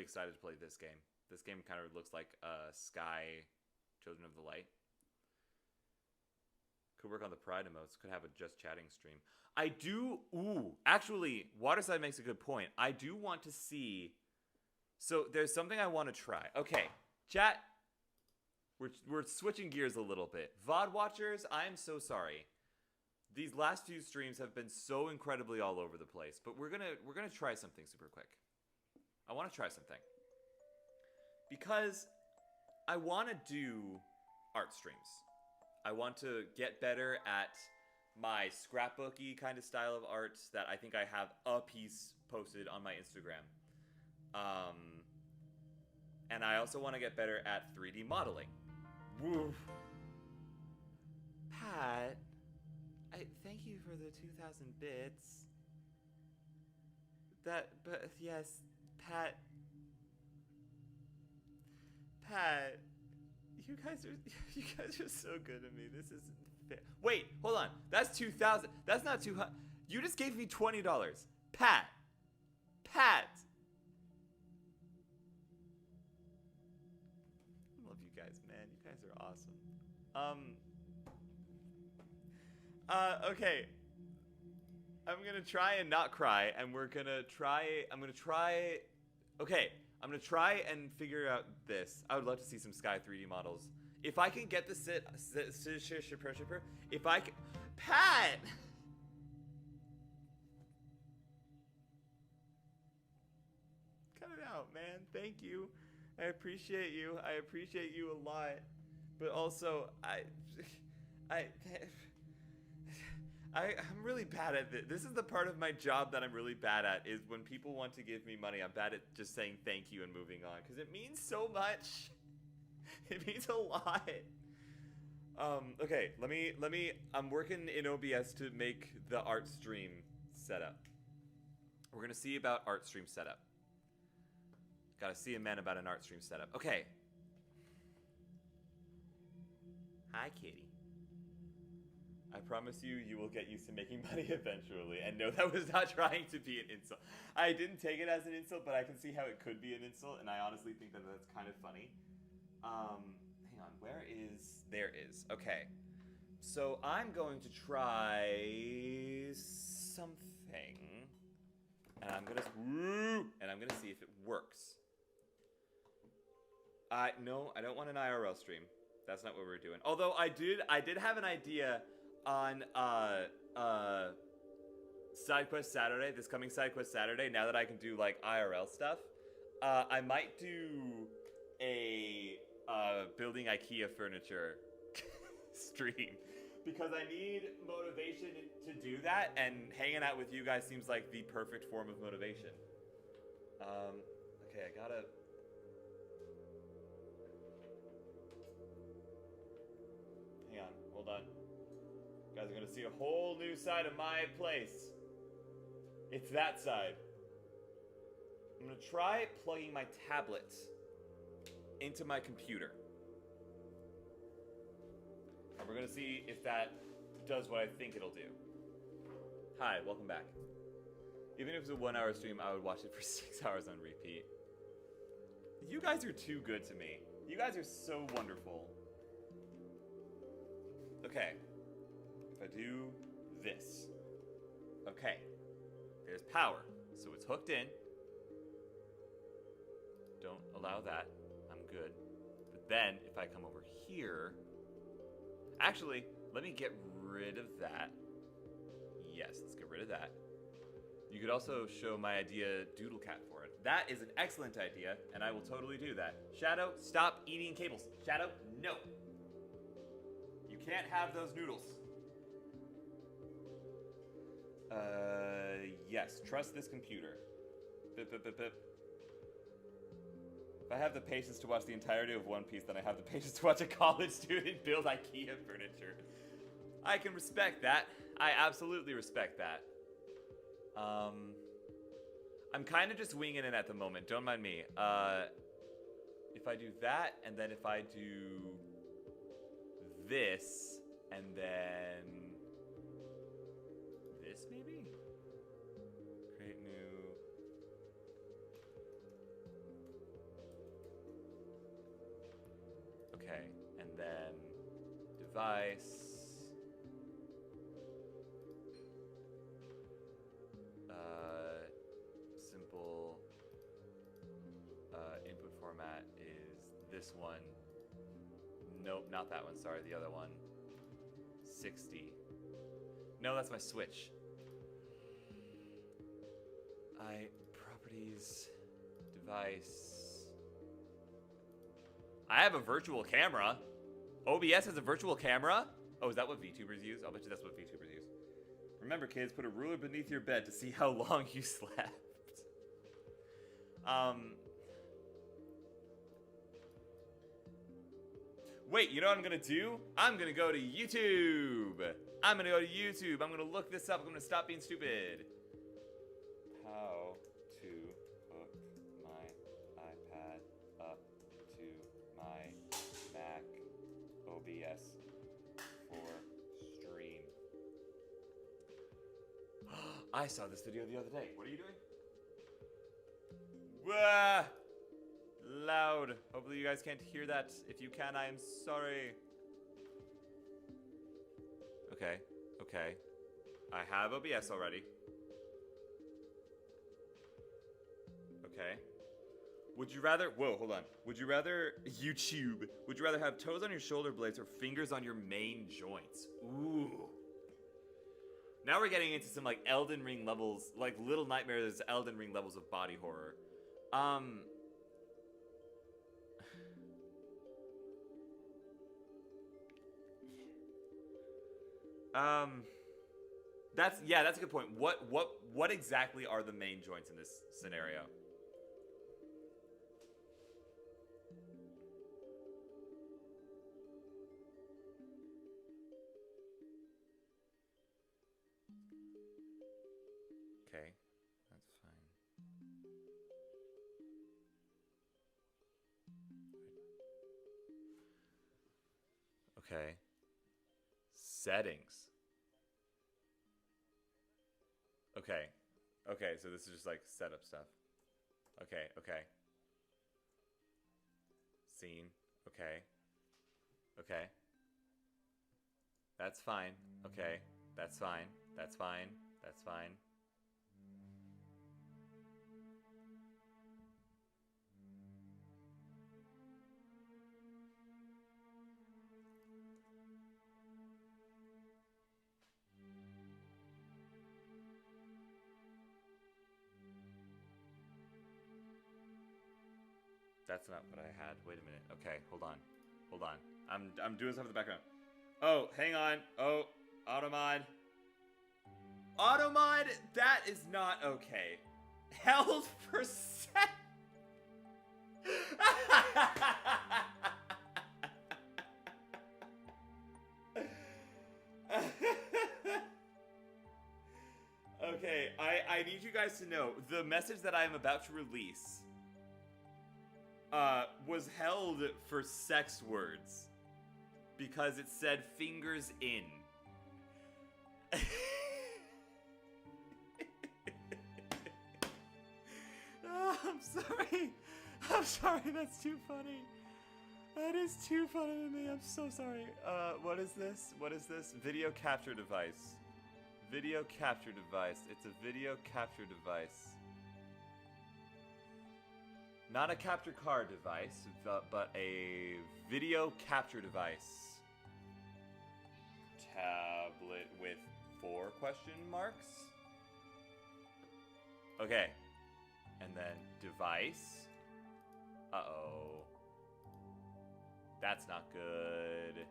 excited to play this game. This game kind of looks like Sky Children of the Light. Could work on the Pride emotes. Could have a just chatting stream. I do. Ooh, actually, Waterside makes a good point. I do want to see. So there's something I want to try. Okay, chat. We're switching gears a little bit. VOD watchers, I am so sorry. These last few streams have been so incredibly all over the place, but we're gonna try something super quick. I want to try something because I want to do art streams. I want to get better at my scrapbooky kind of style of art that I think I have a piece posted on my Instagram. And I also want to get better at 3D modeling. Woo. Pat, thank you for the 2,000 bits. But yes, Pat, you guys are so good to me. This isn't fair. Wait, hold on. That's 2,000. That's not 200. You just gave me $20. Pat. I love you guys, man. You guys are awesome. Okay. I'm gonna try and not cry, and I'm gonna try and figure out this. I would love to see some Sky 3D models. If I can get the if I can, Pat! Cut it out, man. Thank you. I appreciate you. I appreciate you a lot. But also, I'm really bad at this. This is the part of my job that I'm really bad at, is when people want to give me money, I'm bad at just saying thank you and moving on, because it means so much. It means a lot. Okay, let me, I'm working in OBS to make the art stream setup. We're gonna see about art stream setup. Gotta see a man about an art stream setup. Okay. Hi, kitty. I promise you, you will get used to making money eventually. And no, that was not trying to be an insult. I didn't take it as an insult, but I can see how it could be an insult, and I honestly think that that's kind of funny. Hang on, where is... There is. Okay. So I'm going to try something, and I'm gonna see if it works. No, I don't want an IRL stream. That's not what we're doing. Although I did have an idea on SideQuest Saturday, this coming SideQuest Saturday, now that I can do like IRL stuff. I might do a building IKEA furniture stream, because I need motivation to do that, and hanging out with you guys seems like the perfect form of motivation. Okay, I gotta... Hang on, hold on. You guys are gonna see a whole new side of my place. It's that side. I'm gonna try plugging my tablet into my computer. And we're gonna see if that does what I think it'll do. Hi, welcome back. Even if it was a 1 hour stream, I would watch it for 6 hours on repeat. You guys are too good to me. You guys are so wonderful. Okay. If I do this. Okay. There's power. So it's hooked in. Don't allow that. I'm good. But then, if I come over here... Actually, let me get rid of that. Yes, let's get rid of that. You could also show my idea Doodle Cat for it. That is an excellent idea, and I will totally do that. Shadow, stop eating cables. Shadow, no. You can't have those noodles. Yes, trust this computer. Bip, bip, bip, bip. If I have the patience to watch the entirety of One Piece, then I have the patience to watch a college student build IKEA furniture. I can respect that. I absolutely respect that. I'm kind of just winging it at the moment. Don't mind me. If I do that, and then if I do this, and then this maybe? Create new. Okay, and then device. Simple input format is this one. Nope, not that one. Sorry, the other one. 60. No, that's my Switch. Properties, device. I have a virtual camera. OBS has a virtual camera? Oh, is that what VTubers use? I'll bet you that's what VTubers use. Remember, kids, put a ruler beneath your bed to see how long you slept. Wait, you know what I'm gonna do? I'm gonna go to YouTube. I'm gonna look this up. I'm gonna stop being stupid. How to hook my iPad up to my Mac OBS for stream. I saw this video the other day. What are you doing? Wah! Loud. Hopefully you guys can't hear that. If you can, I am sorry. Okay. Okay. I have OBS already. Okay. Would you rather... Whoa, hold on. Would you rather... YouTube. Would you rather have toes on your shoulder blades or fingers on your main joints? Ooh. Now we're getting into some, like, Elden Ring levels. Like, Little Nightmares Elden Ring levels of body horror. That's a good point. What exactly are the main joints in this scenario? Okay, that's fine. Okay. Settings. Okay. Okay, so this is just like setup stuff. Okay, okay. Scene. Okay. Okay. That's fine. Okay. That's fine. That's fine. That's fine. That's not what I had. Wait a minute. Okay, hold on. Hold on. I'm doing stuff in the background. Oh, hang on. Oh, Automod. Automod, that is not okay. Held for set. Okay, I need you guys to know the message that I am about to release was held for sex words because it said fingers in. Oh, I'm sorry. I'm sorry, that's too funny. That is too funny to me. I'm so sorry. What is this? What is this? Video capture device. Video capture device. It's a video capture device. Not a capture card device, but a video capture device. Tablet with 4 question marks? Okay. And then device. Uh-oh. That's not good.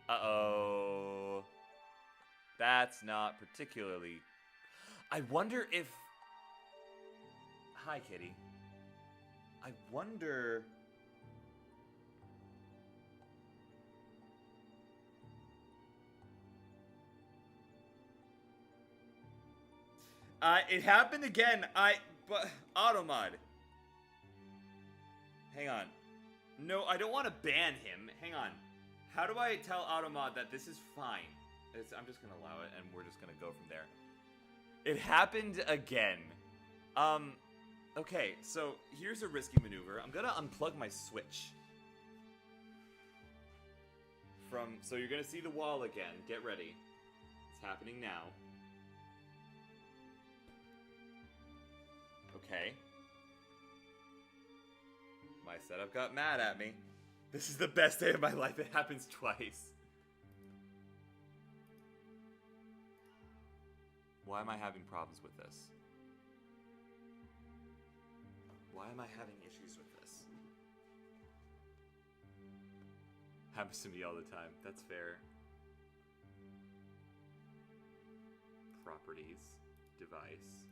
Uh-oh. That's not particularly... I wonder if... Hi, kitty. I wonder... It happened again. But Automod. Hang on. No, I don't want to ban him. Hang on. How do I tell Automod that this is fine? I'm just gonna allow it, and we're just gonna go from there. It happened again. Okay, so here's a risky maneuver. I'm gonna unplug my Switch. from... So you're gonna see the wall again. Get ready. It's happening now. Okay. My setup got mad at me. This is the best day of my life. It happens twice. Why am I having problems with this? Why am I having issues with this? Happens to me all the time. That's fair. Properties. Device.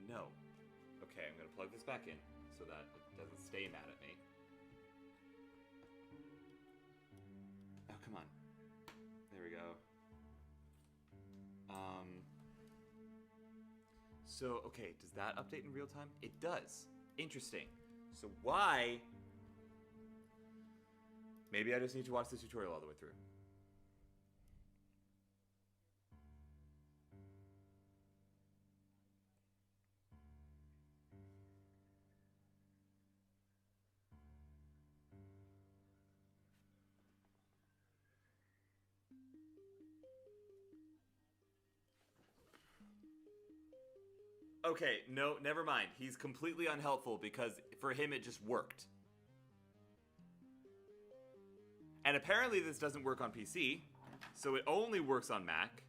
No. Okay, I'm gonna plug this back in so that it doesn't stay mad at me. Oh, come on. There we go. So, okay, does that update in real time? It does. Interesting. So why... Maybe I just need to watch the tutorial all the way through. Okay, no, never mind. He's completely unhelpful because for him it just worked. And apparently this doesn't work on PC, so it only works on Mac.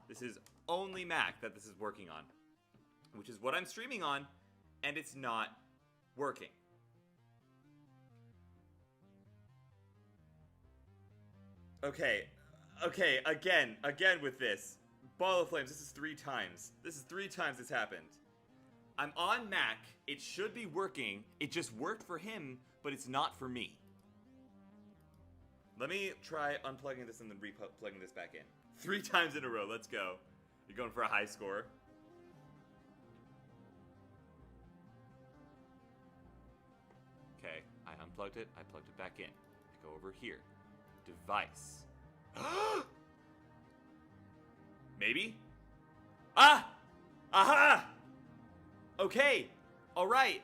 This is only Mac that this is working on, which is what I'm streaming on, and it's not working. Okay, again with this. Ball of Flames, this is 3 times. This is 3 times it's happened. I'm on Mac, it should be working, it just worked for him, but it's not for me. Let me try unplugging this and then re-plugging this back in. 3 times in a row, let's go. You're going for a high score. Okay, I unplugged it, I plugged it back in. I go over here. Device. Maybe? Ah! Aha! Okay. Alright.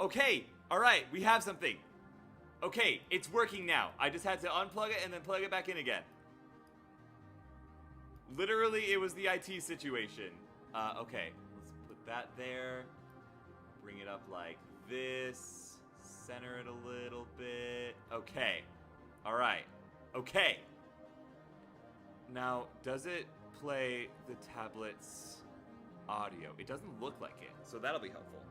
Okay. Alright. We have something. Okay. It's working now. I just had to unplug it and then plug it back in again. Literally, it was the IT situation. Okay. Let's put that there. Bring it up like this. Center it a little bit. Okay. Alright. Okay. Now, does it play the tablet's audio? It doesn't look like it, so that'll be helpful.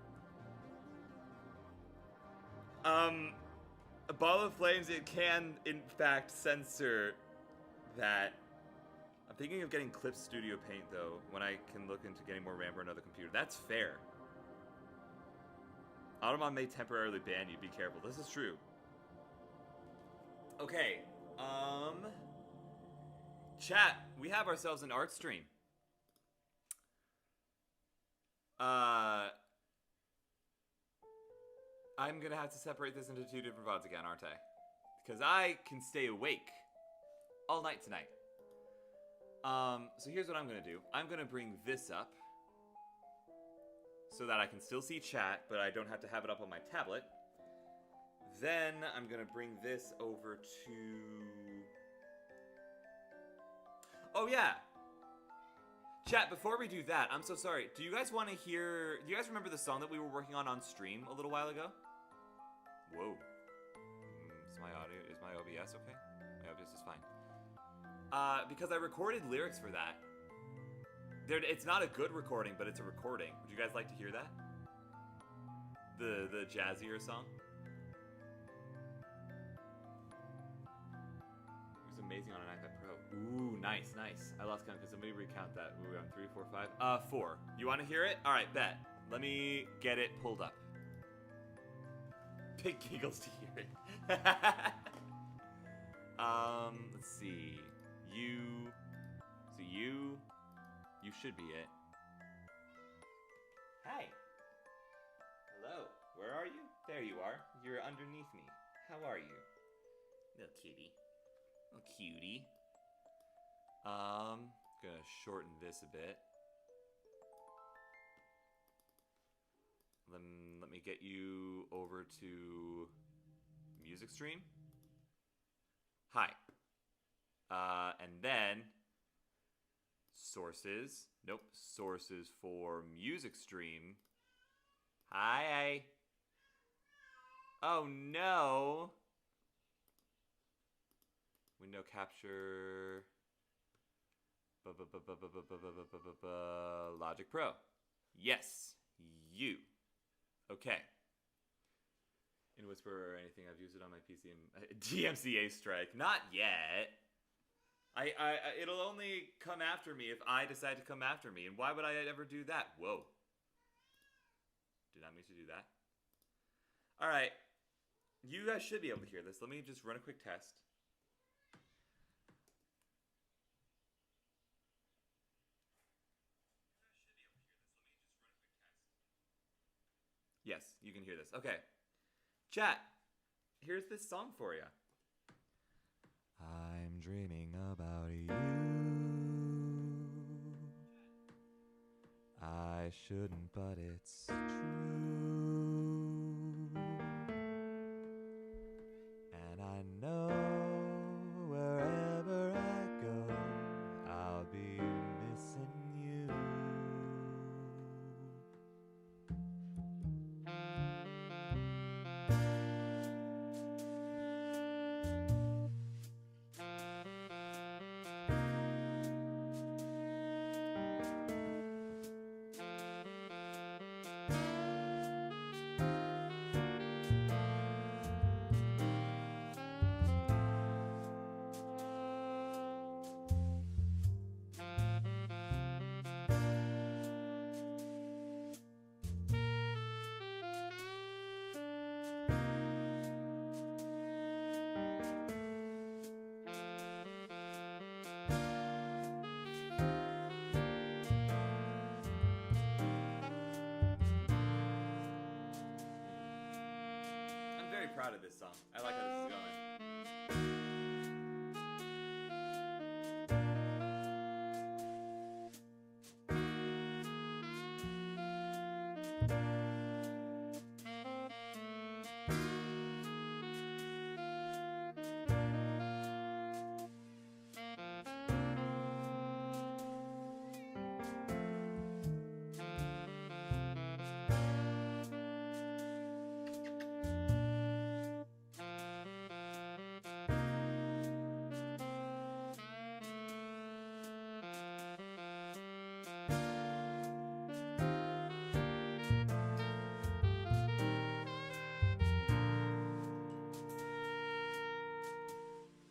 A Ball of Flames, it can, in fact, censor that. I'm thinking of getting Clip Studio Paint, though, when I can look into getting more RAM for another computer. That's fair. Automon may temporarily ban you, be careful. This is true. Okay, chat, we have ourselves an art stream. I'm gonna have to separate this into 2 different VODs again, aren't I? Because I can stay awake all night tonight. So here's what I'm gonna do. I'm gonna bring this up so that I can still see chat, but I don't have to have it up on my tablet. Then I'm gonna bring this over to... Oh yeah! Chat, before we do that, I'm so sorry. Do you guys want to hear... Do you guys remember the song that we were working on stream a little while ago? Whoa. Is my audio... Is my OBS okay? My OBS is fine. Because I recorded lyrics for that. It's not a good recording, but it's a recording. Would you guys like to hear that? The jazzier song? It was amazing on an iPad Pro. Ooh, nice, nice. I lost count. Could somebody recount that? We were on 3, 4, 5? 4. You want to hear it? Alright, bet. Let me get it pulled up. Big giggles to hear it. Let's see. You should be it. Hi. Hello. Where are you? There you are. You're underneath me. How are you? Little kitty. Little cutie. Gonna shorten this a bit. Let me get you over to music stream. Hi. And then sources. Nope. Sources for music stream. Hi. Oh no. Window capture. Logic Pro. Yes. You. Okay. In Whisper or anything, I've used it on my PC. DMCA strike. Not yet. It'll only come after me if I decide to come after me. And why would I ever do that? Whoa. Did not mean to do that. All right. You guys should be able to hear this. Let me just run a quick test. Yes, you can hear this. Okay. Chat, here's this song for you. I'm dreaming about you. I shouldn't, but it's true. And I know wherever I go, I'll be missing you. I'm very proud of this song. I like how this is going.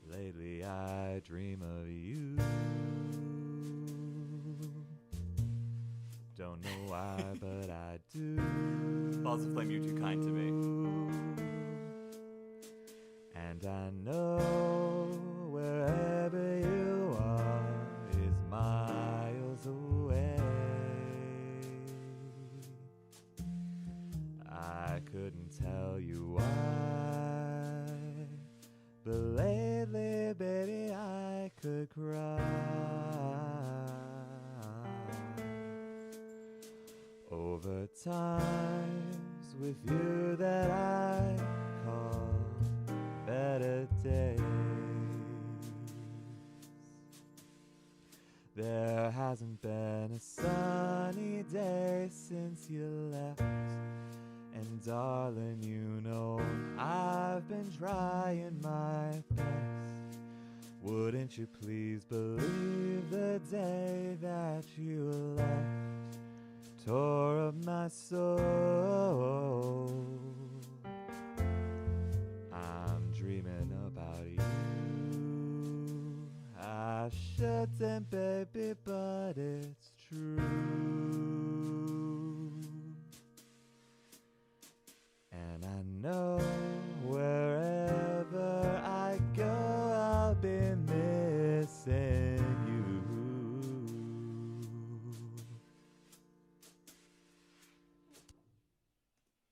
Lately I dream of you. Don't know why, but I do. Balls of Flame, you're too kind to me. And I know wherever you are is miles away. I couldn't tell you why, but lately, baby, I could cry over times with you that I call better days. There hasn't been a sunny day since you left. And darling, you know I've been trying my best. Wouldn't you please believe the day that you left tore up my soul. I'm dreaming about you. I shouldn't, baby, but it's true. And I know wherever I go, I'll be missing you.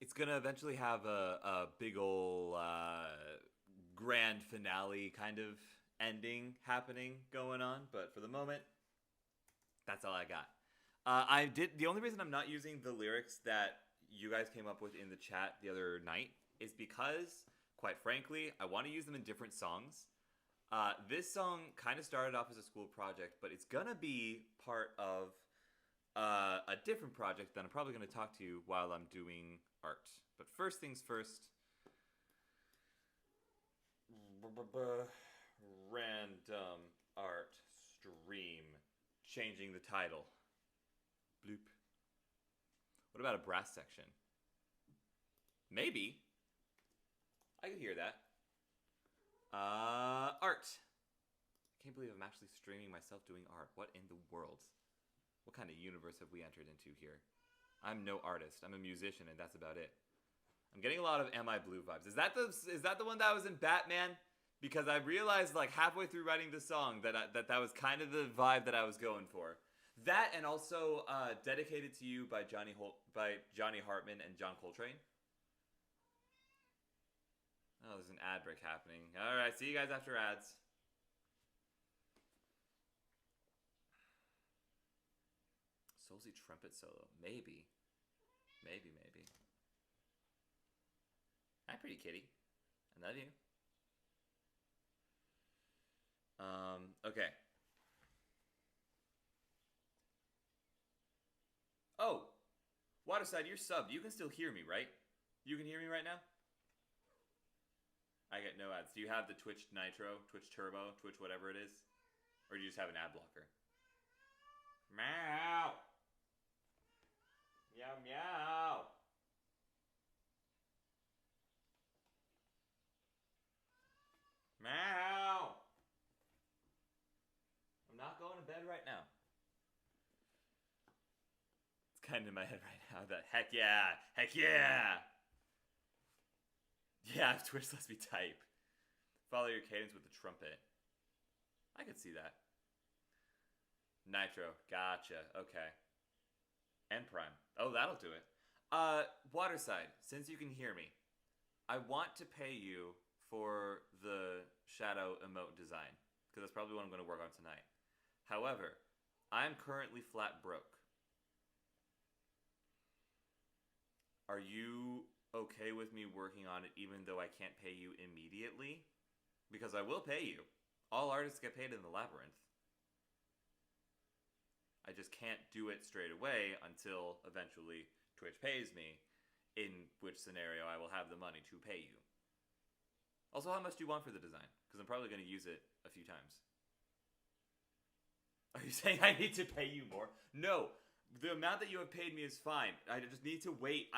It's gonna eventually have a big ol' grand finale kind of ending happening going on, but for the moment, that's all I got. The only reason I'm not using the lyrics that you guys came up with in the chat the other night is because, quite frankly, I want to use them in different songs. This song kind of started off as a school project, but it's gonna be part of a different project that I'm probably gonna talk to you while I'm doing art. But first things first. Random art stream. Changing the title. Bloop. What about a brass section? Maybe. I could hear that. Art. I can't believe I'm actually streaming myself doing art. What in the world? What kind of universe have we entered into here? I'm no artist. I'm a musician, and that's about it. I'm getting a lot of Am I Blue vibes. Is that the one that was in Batman? Because I realized like halfway through writing the song that that was kind of the vibe that I was going for. That and also Dedicated to You by Johnny Hartman and John Coltrane. Oh, there's an ad break happening. All right, see you guys after ads. Soulsy trumpet solo. Maybe. Maybe. Hi, pretty kitty. I love you. Okay. Oh, Waterside, you're subbed. You can still hear me, right? You can hear me right now? I get no ads. Do you have the Twitch Nitro, Twitch Turbo, Twitch whatever it is? Or do you just have an ad blocker? Meow. Meow, meow. Meow. I'm not going to bed right now. It's kind of in my head right now that heck yeah. Heck yeah. Yeah, if Twitch lets me type. Follow your cadence with the trumpet. I could see that. Nitro. Gotcha. Okay. And Prime. Oh, that'll do it. Waterside, since you can hear me, I want to pay you for the shadow emote design, because that's probably what I'm going to work on tonight. However, I'm currently flat broke. Are you okay with me working on it even though I can't pay you immediately? Because I will pay you. All artists get paid in the Labyrinth. I just can't do it straight away until eventually Twitch pays me, in which scenario I will have the money to pay you. Also, how much do you want for the design? Because I'm probably going to use it a few times. Are you saying I need to pay you more? No. The amount that you have paid me is fine. I just need to wait.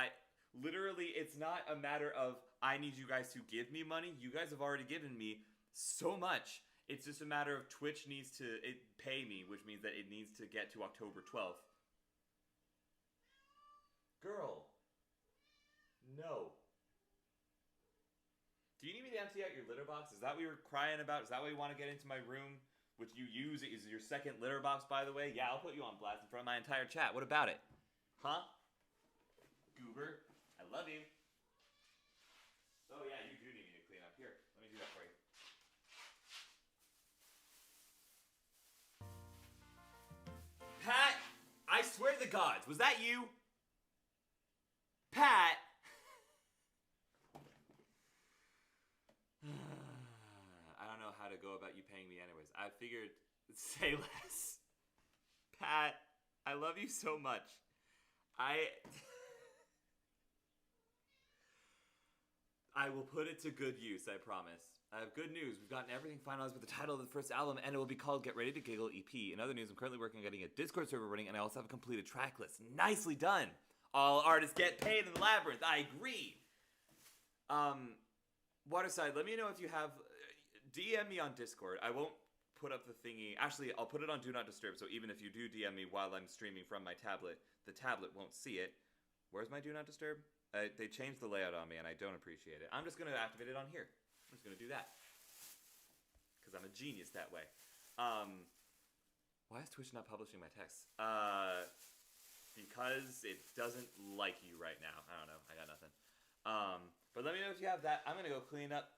Literally, it's not a matter of I need you guys to give me money. You guys have already given me so much. It's just a matter of Twitch needs to pay me, which means that it needs to get to October 12th. Girl. No. Do you need me to empty out your litter box? Is that what you were crying about? Is that why you want to get into my room? Which you use is your second litter box, by the way? Yeah, I'll put you on blast in front of my entire chat. What about it? Huh? Goober. I love you. Oh, yeah, you do need me to clean up. Here, let me do that for you. Pat! I swear to the gods, was that you? Pat! I don't know how to go about you paying me anyways. I figured, say less. Pat, I love you so much. I will put it to good use, I promise. I have good news. We've gotten everything finalized with the title of the first album, and it will be called Get Ready to Giggle EP. In other news, I'm currently working on getting a Discord server running, and I also have a completed track list. Nicely done. All artists get paid in the Labyrinth. I agree. Waterside, let me know if you have... DM me on Discord. I won't put up the thingy. Actually, I'll put it on Do Not Disturb, so even if you do DM me while I'm streaming from my tablet, the tablet won't see it. Where's my Do Not Disturb? They changed the layout on me, and I don't appreciate it. I'm just going to activate it on here. I'm just going to do that. Because I'm a genius that way. Why is Twitch not publishing my texts? Because it doesn't like you right now. I don't know. I got nothing. But let me know if you have that. I'm going to go clean up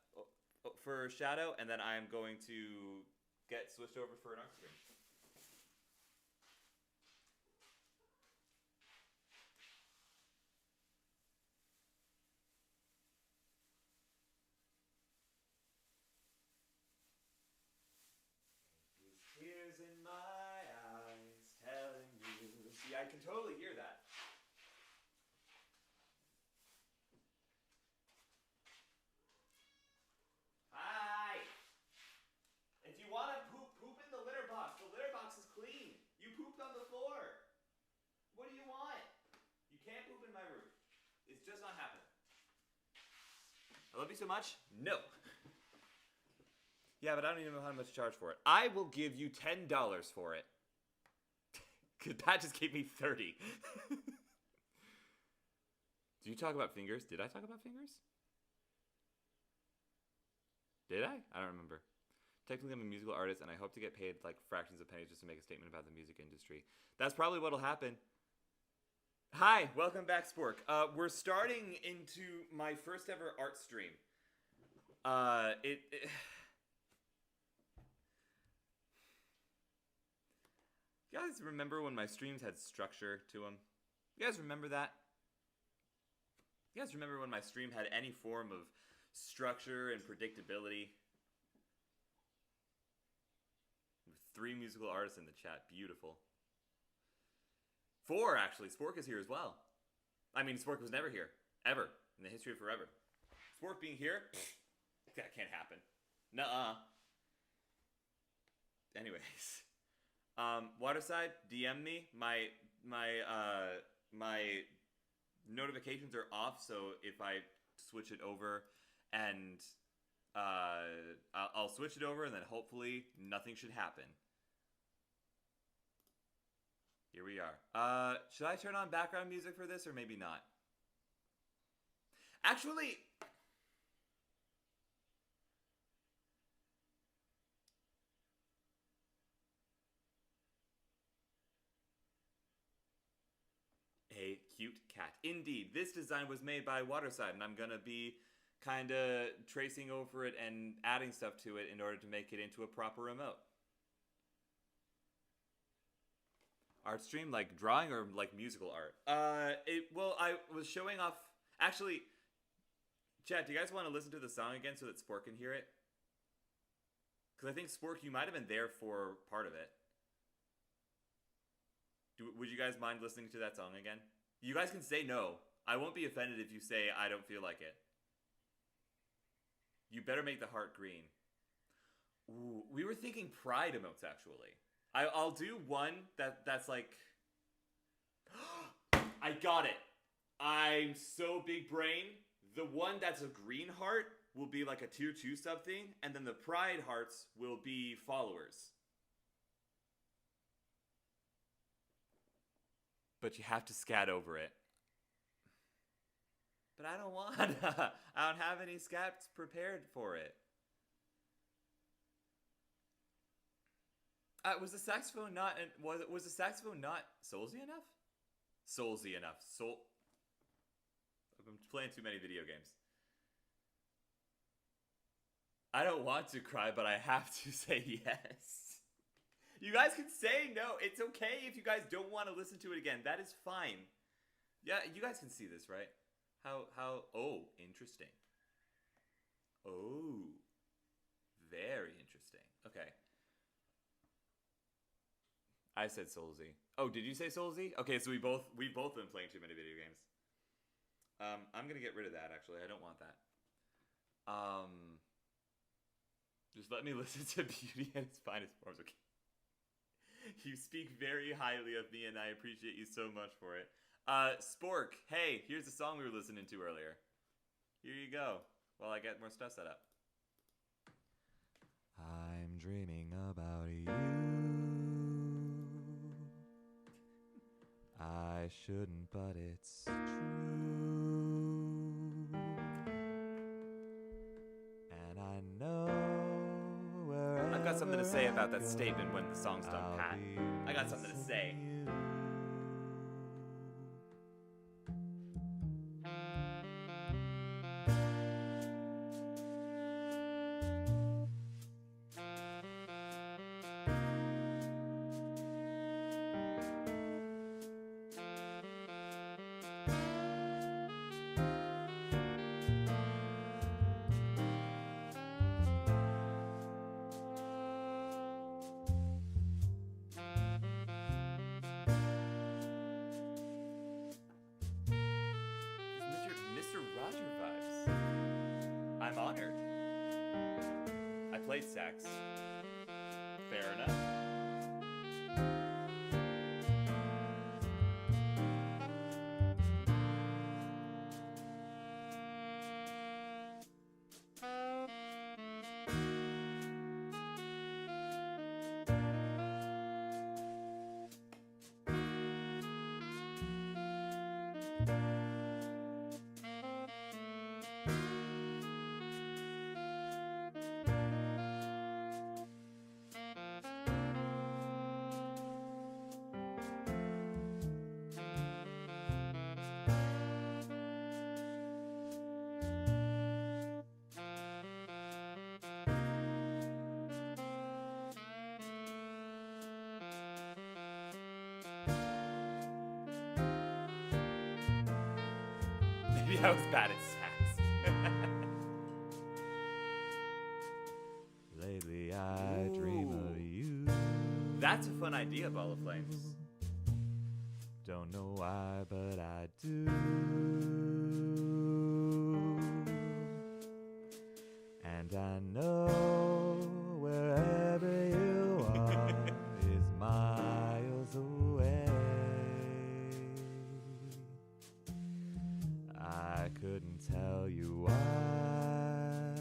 for Shadow, and then I'm going to get switched over for an art stream. in my eyes telling you. See, I can totally hear that. Hi! If you want to poop, poop in the litter box. The litter box is clean. You pooped on the floor. What do you want? You can't poop in my room. It's just not happening. I love you so much. No. Yeah, but I don't even know how much to charge for it. I will give you $10 for it. Because Pat just gave me 30. Do you talk about fingers? Did I talk about fingers? Did I? I don't remember. Technically, I'm a musical artist, and I hope to get paid like fractions of pennies just to make a statement about the music industry. That's probably what'll happen. Hi, welcome back, Spork. We're starting into my first ever art stream. You guys remember when my streams had structure to them? You guys remember that? You guys remember when my stream had any form of structure and predictability? With 3 musical artists in the chat. Beautiful. 4, actually. Spork is here as well. I mean, Spork was never here. Ever. In the history of forever. Spork being here? That can't happen. Nuh-uh. Anyways. Waterside, DM me. My notifications are off, so if I switch it over and I'll switch it over and then hopefully nothing should happen. Here we are. Should I turn on background music for this or maybe not? Actually, a cute cat. Indeed, this design was made by Waterside, and I'm gonna be kind of tracing over it and adding stuff to it in order to make it into a proper remote. Art stream, like drawing or like musical art? Well, I was showing off. Actually, chat, do you guys want to listen to the song again so that Spork can hear it? Because I think Spork, you might have been there for part of it. Would you guys mind listening to that song again? You guys can say no. I won't be offended if you say I don't feel like it. You better make the heart green. Ooh, we were thinking pride emotes, actually. I'll do one that's like... I got it. I'm so big brain. The one that's a green heart will be like a tier 2 sub thing, and then the pride hearts will be followers. But you have to scat over it. But I don't want to. I don't have any scats prepared for it. Was the saxophone not... Was the saxophone not soulsy enough? Soulsy enough. I'm playing too many video games. I don't want to cry, but I have to say yes. You guys can say no. It's okay if you guys don't want to listen to it again. That is fine. Yeah, you guys can see this, right? Oh, interesting. Oh, very interesting. Okay. I said Soulsy. Oh, did you say Soulsy? Okay, so we've both been playing too many video games. I'm gonna get rid of that, actually. I don't want that. Just let me listen to Beauty at its finest forms, okay? You speak very highly of me, and I appreciate you so much for it. Spork, hey, here's the song we were listening to earlier. Here you go, while I get more stuff set up. I'm dreaming about you. I shouldn't, but it's true. And I know I've got something to say about that statement when the song's done, Pat. I got something to say. played sax. Fair enough. Maybe I was bad at sax. Lately I dream of you. That's a fun idea, Ball of Flames. Don't know why, but I do. And I know wherever you are is miles away. I couldn't tell you why,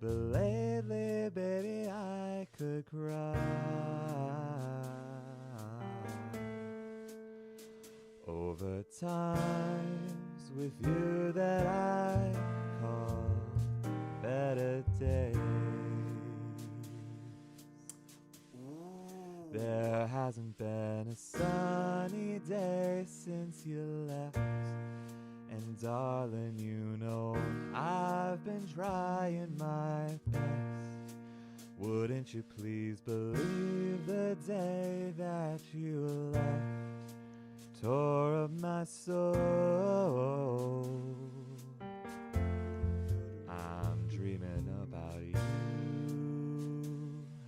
but lately, baby, I could cry over times with you that I call better days. There hasn't been a sunny day since you left. And darling, you know I've been trying my best. Wouldn't you please believe the day that you left tore up my soul. I'm dreaming about you.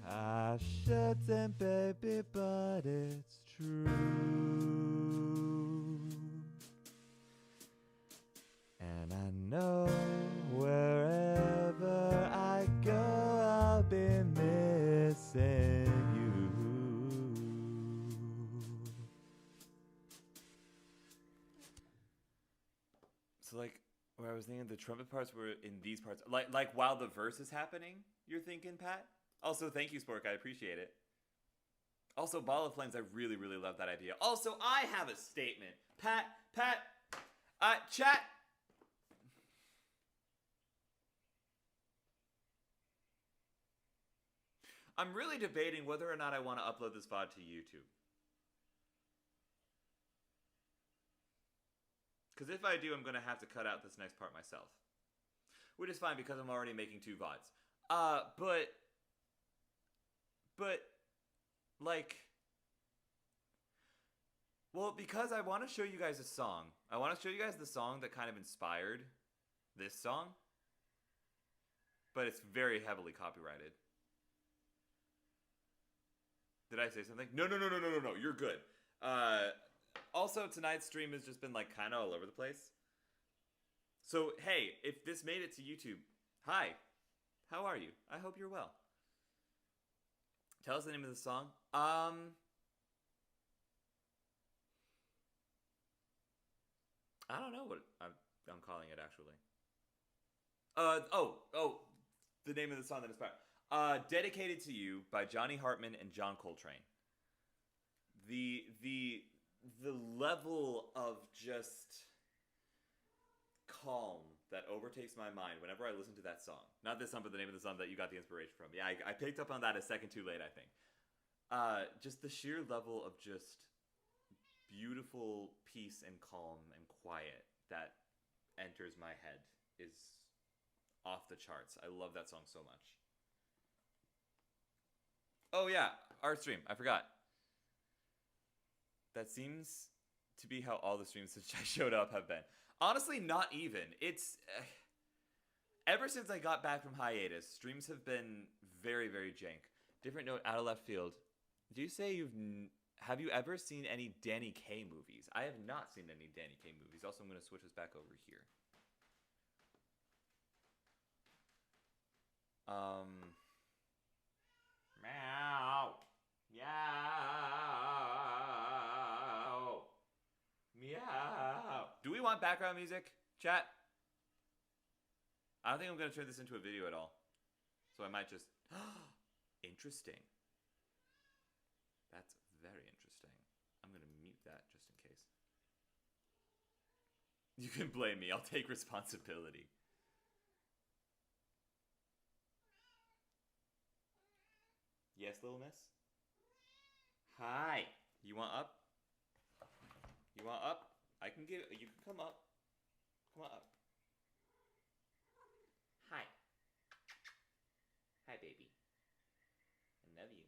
I shouldn't, baby, but it's true. And I know wherever I go, I'll be missing you. So like, where I was thinking the trumpet parts were in these parts, like while the verse is happening, you're thinking, Pat? Also, thank you, Spork, I appreciate it. Also, Ball of Flames, I really, really love that idea. Also, I have a statement. Pat, chat. I'm really debating whether or not I want to upload this VOD to YouTube. Because if I do, I'm going to have to cut out this next part myself. Which is fine because I'm already making 2 VODs. But, like... Well, because I want to show you guys a song. I want to show you guys the song that kind of inspired this song. But it's very heavily copyrighted. Did I say something? No, you're good. Also, tonight's stream has just been, like, kind of all over the place. So, hey, if this made it to YouTube, hi. How are you? I hope you're well. Tell us the name of the song. I don't know what I'm calling it, actually. The name of the song that inspired. Dedicated to You by Johnny Hartman and John Coltrane. The level of just calm that overtakes my mind whenever I listen to that song. Not this song, but the name of the song that you got the inspiration from. Yeah, I picked up on that a second too late, I think. Just the sheer level of just beautiful peace and calm and quiet that enters my head is off the charts. I love that song so much. Oh yeah, art stream. I forgot. That seems to be how all the streams since I showed up have been. Honestly, not even. It's... ever since I got back from hiatus, streams have been very, very jank. Different note, out of left field. Do you say have you ever seen any Danny Kaye movies? I have not seen any Danny Kaye movies. Also, I'm going to switch this back over here. Meow. Meow. Meow. Do we want background music, chat? I don't think I'm going to turn this into a video at all. So I might just... Interesting. That's very interesting. I'm going to mute that just in case. You can blame me. I'll take responsibility. Yes, little miss? Hi. You want up? You want up? I can give... You can come up. Come on up. Hi. Hi, baby. I love you.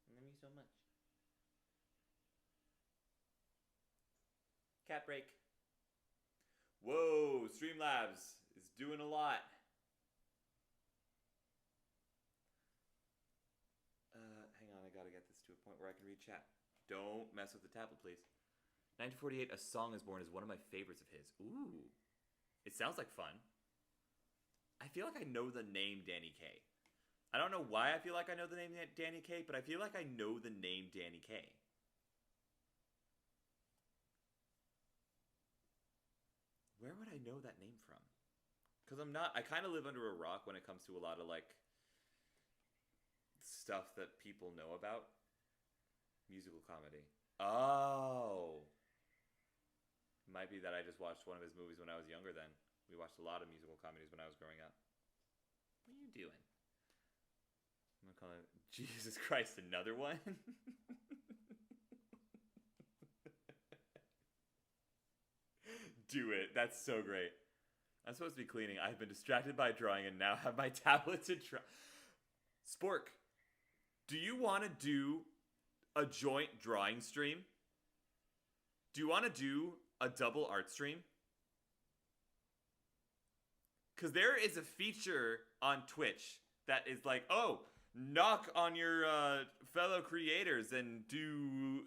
I love you so much. Cat break. Whoa, Streamlabs is doing a lot. Hang on, I gotta get this to a point where I can read chat. Don't mess with the tablet, please. 1948, A Song is Born is one of my favorites of his. Ooh. It sounds like fun. I feel like I know the name Danny Kaye. I don't know why I feel like I know the name Danny Kaye, but I feel like I know the name Danny Kaye. Where would I know that name from? Because I kind of live under a rock when it comes to a lot of, like, stuff that people know about. Musical comedy. Oh. Might be that I just watched one of his movies when I was younger then. We watched a lot of musical comedies when I was growing up. What are you doing? I'm gonna call it... Jesus Christ, another one? Do it. That's so great. I'm supposed to be cleaning. I've been distracted by drawing and now have my tablet to draw. Spork, do you want to do a joint drawing stream? Do you want to do a double art stream? Because there is a feature on Twitch that is like, oh, knock on your fellow creators and do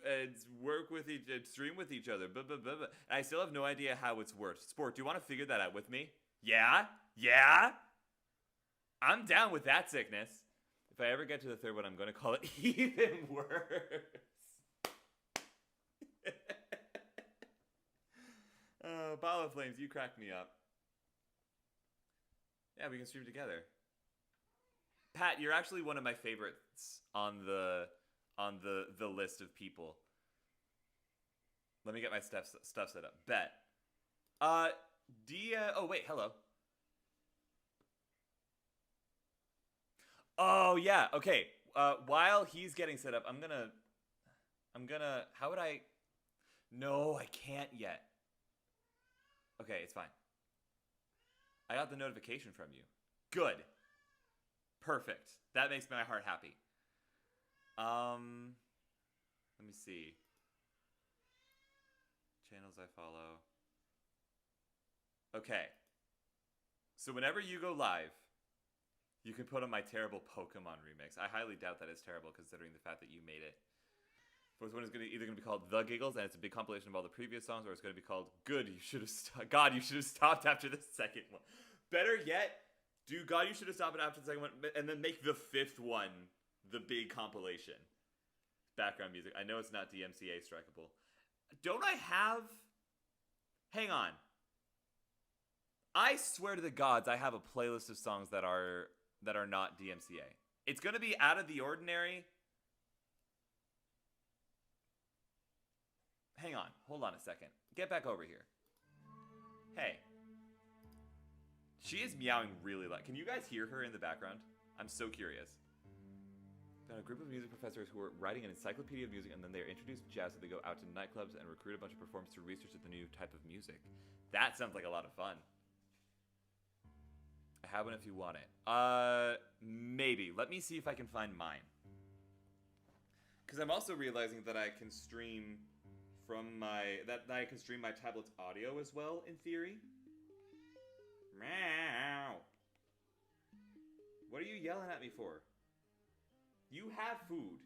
work with stream with each other. Blah, blah, blah, blah. And I still have no idea how it's worked. Sport, do you want to figure that out with me? Yeah? Yeah? I'm down with that sickness. If I ever get to the third one, I'm going to call it even worse. Oh, Ball of Flames, you cracked me up. Yeah, we can stream together. Pat, you're actually one of my favorites on the list of people. Let me get my stuff set up. Bet. Oh wait, hello. Oh yeah, okay. While he's getting set up, I'm gonna how would I? No, I can't yet. Okay, it's fine. I got the notification from you. Good. Perfect. That makes my heart happy. Let me see. Channels I follow. Okay. So whenever you go live, you can put on my terrible Pokemon remix. I highly doubt that it's terrible considering the fact that you made it. First one is either going to be called The Giggles, and it's a big compilation of all the previous songs, or it's going to be called Good, You Should Have God, You Should Have Stopped after the second one. Better yet, do God, You Should Have Stopped after the second one, and then make the fifth one the big compilation. Background music. I know it's not DMCA strikeable. Don't I have... Hang on. I swear to the gods, I have a playlist of songs that are not DMCA. It's going to be Out of the Ordinary. Hang on. Hold on a second. Get back over here. Hey. She is meowing really loud. Can you guys hear her in the background? I'm so curious. Found a group of music professors who are writing an encyclopedia of music, and then they are introduced to jazz, so they go out to nightclubs and recruit a bunch of performers to research the new type of music. That sounds like a lot of fun. I have one if you want it. Maybe. Let me see if I can find mine. Because I'm also realizing that I can stream from that I can stream my tablet's audio as well, in theory. Meow. What are you yelling at me for? You have food.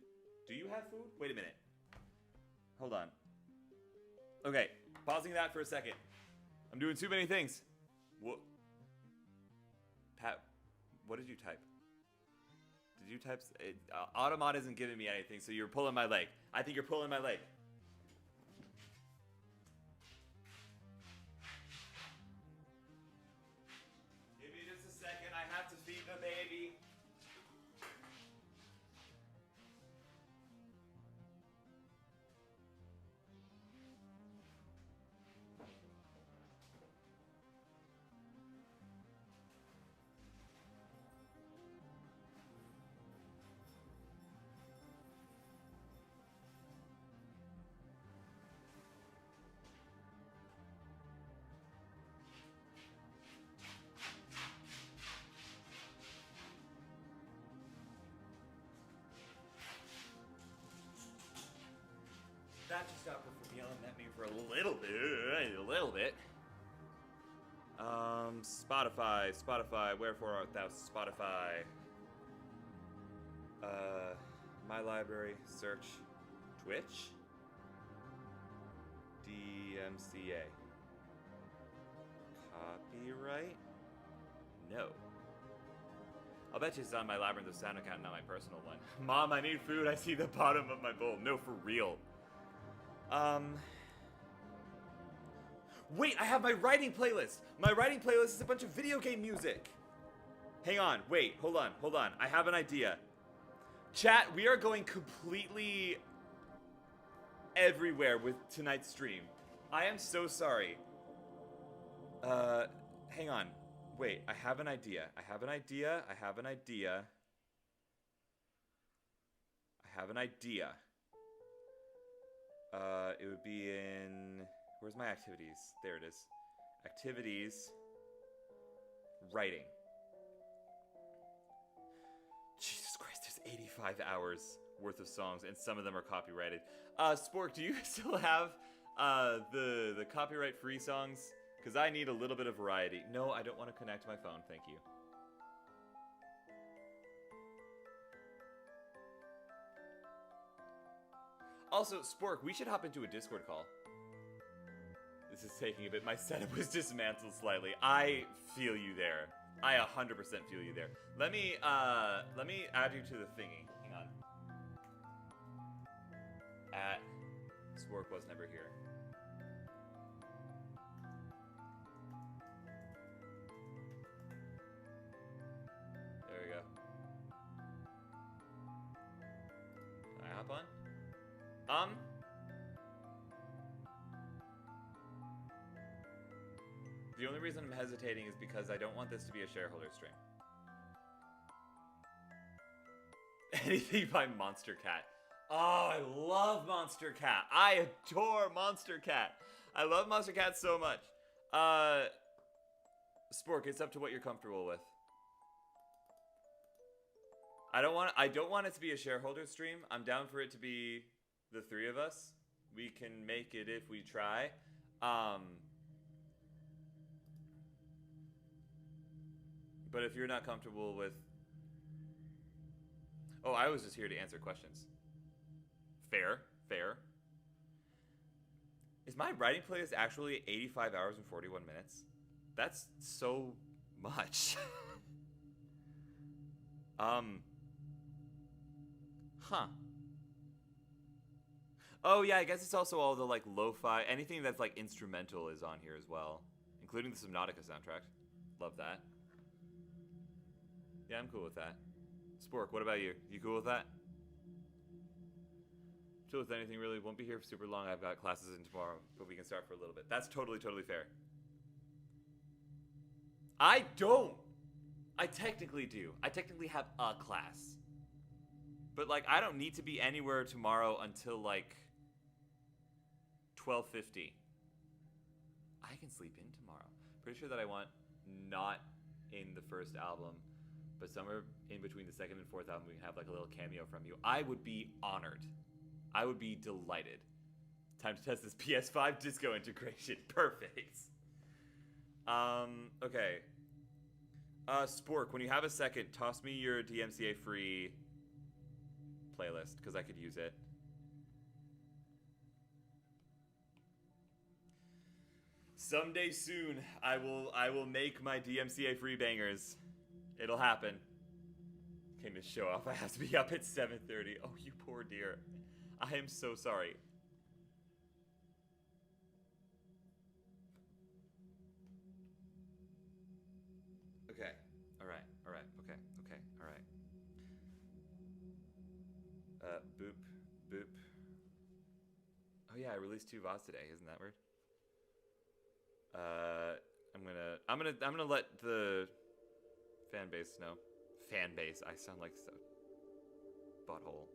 Do you have food? Wait a minute. Hold on. Okay, pausing that for a second. I'm doing too many things. What? Pat, what did you type? Did you type? Automod isn't giving me anything, so you're pulling my leg. I think you're pulling my leg. Give me just a second. I have to feed the baby. That just stopped her from yelling at me for a little bit. Spotify, wherefore art thou, Spotify? My library, search, Twitch, DMCA. Copyright? No. I'll bet you it's on my Labyrinth of Sound account, not my personal one. Mom, I need food. I see the bottom of my bowl. No, for real. Wait, I have my writing playlist. My writing playlist is a bunch of video game music. Hang on, wait, hold on. I have an idea. Chat, we are going completely everywhere with tonight's stream. I am so sorry. Hang on. Wait, I have an idea. It would be in... Where's my activities? There it is. Activities. Writing. Jesus Christ, there's 85 hours worth of songs, and some of them are copyrighted. Spork, do you still have the copyright-free songs? Because I need a little bit of variety. No, I don't want to connect to my phone, thank you. Also, Spork, we should hop into a Discord call. This is taking a bit. My setup was dismantled slightly. I feel you there. I 100% feel you there. Let me add you to the thingy. Hang on. Spork was never here. There we go. Can I hop on? The only reason I'm hesitating is because I don't want this to be a shareholder stream. Anything by Monster Cat. Oh, I love Monster Cat. I adore Monster Cat. I love Monster Cat so much. Spork, it's up to what you're comfortable with. I don't want it to be a shareholder stream. I'm down for it to be the three of us. We can make it if we try. But if you're not comfortable with... Oh, I was just here to answer questions. Fair. Is my writing playlist actually 85 hours and 41 minutes? That's so much. Huh. Oh yeah, I guess it's also all the like lo-fi, anything that's like instrumental is on here as well, including the Subnautica soundtrack. Love that. Yeah, I'm cool with that. Spork, what about you? You cool with that? Chill with anything really. Won't be here for super long. I've got classes in tomorrow, but we can start for a little bit. That's totally fair. I don't. I technically do. I technically have a class. But like, I don't need to be anywhere tomorrow until like 12:50. I can sleep in tomorrow. Pretty sure that I want not in the first album, but somewhere in between the second and fourth album, we can have like a little cameo from you. I would be honored. I would be delighted. Time to test this PS5 disco integration. Perfect. Okay. Spork, when you have a second, toss me your DMCA free playlist, because I could use it. Someday soon, I will make my DMCA free bangers. It'll happen. anything to show off. I have to be up at 7:30. Oh, you poor dear. I am so sorry. Okay. All right. All right. Okay. Okay. All right. Boop. Boop. Oh yeah, I released 2 VODs today. Isn't that weird? I'm gonna let the fan base know. Fan base. I sound like so butthole.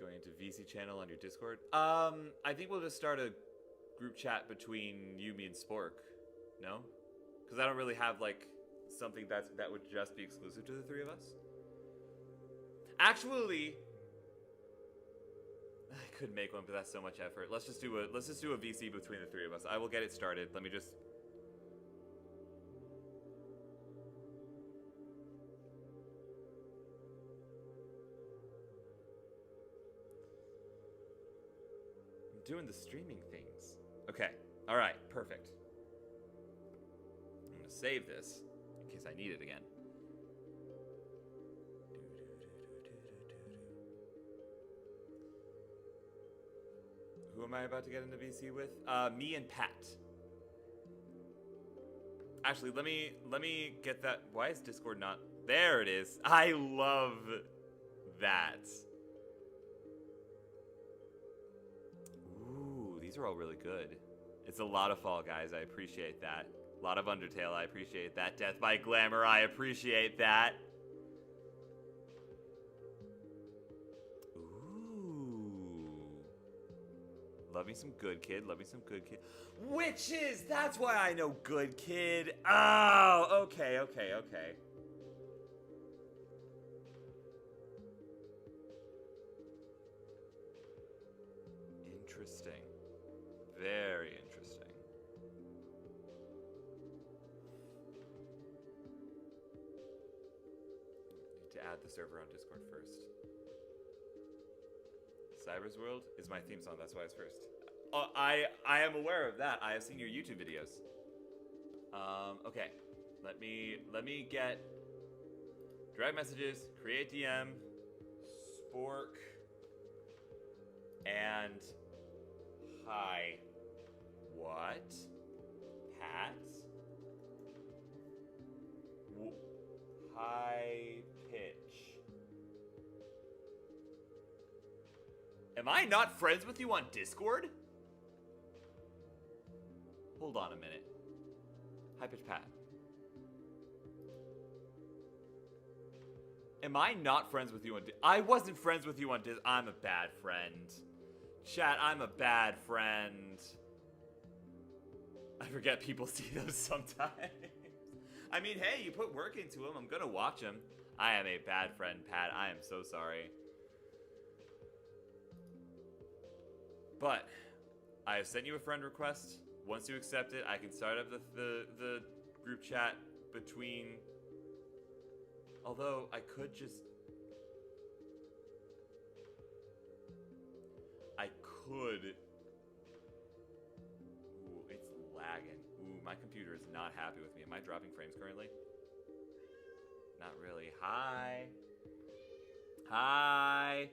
Going into VC channel on your Discord. I think we'll just start a group chat between you, me, and Spork. No? Because I don't really have like something that would just be exclusive to the 3 of us. Actually, I could make one, but that's so much effort. Let's just do a VC between the 3 of us. I will get it started. Let me just. I'm doing the streaming things. Okay. All right. Perfect. I'm gonna save this in case I need it again. Who am I about to get into VC with? Me and Pat. Actually, let me get that. Why is Discord not? There it is. I love that. Ooh, these are all really good. It's a lot of Fall Guys. I appreciate that. A lot of Undertale. I appreciate that. Death by Glamour. I appreciate that. Love me some Good Kid. Love me some Good Kid. Witches! That's why I know Good Kid. Oh, okay. Interesting. Very interesting. Need to add the server on Discord first. Cyber's World is my theme song. That's why it's first. I am aware of that. I have seen your YouTube videos. Okay. Let me get direct messages, create DM, Spork, and hi. What? Pat? High pitch. Am I not friends with you on Discord? Hold on a minute. High pitch Pat. Am I not friends with you on I wasn't friends with you on I'm a bad friend. Chat, I'm a bad friend. I forget people see those sometimes. I mean, hey, you put work into them. I'm gonna watch them. I am a bad friend, Pat. I am so sorry. But I have sent you a friend request. Once you accept it, I can start up the group chat between. Although I could just. I could. Ooh, it's lagging. Ooh, my computer is not happy with me. Am I dropping frames currently? Not really. Hi. Hi.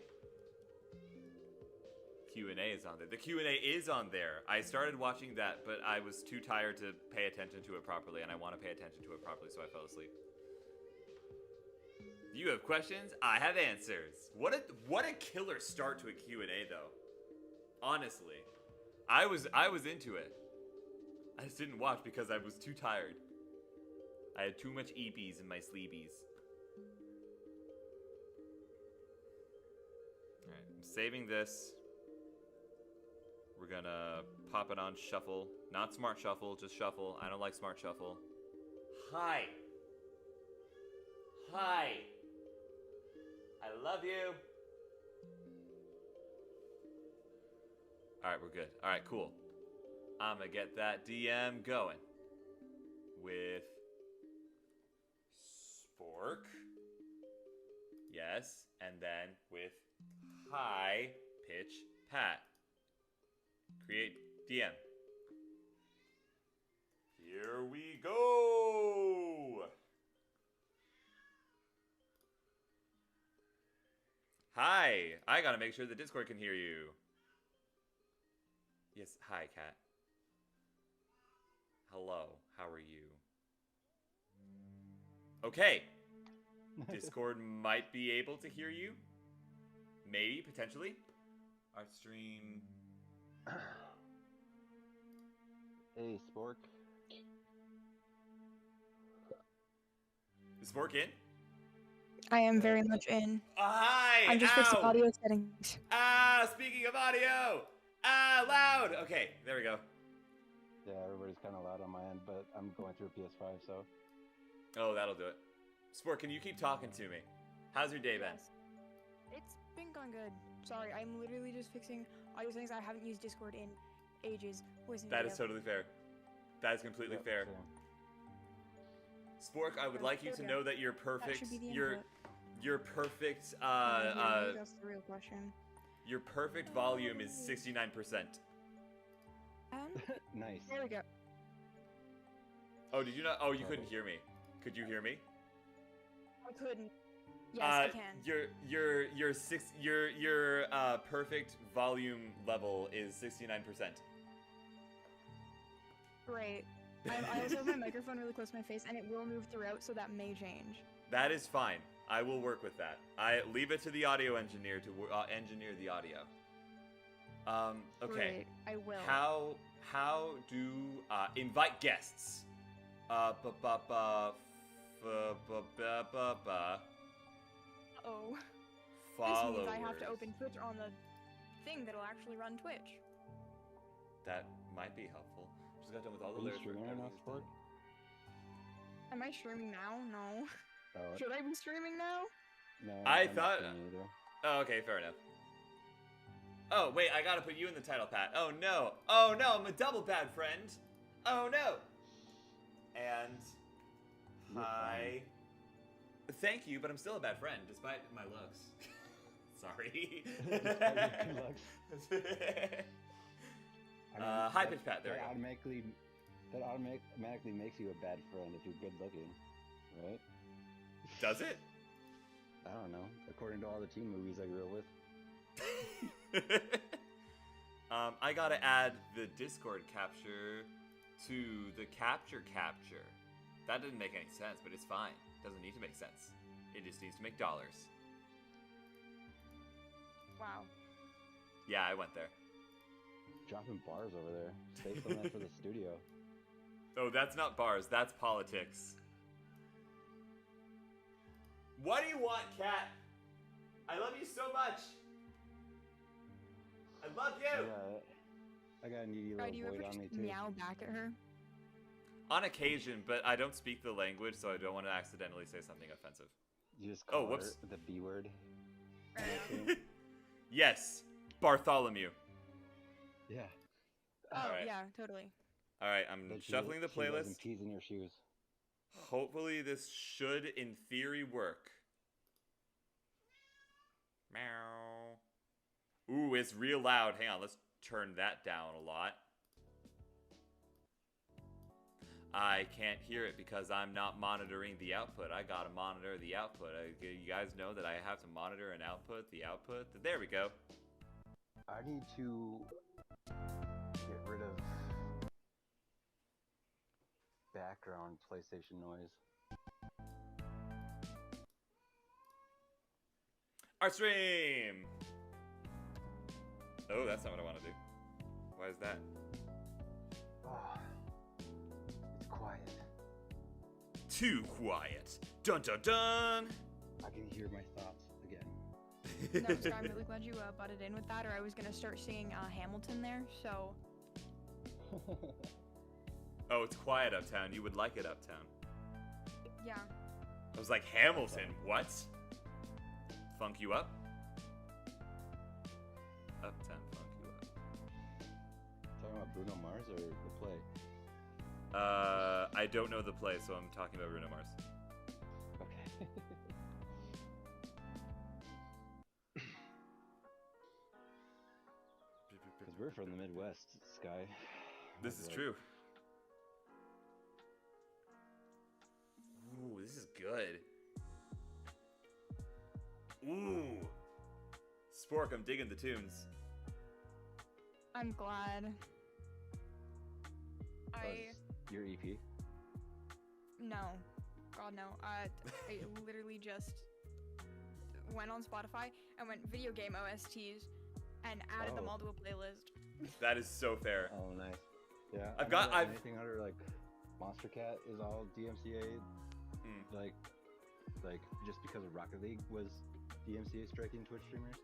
Q&A is on there. The Q&A is on there. I started watching that, but I was too tired to pay attention to it properly, and I want to pay attention to it properly, so I fell asleep. You have questions, I have answers. What a killer start to a Q&A though. Honestly. I was into it. I just didn't watch because I was too tired. I had too much EPs in my sleepies. Alright, I'm saving this. We're gonna pop it on shuffle. Not smart shuffle, just shuffle. I don't like smart shuffle. Hi. Hi. I love you. Alright, we're good. Alright, cool. I'm gonna get that DM going. With Spork. Yes. And then with High Pitch Pat. Create DM. Here we go. Hi. I gotta make sure the Discord can hear you. Yes. Hi, Cat. Hello. How are you? Okay. Discord might be able to hear you. Maybe, potentially. Our stream. Hey, Spork. Is Spork in? I am very much in. Hi! I'm just fixing audio settings. Speaking of audio! Loud! Okay, there we go. Yeah, everybody's kind of loud on my end, but I'm going through a PS5, so. Oh, that'll do it. Sport, can you keep talking to me? How's your day been? Yes. It's been going good. Sorry, I'm literally just fixing audio settings. I haven't used Discord in ages. That is totally fair. That is completely fair. Same. Spork, I would like you to know that you're perfect. That should be the You're input. perfect. That's the real question. Your perfect volume is 69%. Nice. There we go. Oh, did you not? Oh, you couldn't hear me. Could you hear me? I couldn't. Yes, I can. Your perfect volume level is 69%. Great. I also have my microphone really close to my face, and it will move throughout, so that may change. That is fine. I will work with that. I leave it to the audio engineer to engineer the audio. Okay. Great. I will. How do invite guests? Oh. This Followers. means I have to open Twitch on the thing that'll actually run Twitch. That might be helpful. Just got done with all the Are you lyrics. streaming right now, Sport? Am I streaming now? No. Oh, Should I be streaming now? no. I I'm not thought- streaming either. Oh, okay, fair enough. Oh, wait, I gotta put you in the title, Pat. Oh, no. Oh, no, I'm a double bad friend. Oh, no. And You're hi. Thank you, but I'm still a bad friend, despite my looks. Sorry. Despite your good looks. I mean, High pitch Pat, there we that go. automatically makes you a bad friend if you're good looking, right? Does it? I don't know. According to all the teen movies I grew up with. I gotta add the Discord capture to the capture. That didn't make any sense, but it's fine. Doesn't need to make sense. It just needs to make dollars. Wow. Yeah, I went there. Dropping bars over there. Save some of that for the studio. Oh, that's not bars. That's politics. What do you want, Cat? I love you so much. I love you. I got a needy Right, little do you void ever on me just too. meow back at her? On occasion, but I don't speak the language, so I don't want to accidentally say something offensive. You just call whoops. her the B word. Yes, Bartholomew. Yeah. Oh, Alright. yeah, totally. All right, I'm That she- shuffling the she lives in playlist. peas in your shoes. Hopefully, this should, in theory, work. Meow. Ooh, it's real loud. Hang on, let's turn that down a lot. I can't hear it because I'm not monitoring the output. I gotta monitor the output. You guys know that I have to monitor and output the output. There we go. I need to get rid of background PlayStation noise. Our stream! Oh, that's not what I want to do. Why is that? Ah, it's quiet. Too quiet. Dun dun dun! I can hear my thoughts again. No, so I'm really glad you butted in with that, or I was gonna start singing Hamilton there, so... Oh, it's quiet uptown. You would like it uptown. Yeah. I was like, Hamilton, what? Funk you up? Uptown funk you up. Talking about Bruno Mars or the play? I don't know the play, so I'm talking about Bruno Mars. Okay. Because we're from the Midwest, Sky. This is Like, true. Ooh, this is good. Ooh. Spork. I'm digging the tunes. I'm glad. Oh, is this your EP? No. God, no. I literally just went on Spotify and went video game OSTs and added them Oh. all to a playlist. That is so fair. Oh, nice. Yeah. I've I got- know that I've- anything under like Monster Cat is all DMCA. Hmm. Like just because of Rocket League was DMCA striking Twitch streamers,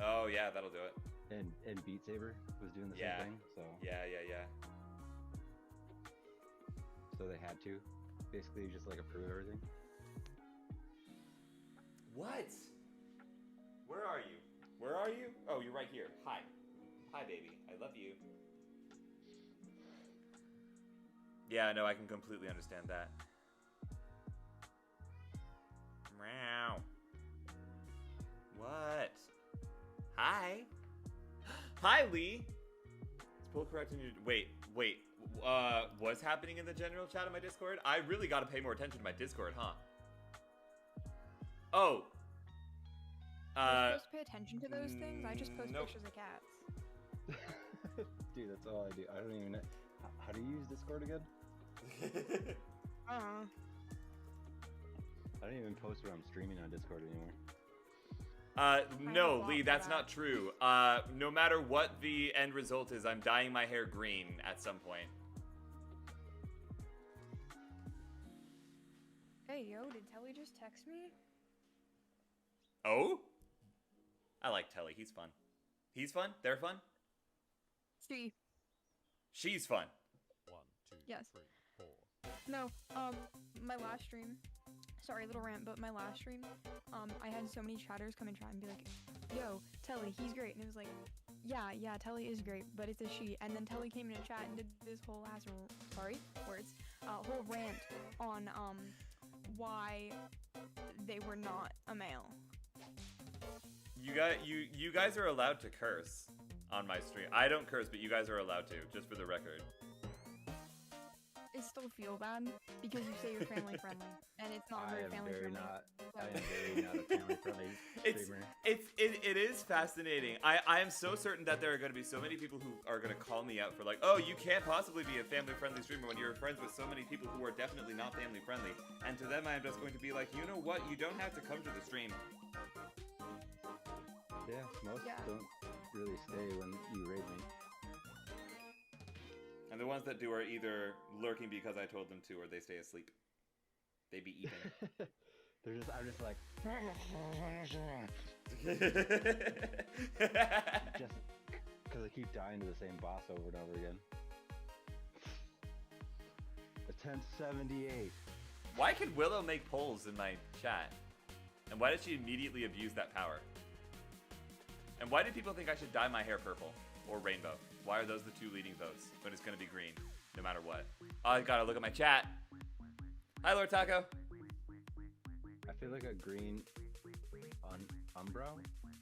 Oh yeah, that'll do it. and Beat Saber was doing the Yeah. same thing. So Yeah. so they had to basically just like approve everything. What? Where are you? Where are you? Oh, you're right here. Hi. Hi, baby. I love you. Yeah, no, I can completely understand that. Meow. What? Hi. Hi, Lee. It's pull correct in your... Wait. What's happening in the general chat of my Discord? I really gotta pay more attention to my Discord, huh? Oh. You're supposed to pay attention to those things? I just post nope. pictures of cats. Dude, that's all I do. I don't even know. How do you use Discord again? Uh-huh. I don't even post when I'm streaming on Discord anymore. No, have a Lee, lot that's for not true. No matter what the end result is, I'm dyeing my hair green at some point. Hey, yo, did Telly just text me? Oh? I like Telly. He's fun. He's fun? They're fun? She. She's fun. 1, 2, Yes. 3, 4. No, my last stream, sorry, little rant, but my last stream, I had so many chatters come in chat and be like, yo, Telly, he's great, and it was like, yeah, Telly is great, but it's a she, and then Telly came in a chat and did this whole whole rant on, why they were not a male. You guys are allowed to curse on my stream. I don't curse, but you guys are allowed to, just for the record. I still feel bad, because you say you're family friendly, and it's not very family friendly. I am very not a family friendly streamer. It is fascinating. I am so certain that there are going to be so many people who are going to call me out for like, oh, you can't possibly be a family friendly streamer when you're friends with so many people who are definitely not family friendly. And to them, I'm just going to be like, you know what? You don't have to come to the stream. Yeah, most Yeah. don't really stay when you raid me. And the ones that do are either lurking because I told them to, or they stay asleep. They be eating. I'm just like, just because I keep dying to the same boss over and over again. A 1078. Why could Willow make polls in my chat? And why did she immediately abuse that power? And why do people think I should dye my hair purple or rainbow? Why are those the two leading votes when it's going to be green, no matter what? Oh, I gotta look at my chat. Hi, Lord Taco. I feel like a green umbro.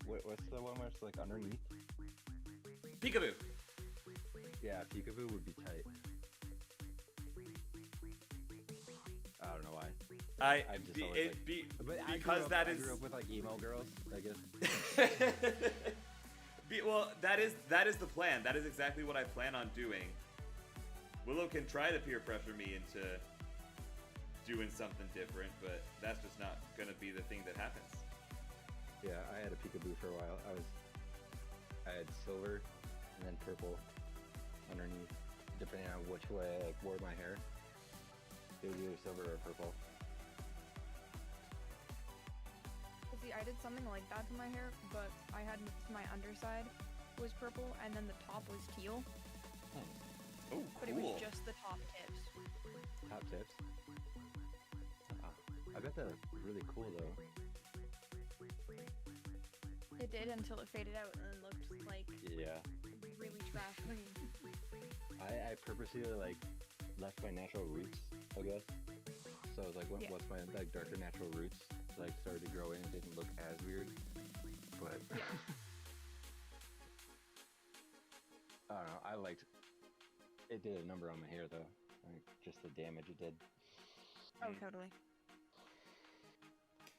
What's the one where it's like underneath? Peekaboo. Yeah, peekaboo would be tight. I don't know why. I just always But because I that is grew up with like emo girls, I guess. well, that is the plan. That is exactly what I plan on doing. Willow can try to peer pressure me into doing something different, but that's just not gonna be the thing that happens. Yeah, I had a peekaboo for a while. I had silver and then purple underneath, depending on which way I like, wore my hair. It was either silver or purple. See, I did something like that to my hair, but I had my underside was purple, and then the top was teal, Oh, but it cool. was just the top tips. Top tips. I bet that looked really cool though. It did until it faded out and then looked like Yeah. really trash green. I purposely like left my natural roots, I guess. So I was like, Yeah. what's my like darker natural roots? Like started to grow in and didn't look as weird. But I don't know. I liked. It did a number on my hair though. Like, just the damage it did. Oh, totally.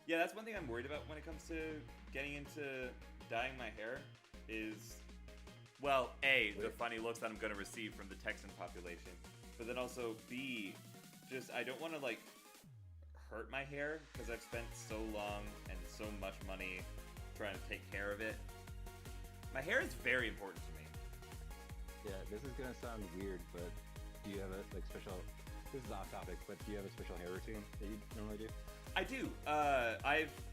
Yeah, that's one thing I'm worried about when it comes to getting into dyeing my hair is, well, A, the funny looks that I'm going to receive from the Texan population, but then also B, just I don't want to like hurt my hair because I've spent so long and so much money trying to take care of it. My hair is very important to me. Yeah, this is gonna sound weird, but do you have a like special? This is off topic, but do you have a special hair routine that you normally do? I do.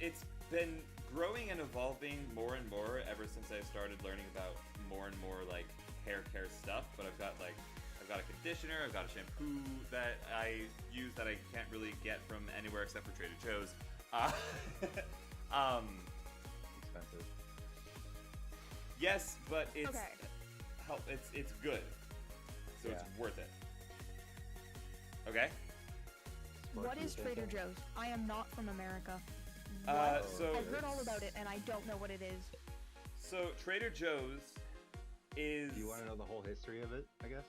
It's been growing and evolving more and more ever since I started learning about more and more like hair care stuff. But I've got a conditioner, I've got a shampoo that I use that I can't really get from anywhere except for Trader Joe's. Expensive. Yes, but it's Okay. it's good, so it's Yeah. worth it. Okay. What is Trader Joe's? I am not from America. So I've heard all about it, and I don't know what it is. So Trader Joe's is Do you want to know the whole history of it? I guess.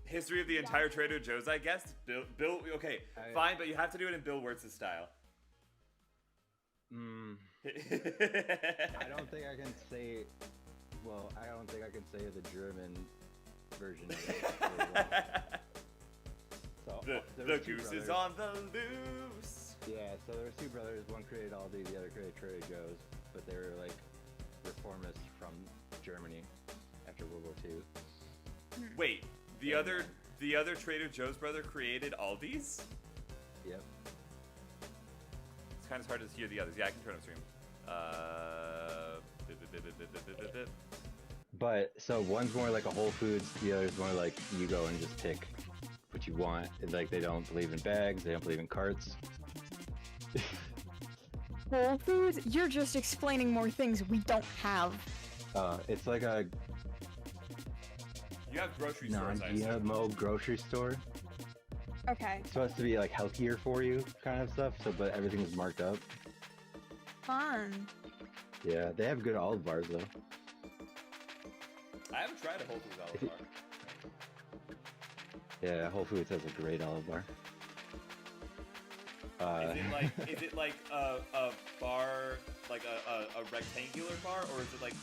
history of the entire Trader Joe's, I guess. Bill, okay, fine, but you have to do it in Bill Wirtz' style. I don't think I can say. Well, I don't think I can say the German version of it. So, the there the was two goose is brothers. on the loose. Yeah, so there was two brothers. One created Aldi, the other created Trader Joe's, but they were like reformists from Germany after World War II. Wait, the other Trader Joe's brother created Aldi's? Yep. It's kind of hard to hear the others. Yeah, I can turn up stream. But so one's more like a Whole Foods, the other's more like you go and just pick what you want. And, like they don't believe in bags, they don't believe in carts. Whole Foods? You're just explaining more things we don't have. It's like a You have grocery stores, I assume. non-GMO grocery store. Okay. It's supposed to be like healthier for you kind of stuff. So, but everything's marked up. Fun. Yeah, they have good olive bars though. I haven't tried a Whole Foods olive bar. Yeah, Whole Foods has a great olive bar. Is it like a bar, like a rectangular bar, or is it like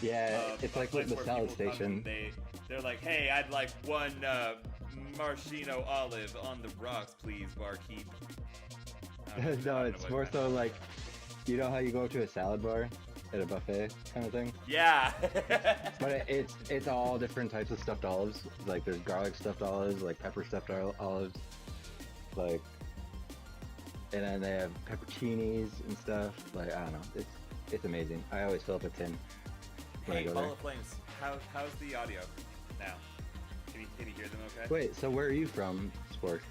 Yeah, it's a like place with the where salad people come station. and they're like, hey, I'd like one maraschino olive on the rocks, please, barkeep. I don't know No, what it's more that- so like, you know how you go to a salad bar at a buffet kind of thing? Yeah. But it's all different types of stuffed olives. Like there's garlic stuffed olives, like pepper stuffed olives, like, and then they have pepperoncinis and stuff. Like I don't know, it's amazing. I always fill up a tin when I Hey, go Ball there. of Flames. How's the audio now? Can you hear them okay? Wait, so where are you from, Spork?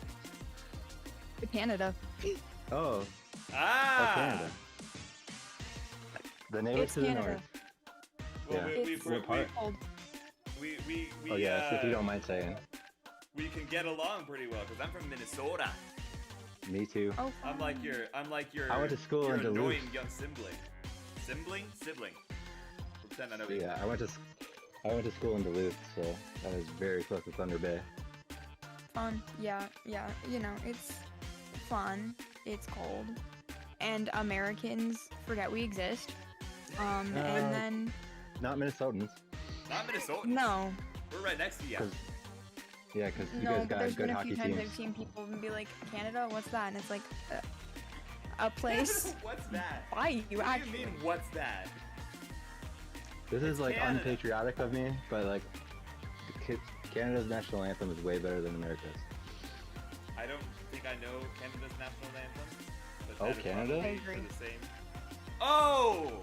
Canada. Oh, Ah. Canada. The neighbors It's to the Canada. north. Well, Yeah. we, It's What part? cold. we Oh yes, if you don't mind saying. we can get along pretty well because I'm from Minnesota. Me too. Oh, I'm like your I went to school your in Duluth. annoying young sibling. Sibling. Pretend I know you. Yeah, I went to school in Duluth, so I was very close to Thunder Bay. fun. Yeah. You know, it's fun. It's cold. And Americans forget we exist. And then Not Minnesotans. Not Minnesota. no, We're right next to you. 'Cause- Yeah, because you no, guys but got there's good been a hockey few times teams. I've seen people be like, Canada, what's that? And it's like a place What's that? by you What do you actually. mean, what's that? This is like Canada. unpatriotic of me, but like Canada's national anthem is way better than America's. I don't think I know Canada's national anthem. But Oh, that is Canada? probably I agree. for the same. Oh!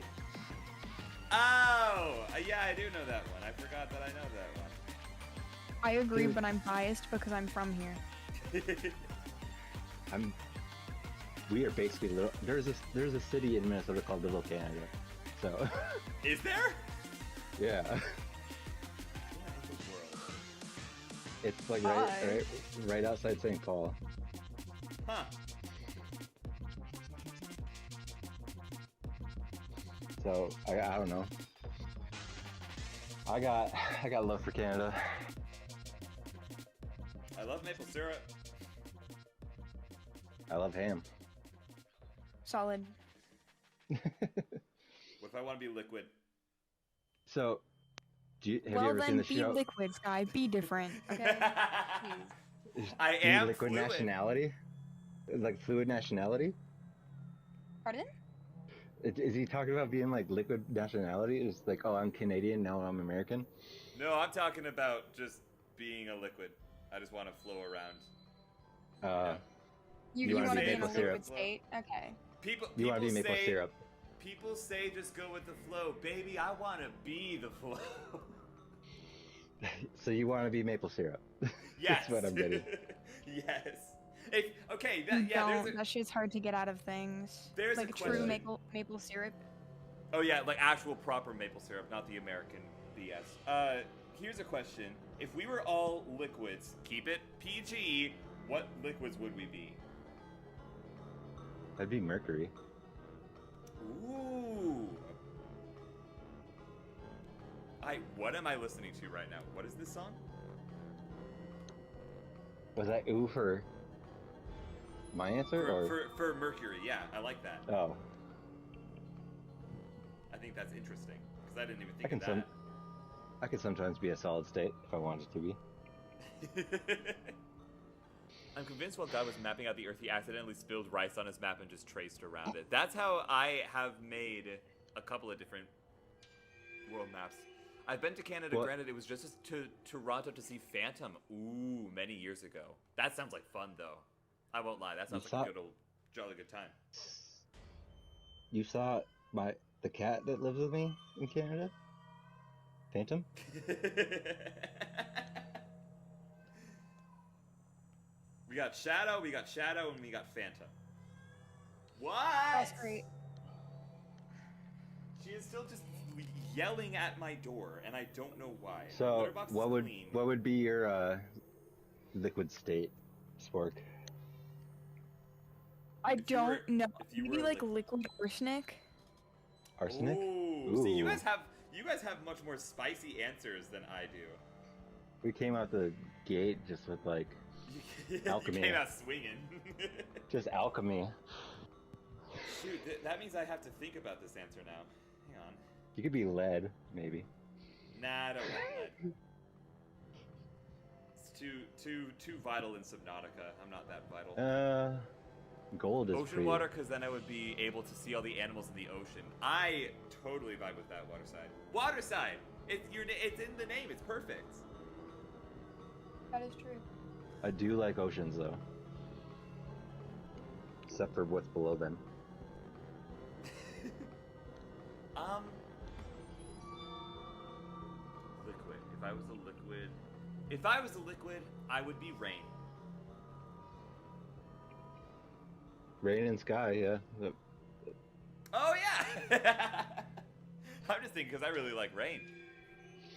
Yeah, I do know that one. I forgot that I know that I agree, Dude. but I'm biased because I'm from here. one. We are basically little. There's a city in Minnesota called Little Canada, so Is there? yeah, What in the world? it's like Hi. right outside St. Paul. Huh. So I don't know. I got love for Canada. I love maple syrup. I love ham. Solid. I want to be liquid. So, have you Well, ever seen then the be show? liquid, Sky. Be different. Okay. Jeez. I Be am liquid fluid. nationality, like fluid nationality. Pardon? Is he talking about being like liquid nationality? It's like, oh, I'm Canadian now, I'm American. No, I'm talking about just being a liquid. I just want to flow around. Uh, You, You you wanna want to be be in a maple syrup. liquid state? Okay. People, you want to be maple say, syrup. People say just go with the flow, baby. I want to be the flow. So you want to be maple syrup? Yes. That's what I'm getting. Yes. If, okay. You Yeah. don't. There's a, That shit's hard to get out of things. There's a like true question. maple syrup. oh yeah, like actual proper maple syrup, not the American BS. Here's a question: if we were all liquids, keep it PG. What liquids would we be? That'd be mercury. Ooh. What am I listening to right now? What is this song? Was that ooh for my answer or? For Mercury, yeah, I like that. Oh, I think that's interesting because I didn't even I think can of I could sometimes be a solid state if I wanted to be. that. I'm convinced while God was mapping out the Earth, he accidentally spilled rice on his map and just traced around it. That's how I have made a couple of different world maps. I've been to Canada, What? granted it was just to Toronto to see Phantom, many years ago. That sounds like fun, though. I won't lie, that sounds You like saw- a good old, jolly good time. You saw the cat that lives with me in Canada? Phantom? We got Shadow, and we got Phantom. What? That's great. She is still just yelling at my door, and I don't know why. My So litter box is what clean. would be your liquid state, Spork? I If you were- don't know. if you Maybe were like liquid. liquid arsenic. Arsenic? Ooh. See, you Ooh. guys have much more spicy answers than I do. We came out the gate just with like You Alchemy. came out swinging. just alchemy. Shoot, that means I have to think about this answer now. Hang on. You could be lead, maybe. Nah, I don't want lead. It's too vital in Subnautica. I'm not that vital. Gold is Ocean pretty. water, because then I would be able to see all the animals in the ocean. I totally vibe with that, Waterside. Waterside! It's in the name, it's perfect. That is true. I do like oceans though. Except for what's below them. Liquid. If I was a liquid, I would be rain. Rain and sky, yeah. Oh yeah! I'm just thinking because I really like rain.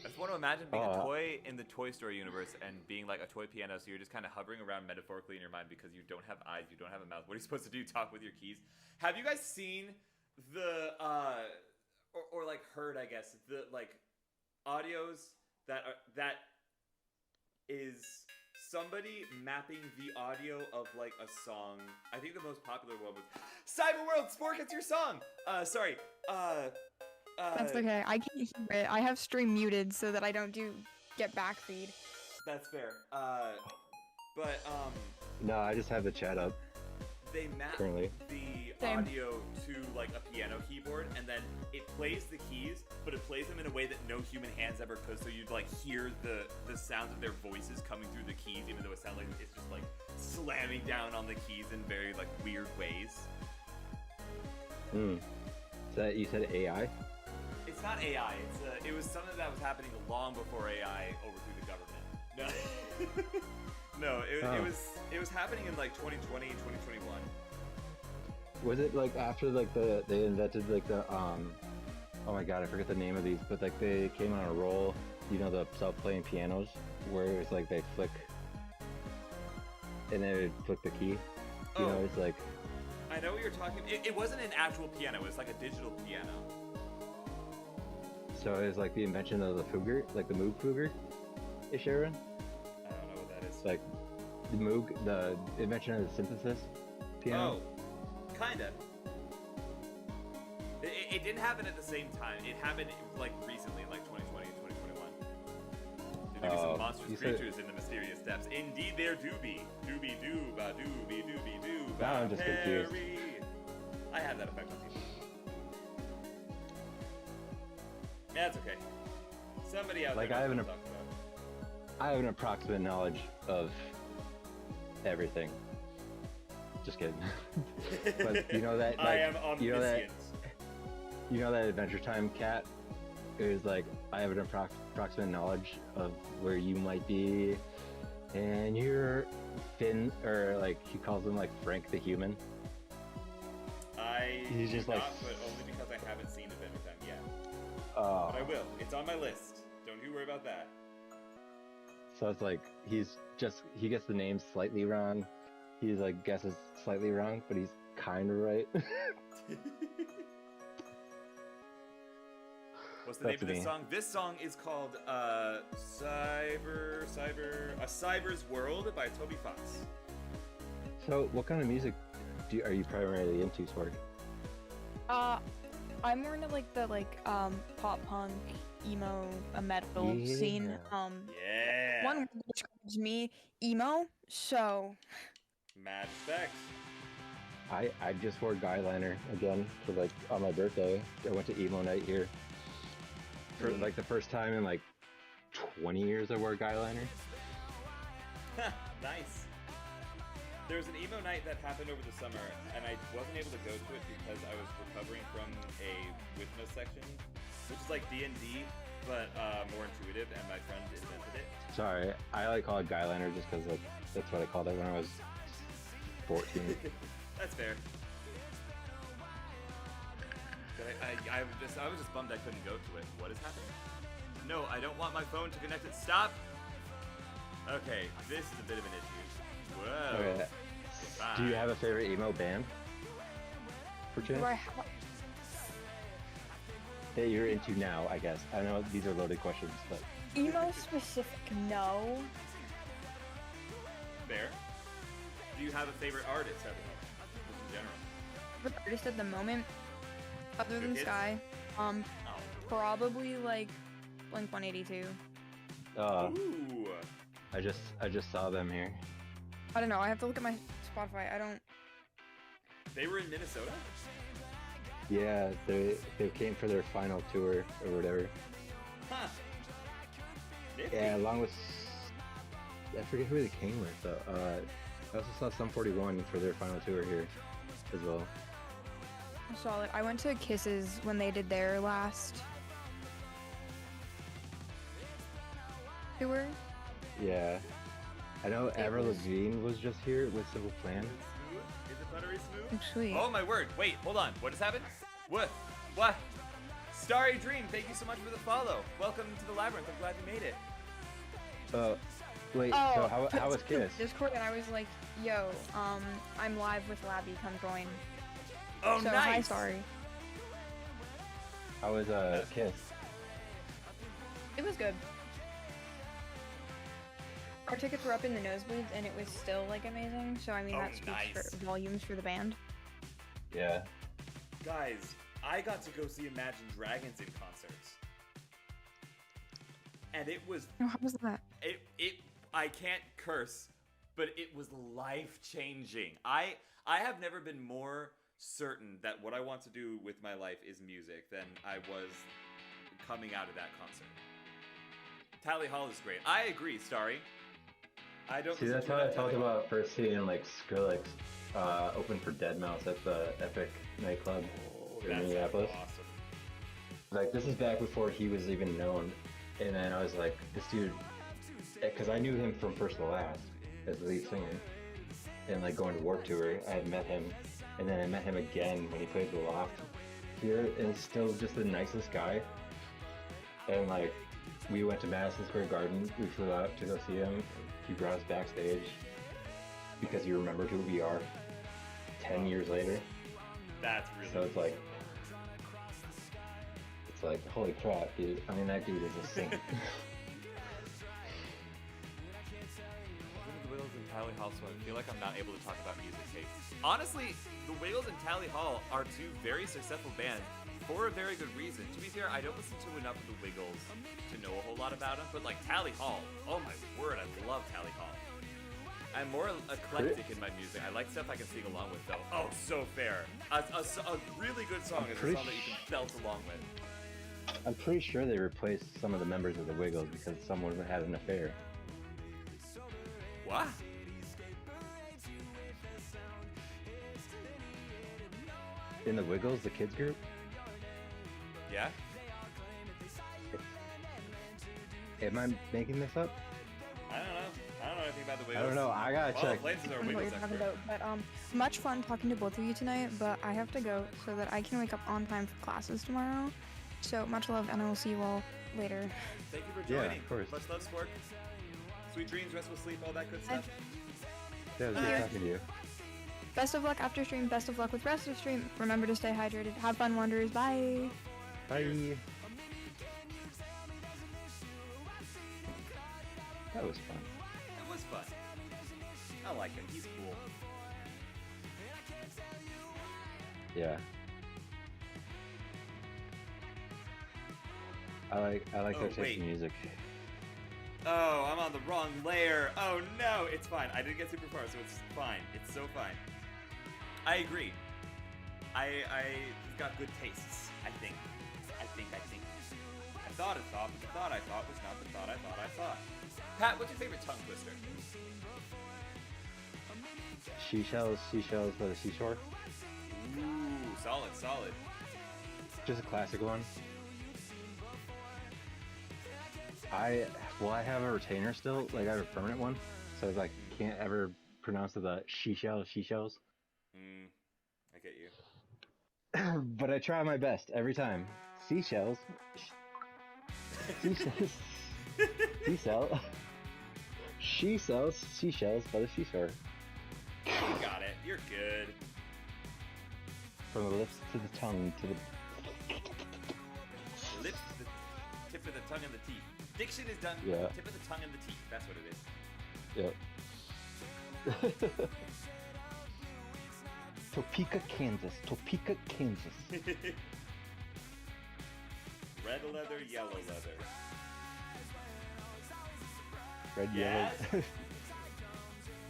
I just want to imagine being a toy in the Toy Story universe and being like a toy piano, so you're just kind of hovering around metaphorically in your mind because you don't have eyes, you don't have a mouth. What are you supposed to do? Talk with your keys? Have you guys seen the or like heard, I guess, the like audios that is somebody mapping the audio of like a song? I think the most popular one was Cyberworld Spork, it's your song. Sorry. That's okay. I can't hear it. I have stream muted so that I don't get back feed. That's fair. No, I just have the chat up. They map Currently. the Same. audio to like a piano keyboard, and then it plays the keys, but it plays them in a way that no human hands ever could. So you'd like hear the sounds of their voices coming through the keys, even though it sounds like it's just like slamming down on the keys in very like weird ways. Hmm. So you said AI? It's not AI. It was something that was happening long before AI overthrew the government. No, no. Oh. It was happening in like 2020, 2021. Was it like after like they invented like the oh my god, I forget the name of these, but like they came on a roll, you know, the self-playing pianos where it's like they flick and then it would flick the key. You know, it's like I know what you're talking. It wasn't an actual piano. It was like a digital piano. so it was like the invention of the Fugger, like the Moog Fugger, ish era. I don't know what that is. Like the Moog, the invention of the synthesis piano. Oh, kinda. it didn't happen at the same time. It happened like recently, in like 2020, 2021. There do be some monstrous you said- creatures in the mysterious depths. Indeed, there do be. Doobie doo, ba doobie doobie doo. Now I'm just confused. Harry. I have that effect on people. That's okay. Somebody out Like, there I have knows an what I'm talking about. I have an approximate knowledge of everything. Just kidding. But you know that, I like, am you know that, omniscient. you know that Adventure Time cat? It was like, I have an approximate knowledge of where you might be, and you're Finn, or like, he calls him like Frank the Human. He's do just not, like- but only because I haven't seen Adventure Time yet. Oh. But I will. It's on my list. Don't you worry about that. So it's like, he gets the name slightly wrong. He's like, guesses slightly wrong, but he's kind of right. What's the name That's of this me. song? This song is called A Cyber's World by Toby Fox. So what kind of music are you primarily into, Sorg? I'm more into like the pop punk, emo, metal Yeah. scene. Yeah. One word describes me, emo. So Mad respect. I just wore guyliner again for like on my birthday. I went to emo night here for like the first time in like 20 years. I wore guyliner. Nice. There was an emo night that happened over the summer, and I wasn't able to go to it because I was recovering from a Withnos section, which is like D&D, but more intuitive, and my friend invented it. Sorry, I like call it guyliner just because that's what I called it when I was 14. That's fair. But I was just bummed I couldn't go to it. What is happening? No, I don't want my phone to connect it. Stop! Okay, this is a bit of an issue. Whoa. Okay. Do you have a favorite emo band? For chance? do I have, That you're into now, I guess. I know these are loaded questions, but emo specific? No. Fair. Do you have a favorite artist at the moment? Just in general. But artist at the moment, other Good than hits? Sky, Oh. probably like Blink 182. Ooh. I just saw them here. I don't know. I have to look at my Spotify. I don't. They were in Minnesota? Yeah, they came for their final tour or whatever. Huh. Nifty. Yeah, along with I forget who they came with though. I also saw Sum 41 for their final tour here as well. Solid. I went to Kisses when they did their last tour. Yeah, I know Avril was- Lavigne was just here with Simple Plan. Smooth? Is it buttery smooth? Sweet. Oh my word! Wait, hold on. What just happened? What? What? Starry Dream, thank you so much for the follow. Welcome to the labyrinth. I'm glad you made it. Wait. Oh, So how was put Kiss? Discord, and I was like, "Yo, I'm live with Labby. Come join." Oh, so nice. hi, sorry. How was Kiss? It was good. Our tickets were up in the nosebleeds, and it was still like amazing. So I mean, Oh, that speaks nice. for volumes for the band. Yeah. Guys, I got to go see Imagine Dragons in concerts. And it was Oh, how was that? I can't curse, but it was life-changing. I have never been more certain that what I want to do with my life is music than I was coming out of that concert. Tally Hall is great. I agree, Starry. I don't See, listen that's to how I enough felt Tally Hall. about first seeing like Skrillex open for Deadmau5 at the Epic nightclub Oh, in that sounds Minneapolis. awesome. Like, this is back before he was even known, and then I was like, this dude, because I knew him from First to Last as the lead singer, and like going to Warped Tour, I had met him, and then I met him again when he played the Loft here, and he's still just the nicest guy. And like, we went to Madison Square Garden, we flew out to go see him. He brought us backstage because he remembered who we are 10 years later. That's really So it's like, holy crap, dude. I mean, that dude is a saint. The Whales and Tally Hall, so I feel like I'm not able to talk about music taste. Honestly, the Whales and Tally Hall are two very successful bands for a very good reason. To be fair, I don't listen to enough of the Wiggles to know a whole lot about them, but like Tally Hall, oh my word, I love Tally Hall. I'm more eclectic in my music. I like stuff I can sing along with, though. Oh, So Fair. A really good song is a song that you can belt along with. I'm pretty sure they replaced some of the members of the Wiggles because someone had an affair. What? In the Wiggles, the kids group? Yeah? Am I making this up? I don't know. I don't know anything about the Wiggles. I don't know. I gotta Well, check. Flames is our I don't know what Wiggles you're talking expert. about, but much fun talking to both of you tonight. But I have to go so that I can wake up on time for classes tomorrow. So much love, and I will see you all later. Thank you for Yeah, joining. of course. Much love, Spork. Sweet dreams, restful sleep, all that good stuff. Yeah, it was Bye. good talking to you. Best of luck after stream. Best of luck with rest of stream. Remember to stay hydrated. Have fun, Wanderers. Bye. Bye. That was fun. It was fun. I like him. He's cool. Yeah. I like Oh, their taste wait. in music. Oh, I'm on the wrong layer. Oh no, it's fine. I didn't get super far, so it's fine. It's so fine. I agree. He's got good tastes. I think. I thought but the thought I thought was not the thought I thought. Pat, what's your favorite tongue twister? Seashells by the seashore. Ooh, solid. Just a classic one. I have a retainer still, like I have a permanent one, so I can't ever pronounce the seashells. I get you. But I try my best every time. Seashells. Seashell. She sells seashells by the seashore. You got it. You're good. From the lips to the tongue to the Lips to the tip of the tongue and the teeth. Diction is done. Yeah. Tip of the tongue and the teeth. That's what it is. Yep. Topeka, Kansas. Red leather, yellow leather. Red, Yes? yellow.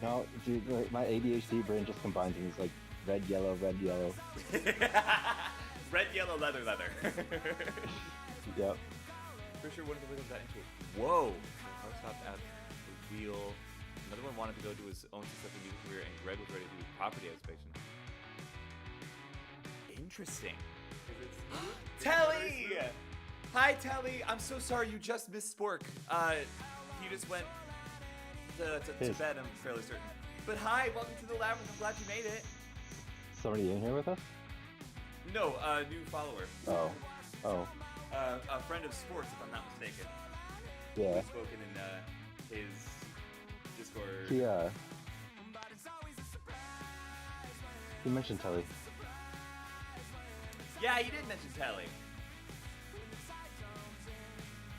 No, dude, like, my ADHD brain just combines and it's like red, yellow. Red, yellow, leather. Yep. Pretty sure one of the Wiggles got into it. Whoa! The car stopped at the wheel. Another one wanted to go do his own successful music career, and Greg was ready to do property inspection. Interesting. Telly! Hi, Telly! I'm so sorry you just missed Spork. He just went to bed, I'm fairly certain. But hi, welcome to the Labyrinth. I'm glad you made it. Somebody in here with us? No, new follower. Oh. A friend of Sports, if I'm not mistaken. Yeah. He's spoken in his Discord. He mentioned Telly. Yeah, he did mention Telly.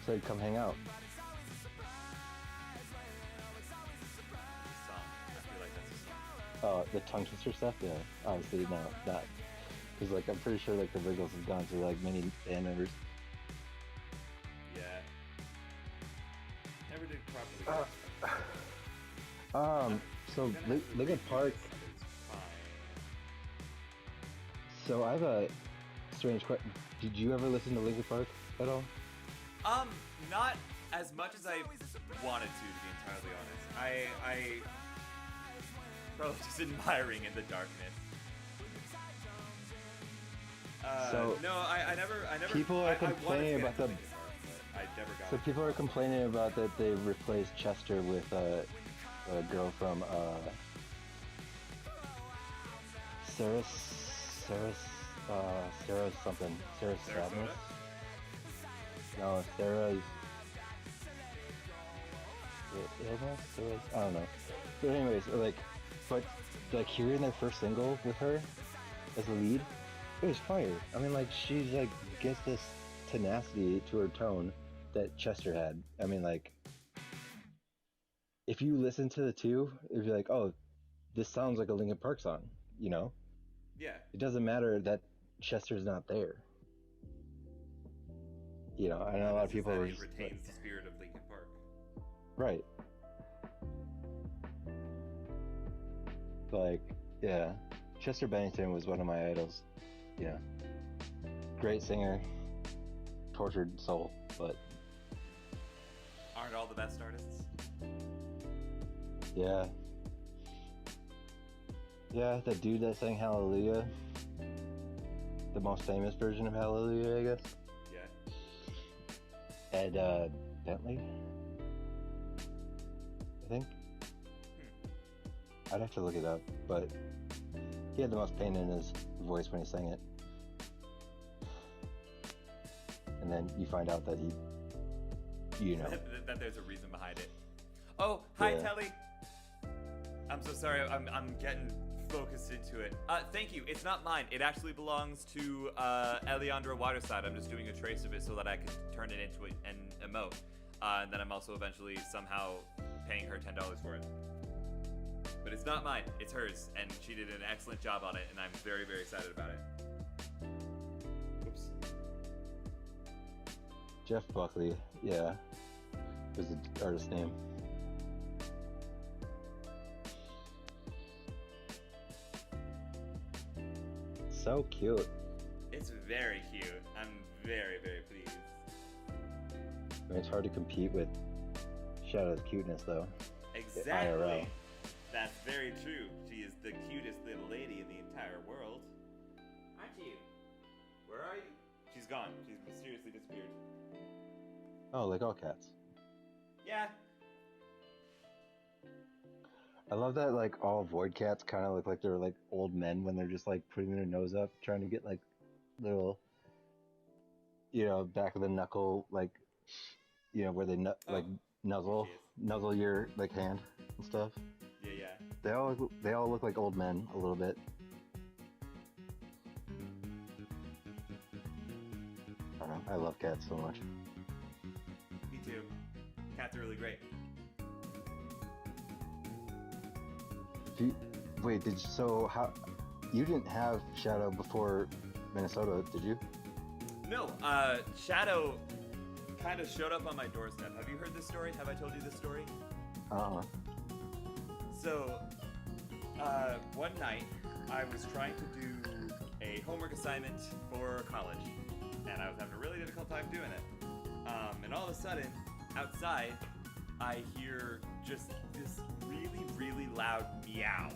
Said come hang out. Song. I feel like that's a song. Oh, the tongue twister stuff? Yeah. Obviously, no, not. Because, I'm pretty sure, the Wiggles have gone through, many band members. Yeah. Never did properly. So, Linkin Park. Fine. So, I have a strange question. Did you ever listen to Linkin Park at all? Not as much as I wanted to be entirely honest. I probably just admiring in the darkness. So, no, I never. people are I wanted to complaining get about into the- Linkin Park, but I never got So, it. people are complaining about that they replaced Chester with a girl from Sarah something. Sarah Sarasota? Sadness? No, Sarah's illness? I don't know. But anyways, hearing their first single with her as the lead, it was fire. I mean, she's gets this tenacity to her tone that Chester had. I mean, if you listen to the two, it'd be like, oh, this sounds like a Linkin Park song, you know? Yeah. It doesn't matter that Chester's not there. you know, I know a lot of This is people that are it just retains the spirit of Linkin Park. right. Like, yeah, Chester Bennington was one of my idols. You know, great singer, tortured soul, but Aren't all the best artists? yeah. Yeah, that dude that sang Hallelujah, the most famous version of Hallelujah, I guess. Yeah. Ed Bentley, I think. I'd have to look it up, but he had the most pain in his voice when he sang it. And then you find out that he, you know, that there's a reason behind it. Oh, hi, Yeah. Telly. I'm so sorry. I'm getting focused into it. Thank you. It's not mine. It actually belongs to Eliandra Waterside. I'm just doing a trace of it so that I can turn it into an emote. And then I'm also eventually somehow paying her $10 for it. But it's not mine. It's hers, and she did an excellent job on it, and I'm very, very excited about it. Oops. Jeff Buckley, yeah, was the artist's name. So cute. It's very cute. I'm very, very pleased. I mean, it's hard to compete with Shadow's cuteness, though. Exactly. IRL. That's very true. She is the cutest little lady in the entire world. Aren't you? Where are you? She's gone. She's mysteriously disappeared. Oh, like all cats. Yeah. I love that, like, all void cats kind of look like they're like old men when they're just like putting their nose up, trying to get like little, you know, back of the knuckle, like, you know, where they like nuzzle She is. nuzzle your like hand and stuff. Yeah, yeah. They all look like old men a little bit. I don't know. I love cats so much. Me too. Cats are really great. Wait, how you didn't have Shadow before Minnesota, did you? No, Shadow kind of showed up on my doorstep. Have you heard this story? Have I told you this story? So, one night, I was trying to do a homework assignment for college, and I was having a really difficult time doing it. And all of a sudden, outside, I hear just this really, really loud meow.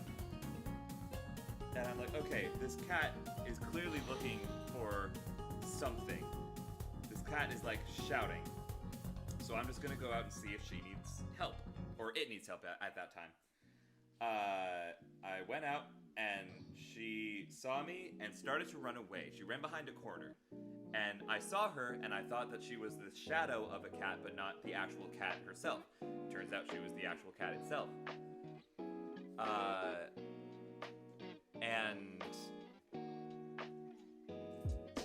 And I'm like, okay, this cat is clearly looking for something. This cat is like shouting. So I'm just gonna go out and see if she needs help, or it needs help at that time. I went out and she saw me and started to run away. She ran behind a corner. And I saw her and I thought that she was the shadow of a cat, but not the actual cat herself. Turns out she was the actual cat itself. And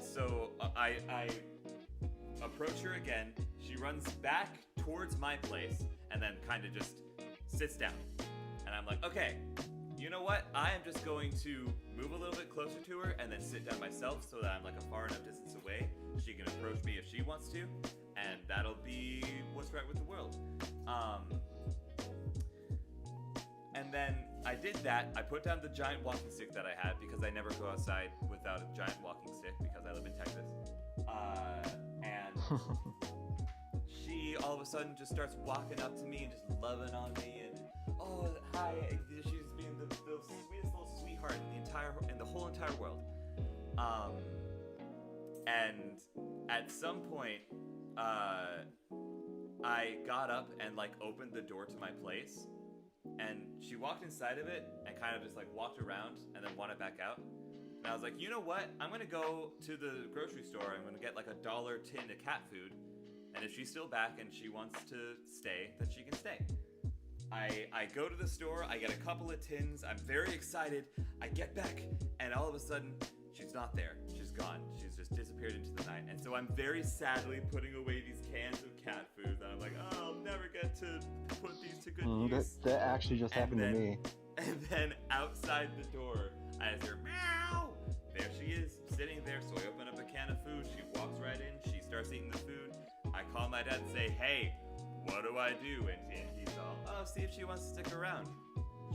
so I approach her again. She runs back towards my place and then kind of just sits down. And I'm like, okay, you know what? I am just going to move a little bit closer to her and then sit down myself so that I'm like a far enough distance away. She can approach me if she wants to, and that'll be what's right with the world. And then I did that. I put down the giant walking stick that I had because I never go outside without a giant walking stick because I live in Texas. And she all of a sudden just starts walking up to me and just loving on me and oh hi. She's being the sweetest little sweetheart in the whole entire world. And at some point, I got up and like opened the door to my place. And she walked inside of it and kind of just like walked around and then wanted back out. And I was like, you know what? I'm gonna go to the grocery store. I'm gonna get like $1 tin of cat food. And if she's still back and she wants to stay, then she can stay. I go to the store, I get a couple of tins, I'm very excited. I get back and all of a sudden, she's not there. She's gone. She's just disappeared into the night. And so I'm very sadly putting away these cans of cat food that I'm like, oh, I'll never get to put these to good use. That actually just happened to me. And then outside the door, I hear meow. There she is, sitting there. So I open up a can of food. She walks right in. She starts eating the food. my dad and say, hey, what do I do? And he's all, oh, see if she wants to stick around.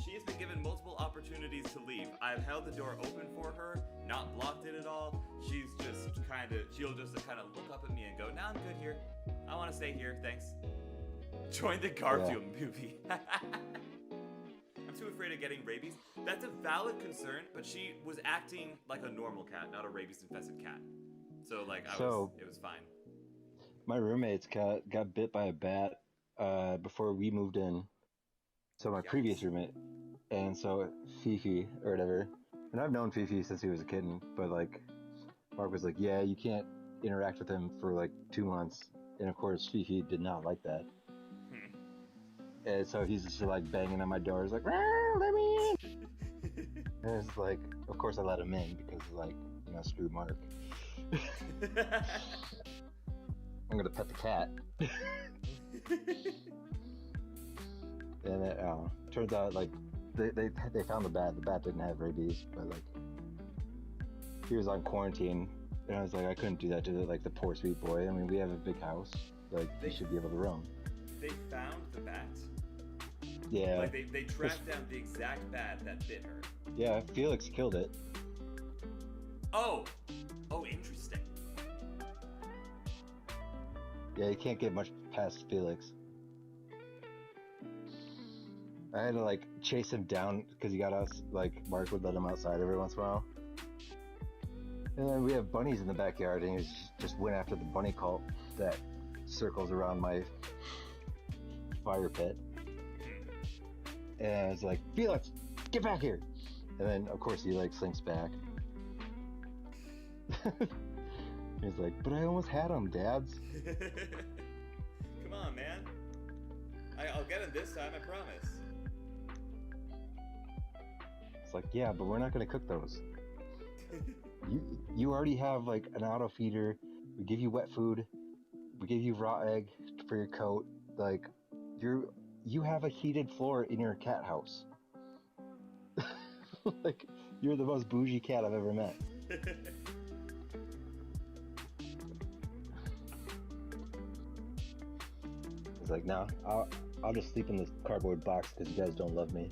She has been given multiple opportunities to leave. I've held the door open for her, not blocked it at all. She'll just kind of look up at me and go, nah, I'm good here. I want to stay here, thanks. Join the Garfield movie. I'm too afraid of getting rabies. That's a valid concern, but she was acting like a normal cat, not a rabies-infested cat. So, like, it was fine. My roommates got bit by a bat before we moved in. So my previous roommate, and so Fifi or whatever, and I've known Fifi since he was a kitten, but like Mark was like, yeah, you can't interact with him for like 2 months, and of course Fifi did not like that. And so he's just like banging on my door. He's like, let me in. And it's like, of course I let him in because like, screw Mark. I'm gonna pet the cat. And it turns out like they found the bat. The bat didn't have rabies, but like he was on quarantine, and I was like, I couldn't do that to the poor sweet boy. I mean, we have a big house. Like he should be able to roam. They found the bat. Yeah. Like they tracked down the exact bat that bit her. Yeah, Felix killed it. Oh, interesting. Yeah, you can't get much past Felix. I had to like chase him down because he got us. Like Mark would let him outside every once in a while. And then we have bunnies in the backyard, and he just went after the bunny cult that circles around my fire pit. And I was like, Felix, get back here! And then of course he like slinks back. He's like, but I almost had him, Dads. Come on, man. I'll get him this time, I promise. It's like, yeah, but we're not gonna cook those. You already have like an auto feeder. We give you wet food. We give you raw egg for your coat. Like, you have a heated floor in your cat house. Like, you're the most bougie cat I've ever met. He's like, no, I'll just sleep in this cardboard box because you guys don't love me.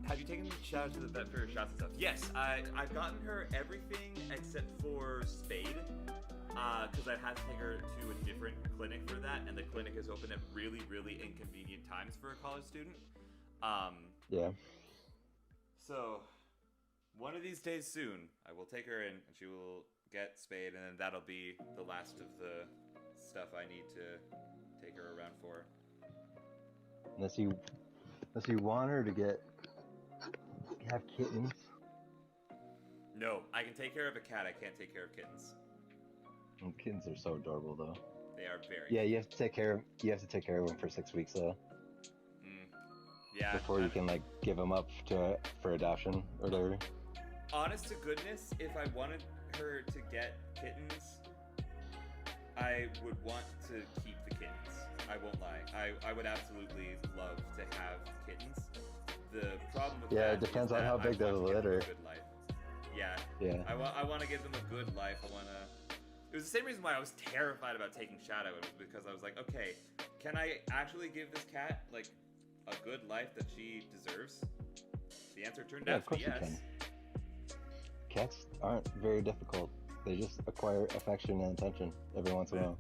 Have you taken shout to the vet for her shots and stuff? Yes, I've gotten her everything except for spade, because I had to take her to a different clinic for that, and the clinic is open at really, really inconvenient times for a college student. Yeah. So, one of these days soon, I will take her in, and she will get spayed, and then that'll be the last of the stuff I need to take her around for. Unless you want her to have kittens. No, I can take care of a cat. I can't take care of kittens. And kittens are so adorable, though. They are very. Yeah, you have to take care of them for 6 weeks, though. Yeah. Before you can like give them up for adoption or whatever. Honest to goodness, if I wanted her to get kittens, I would want to keep the kittens. I won't lie. I would absolutely love to have kittens. The problem with that it depends on is how that big I the want to give them litter. a good life. Yeah. Yeah. I want to give them a good life. It was the same reason why I was terrified about taking Shadow, because I was like, okay, can I actually give this cat like a good life that she deserves? The answer turned out to be yes. Can. Cats aren't very difficult. They just acquire affection and attention every once in a while.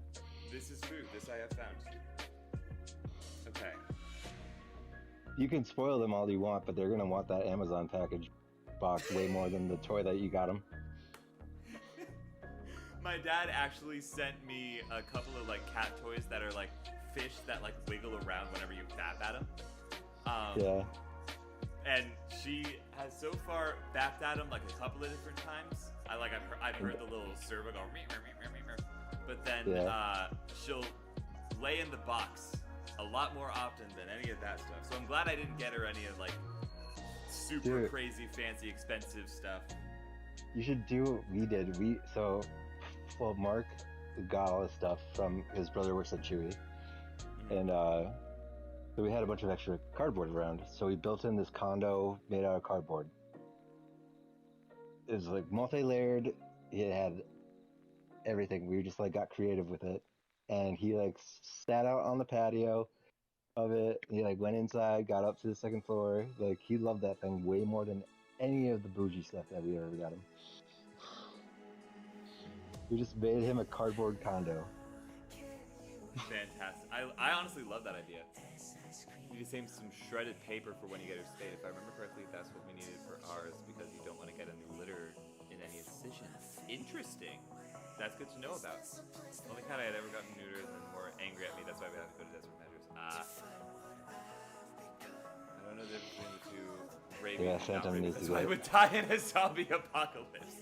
This is true. This I have found. Okay. You can spoil them all you want, but they're gonna want that Amazon package box way more than the toy that you got them. My dad actually sent me a couple of like cat toys that are like fish that like wiggle around whenever you tap at them. Yeah. And she has so far bapped at him like a couple of different times. I've heard the little servo go meow, meow, meow, meow, meow. But then she'll lay in the box a lot more often than any of that stuff. So I'm glad I didn't get her any of like super crazy, fancy, expensive stuff. You should do what we did. Mark got all this stuff from his brother works at Chewy, and so we had a bunch of extra cardboard around. So we built in this condo made out of cardboard, it was like multi-layered. It had everything. We just like got creative with it, and he like sat out on the patio of it. He like went inside, got up to the second floor. Like he loved that thing way more than any of the bougie stuff that we ever got him. We just made him a cardboard condo. Fantastic. I honestly love that idea. You just aim some shredded paper for when you get your spade. If I remember correctly, that's what we needed for ours because you don't want to get any litter in any incisions. Interesting. That's good to know about. Only cat I had ever gotten neutered and more angry at me. That's why we had to go to Desert Measures. I don't know the difference between the two. Raving Yeah, and Phantom not raving. needs to That's why I go. would die in a zombie apocalypse.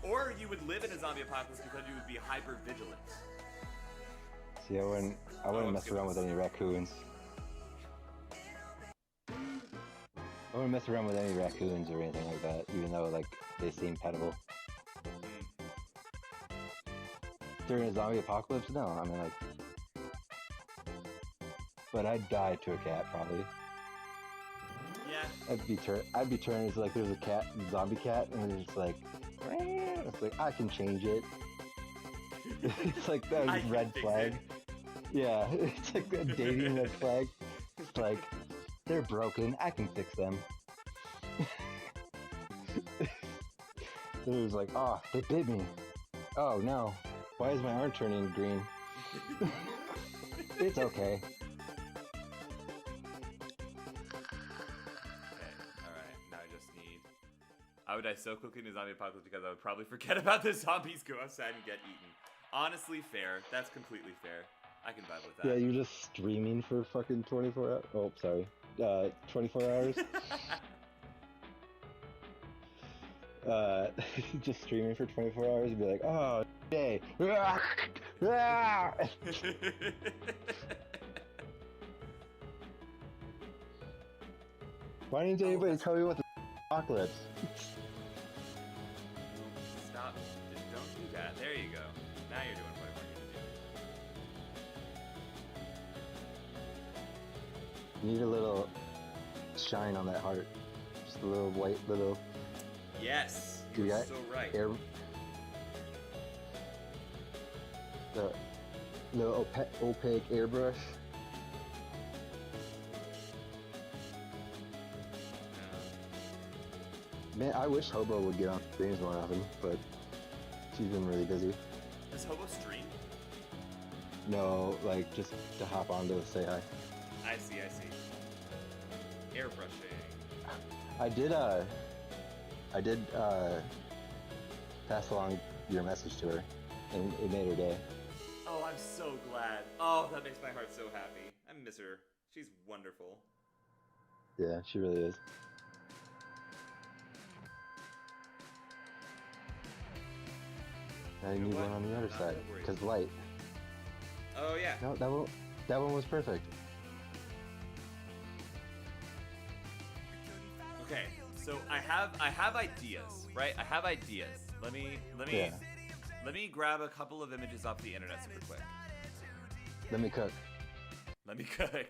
Or you would live in a zombie apocalypse because you would be hyper vigilant. See, I wouldn't mess around with any raccoons. I wouldn't mess around with any raccoons or anything like that, even though like they seem petable. During a zombie apocalypse, no. I mean, like, but I'd die to a cat probably. Yeah. I'd be turning into like there's a cat, zombie cat, and it's just like, it's like I can change it. It's like that I can red fix flag. it. Yeah, it's like a dating red flag. It's like they're broken. I can fix them. It was like, oh, they bit me. Oh no, why is my arm turning green? It's okay. Okay, alright, now I just need... I would die so quickly in a zombie apocalypse because I would probably forget about the zombies, go outside and get eaten. Honestly, fair. That's completely fair. I can vibe with that. Yeah, you're just streaming for fucking 24 hours. Oh, sorry. 24 hours. Just streaming for 24 hours and be like, oh, day. Why didn't anybody tell me what the apocalypse? Stop. Just don't do that. There you go. Now you're doing what I want you to do. You need a little shine on that heart. Just a little white little Yes, Do you're you got so right. air. The little opaque airbrush. Man, I wish Hobo would get on streams more often, but she's been really busy. Does Hobo stream? No, like just to hop on to say hi. I see. Airbrushing. I did pass along your message to her, and it made her day. Oh, I'm so glad. Oh, that makes my heart so happy. I miss her. She's wonderful. Yeah, she really is. Now you know need what? one on the other Not side, that worried. because light. Oh yeah. No, that one was perfect. Okay, so I have ideas, right? I have ideas. Let me Yeah. let me grab a couple of images off the internet super quick. Let me cook. Let me cook.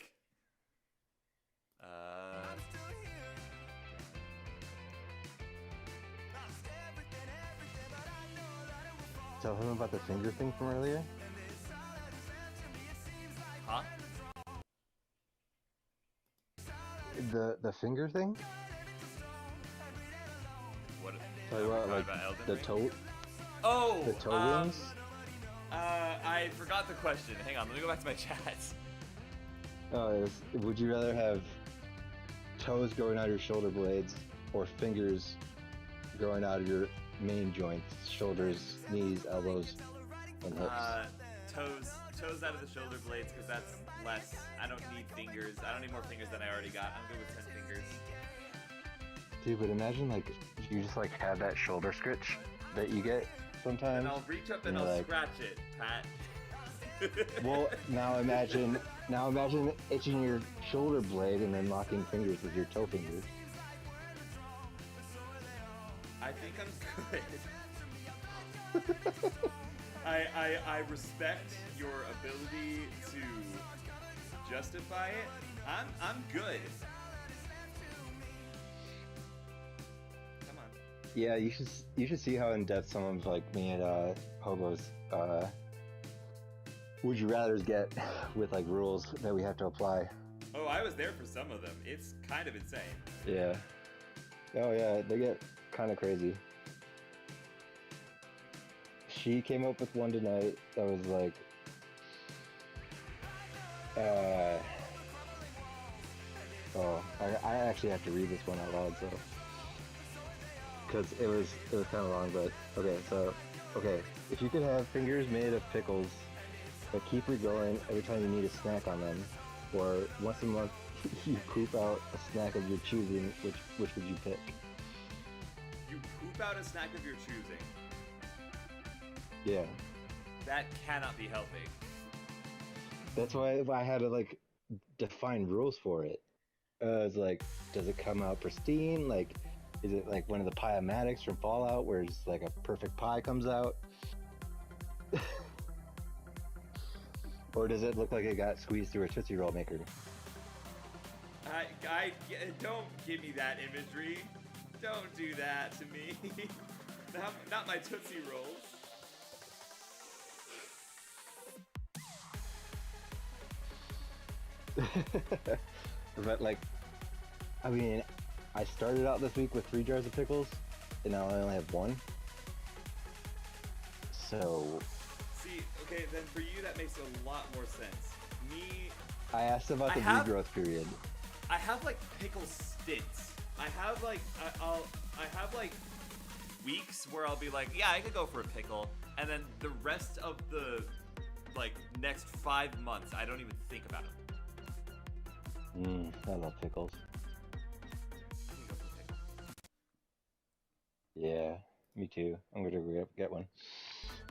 Tell him about the finger thing from earlier. Huh? The finger thing. What? Tell you what, forgot like about Elden the Ring? toe, Oh, the toe rings. I forgot the question. Hang on, let me go back to my chats. Would you rather have toes growing out of your shoulder blades or fingers growing out of your main joints, shoulders, knees, elbows, and hips? Toes out of the shoulder blades because that's less. I don't need fingers. I don't need more fingers than I already got. I'm good with 10 fingers. Dude, but imagine like you just like have that shoulder scritch that you get sometimes. And I'll reach up and you're I'll like- scratch it, Pat. Well, now imagine itching your shoulder blade and then locking fingers with your toe fingers. I think I'm good. I respect your ability to justify it. I'm good. Yeah, you should see how in depth some of like me and Hobo's would you rather's get with like rules that we have to apply. Oh, I was there for some of them. It's kind of insane. Yeah. Oh yeah, they get kind of crazy. She came up with one tonight that was like, I actually have to read this one out loud, so, because it was kind of long, but okay, if you could have fingers made of pickles that keep regrowing every time you need a snack on them, or once a month you poop out a snack of your choosing, which would you pick? You poop out a snack of your choosing. Yeah. That cannot be healthy. That's why I had to like define rules for it. It's like, does it come out pristine? Like, is it like one of the pie-o-matics from Fallout, where it's like a perfect pie comes out? Or does it look like it got squeezed through a Tootsie Roll maker? Don't give me that imagery. Don't do that to me. Not my Tootsie Rolls. But like, I mean, I started out this week with 3 jars of pickles, and now I only have 1. So See, okay, then for you that makes a lot more sense. Me, I asked about the regrowth period. I have like pickle stints. I have like I have like weeks where I'll be like, yeah, I could go for a pickle, and then the rest of the like next 5 months, I don't even think about it. I love pickles. I can go for a pickle. Yeah, me too. I'm gonna go get one.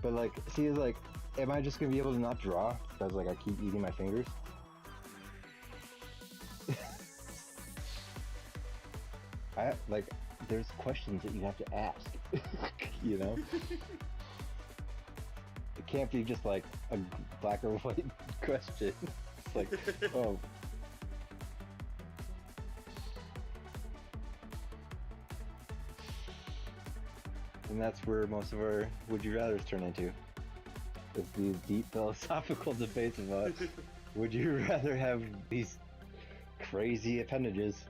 But like, see, it's like, am I just gonna be able to not draw because like I keep eating my fingers? There's questions that you have to ask, you know? It can't be just like a black or white question. It's like, oh. And that's where most of our would you rathers turn into. It's these deep philosophical debates about would you rather have these crazy appendages.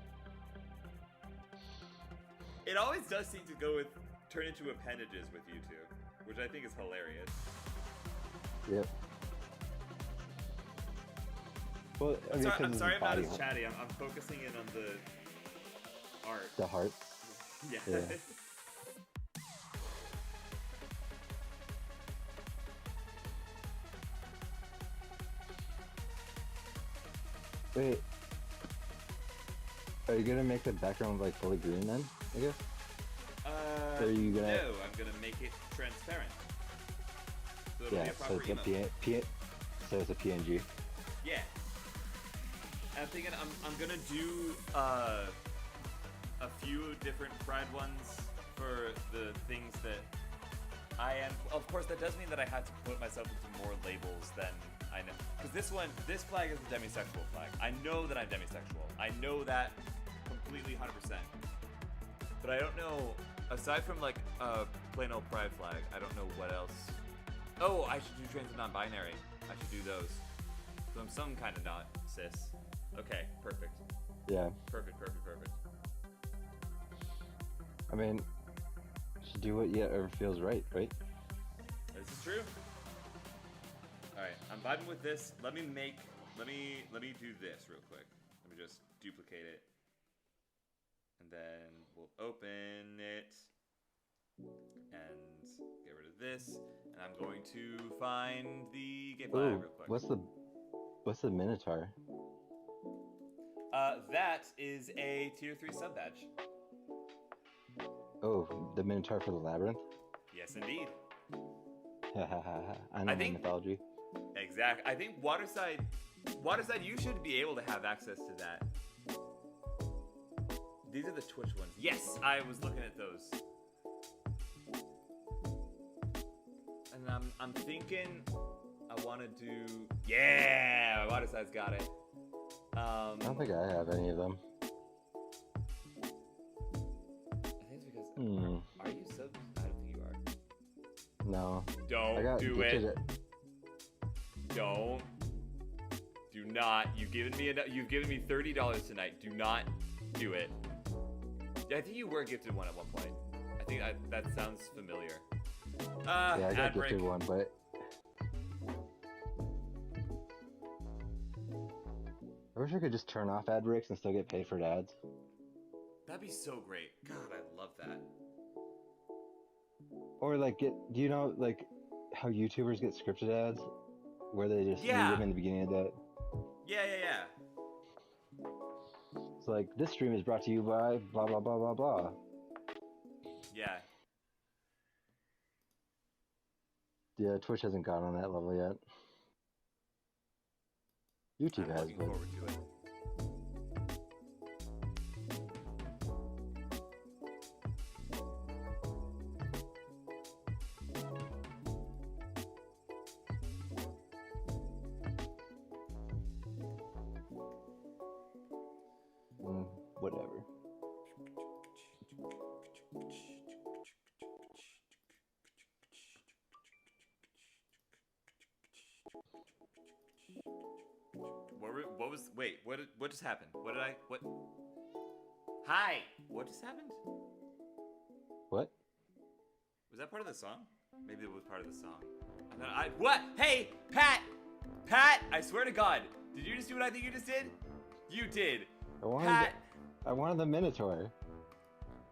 It always does seem to go with turn into appendages with you two, which I think is hilarious. Yep. Well, I'm sorry I'm not as chatty. I'm focusing in on the art. The heart. Yeah. Yeah. Wait. Are you gonna make the background like fully green then, I guess? Or are you gonna... No, I'm gonna make it transparent. So it'll be a proper so it's a PNG. Yeah. And I'm thinking I'm gonna do a few different fried ones for the things that I am. Of course, that does mean that I have to put myself into more labels than I know. Because this flag is a demisexual flag. I know that I'm demisexual. I know that completely 100%. But I don't know, aside from like a plain old pride flag, I don't know what else. Oh, I should do trans and non-binary. I should do those. So I'm some kind of not cis. Okay, perfect. Yeah. Perfect. I mean, you should do whatever feels right, right? This is true. Alright, I'm vibing with this. Let me do this real quick. Let me just duplicate it. And then we'll open it. And get rid of this. And I'm going to find the gay flag real quick. What's the Minotaur? That is a tier 3 sub badge. Oh, the Minotaur for the Labyrinth? Yes, indeed. I know my mythology. Exact. I think Waterside, you should be able to have access to that. These are the Twitch ones. Yes, I was looking at those. And I'm thinking I want to do... Yeah, Waterside's got it. I don't think I have any of them. I think it's because no. I Don't got do gifted it. Don't. Do not. You've given me $30 tonight. Do not do it. Yeah, I think you were gifted one at one point. I think that sounds familiar. Yeah, I got ad break. gifted one, but I wish I could just turn off ad breaks and still get paid for ads. That'd be so great. God, I love that. Or like do you know like how YouTubers get scripted ads? Where they just Yeah. read them in the beginning of that. Yeah. It's like, this stream is brought to you by blah blah blah blah blah. Yeah. Yeah, Twitch hasn't gone on that level yet. YouTube I'm has, looking but forward to it. whatever. What just happened? Hi! What just happened? What? Was that part of the song? Maybe it was part of the song. What? Hey! Pat! Pat! I swear to God. Did you just do what I think you just did? You did. Pat! I wanted the Minotaur.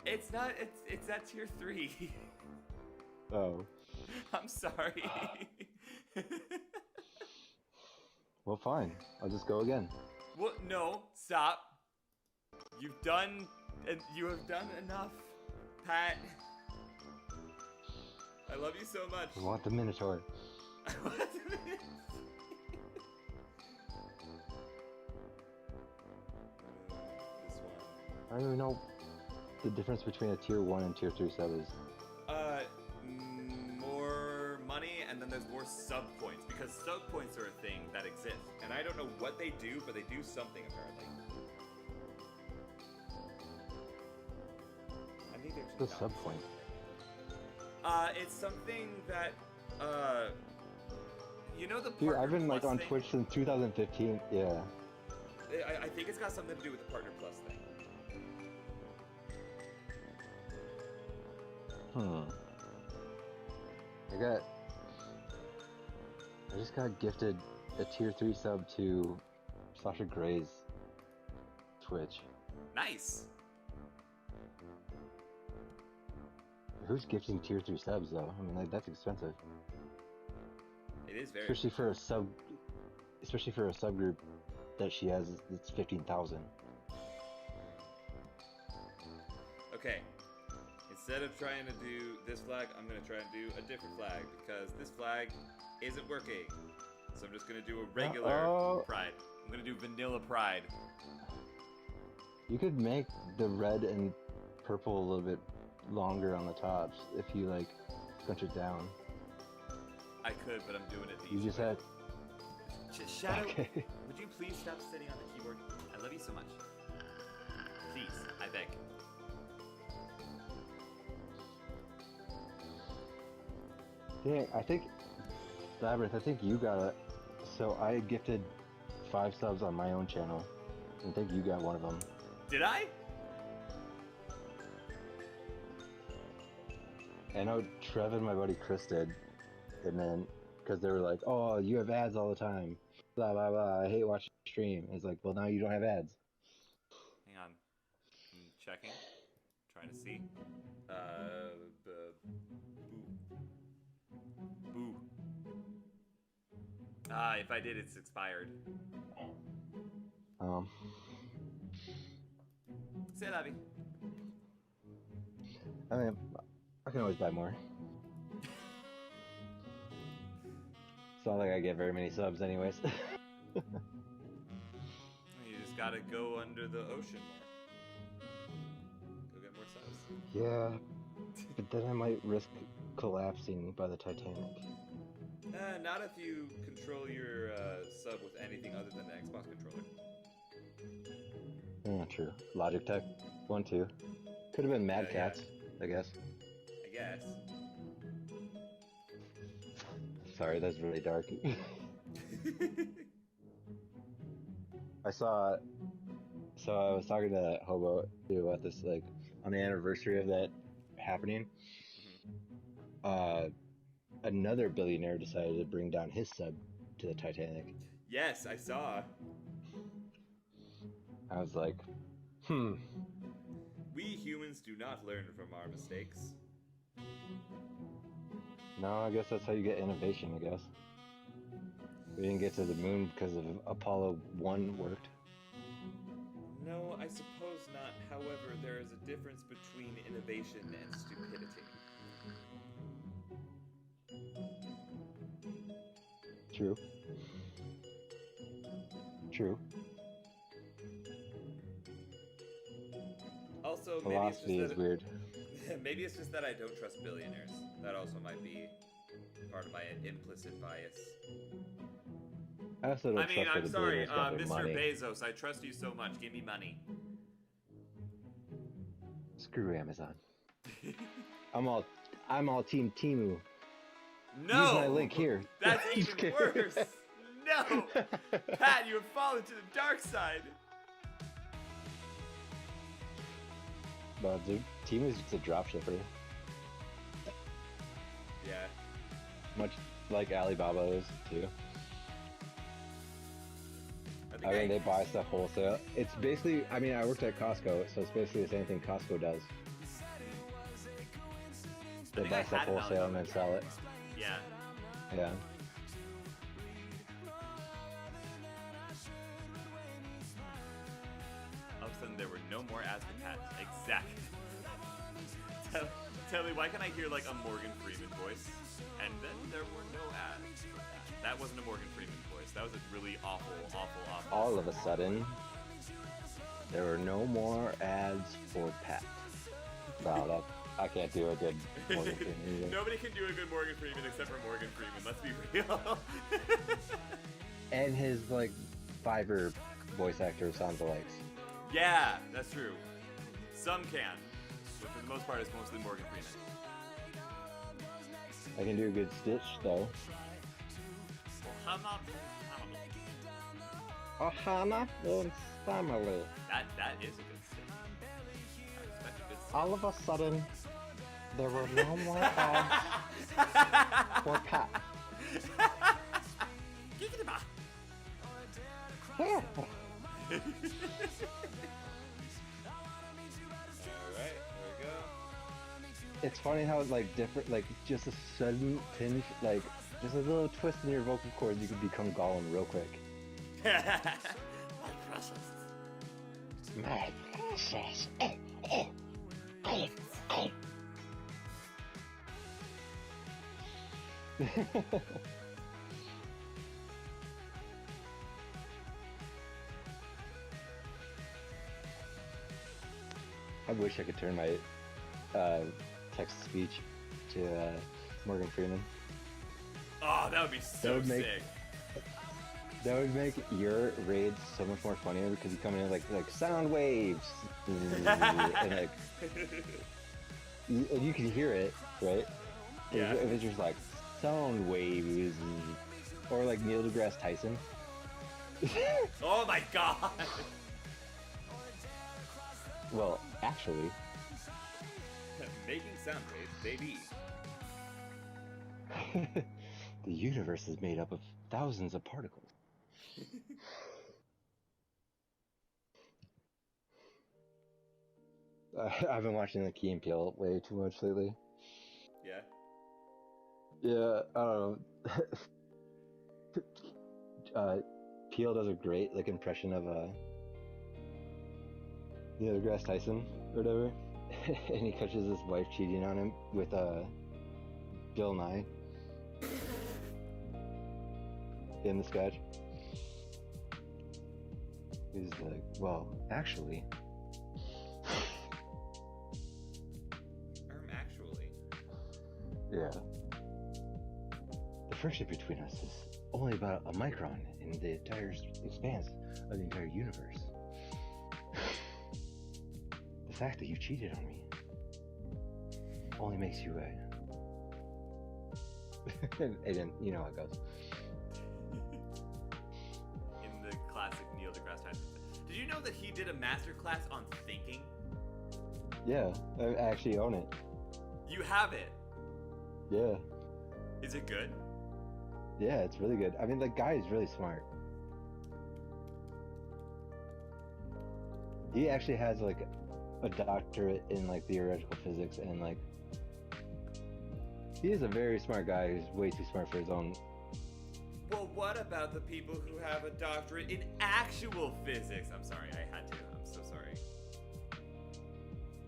It's not, it's at tier 3. Oh. I'm sorry. Well, fine. I'll just go again. Well, no, stop. You have done enough, Pat. I love you so much. I want the Minotaur. I want the Minotaur. This one. I don't even know the difference between a tier 1 and tier 3 sub is. More money, and then there's more sub points, because sub points are a thing that exists, and I don't know what they do, but they do something apparently. I think The sub point. It's something that, you know the Dude, Partner I've been like Plus on thing? Twitch since 2015. Yeah. I think it's got something to do with the Partner Plus thing. I just got gifted a tier 3 sub to Sasha Gray's Twitch. Nice. Who's gifting tier 3 subs though? I mean, like, that's expensive. It is very. Especially for a subgroup that she has. It's 15,000. Okay. Instead of trying to do this flag, I'm going to try and do a different flag, because this flag isn't working. So I'm just going to do a regular Pride. I'm going to do vanilla Pride. You could make the red and purple a little bit longer on the tops if you like punch it down. I could, but I'm doing it the You easy just way. had. Shadow, Okay. would you please stop sitting on the keyboard? I love you so much. Please, I beg. Dang, I think Labyrinth. I think you got it. So I gifted 5 subs on my own channel. I think you got one of them. Did I? I know Trev and my buddy Chris did, and then because they were like, "Oh, you have ads all the time, blah blah blah. I hate watching your stream." And it's like, well, now you don't have ads. Hang on. I'm checking. Trying to see. Boo. If I did, it's expired. Say la vie. I mean, I can always buy more. It's not like I get very many subs, anyways. You just gotta go under the ocean more. Go get more subs. Yeah, but then I might risk collapsing by the Titanic. Not if you control your sub with anything other than the Xbox controller. Yeah, true. Logitech, 1, 2. Could have been Mad Yeah, Cats, I guess. I guess. sorry, that's really dark. So I was talking to Hobo too about this, like, on the anniversary of that happening. Another billionaire decided to bring down his sub to the Titanic. Yes, I saw. I was like, We humans do not learn from our mistakes. no, I guess that's how you get innovation, I guess. We didn't get to the moon because of Apollo 1 worked. No, I suppose not. However, there is a difference between innovation and stupidity. True. Also, Philosophy is weird. Maybe it's just that I don't trust billionaires. That also might be part of my implicit bias. I also don't I mean, trust I'm the sorry, billionaires got their Mr. money. Bezos, I trust you so much. Give me money. Screw Amazon. I'm all Team Timu. No! Use my link here. That's Just even kidding. worse! No! Pat, you have fallen to the dark side! But dude, Timu's just a dropshipper, Yeah. much like Alibaba is too. I mean, they buy stuff wholesale. It's basically, I mean, I worked at Costco, so it's basically the same thing Costco does. They think buy I stuff had an wholesale and then Alibaba sell it. Yeah. Yeah. All of a sudden, there were no more ads for Pat. Exactly. Tell me, why can I hear like a Morgan Freeman voice? And then there were no ads for that. That wasn't a Morgan Freeman voice. That was a really awful. All of a sudden, there were no more ads for Pat. Wow, I can't do a good Morgan Freeman either. Nobody can do a good Morgan Freeman except for Morgan Freeman. Let's be real. And his, like, Fiverr voice actor sounds alikes. Yeah, that's true. Some can, but for the most part, it's mostly Morgan Freeman. I can do a good Stitch, though. Ohana and family. That is a good stick. I respect a good stick. All of a sudden, there were no more ads for Pat. Alright, there we go. It's funny how, like, different, like, just a sudden tinge, like, just a little twist in your vocal cords, you could become Gollum real quick. My precious. My precious. I wish I could turn my text-to-speech to Morgan Freeman. Oh, that would be so would make- sick. That would make your raids so much more funnier because you come in like sound waves, and like you can hear it, right? Yeah. If it's just like sound waves, or like Neil deGrasse Tyson. Oh my god. Well, actually, Making sound waves, baby. the universe is made up of thousands of particles. I've been watching the Key and Peele way too much lately. Yeah. Yeah, I don't know. Peele does a great like impression of Neil deGrasse Tyson or whatever, and he catches his wife cheating on him with Bill Nye in the sketch. He's like, well, actually. Actually. Yeah. The friendship between us is only about a micron in the entire expanse of the entire universe. The fact that you cheated on me only makes you Aiden, you know how it goes. In the classic Neil deGrasse Tyson. Did you know that he did a master class on thinking? Yeah, I actually own it. You have it. Yeah, Is it good? yeah, it's really good. I mean, the guy is really smart. He actually has like a doctorate in like theoretical physics, and like he is a very smart guy who's way too smart for his own. Well, what about the people who have a doctorate in actual physics? I'm sorry, I had to. I'm so sorry.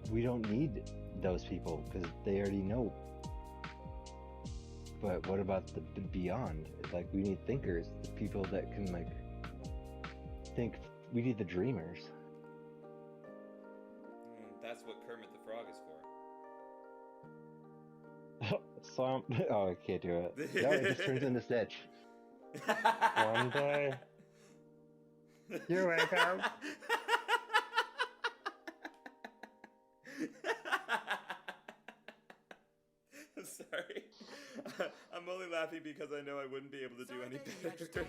We don't need those people because they already know. But what about the beyond? Like, we need thinkers, the people that can like think. We need the dreamers. That's what Kermit the Frog is for. Slump. Oh, I can't do it. No, it just turns into Stitch. One day, you wake up. Sorry. I'm only laughing because I know I wouldn't be able to do any better.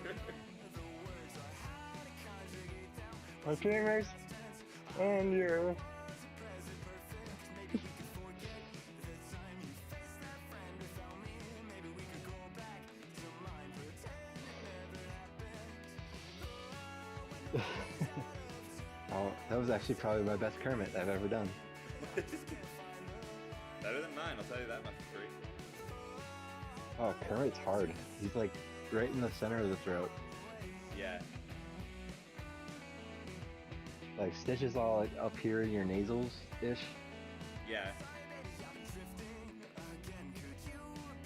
My dreamers and you. Oh, that was actually probably my best Kermit I've ever done. Better than mine, I'll tell you that much for free. Oh, Kermit's hard. He's like right in the center of the throat. Yeah. Like Stitch is all like up here in your nasals-ish. Yeah.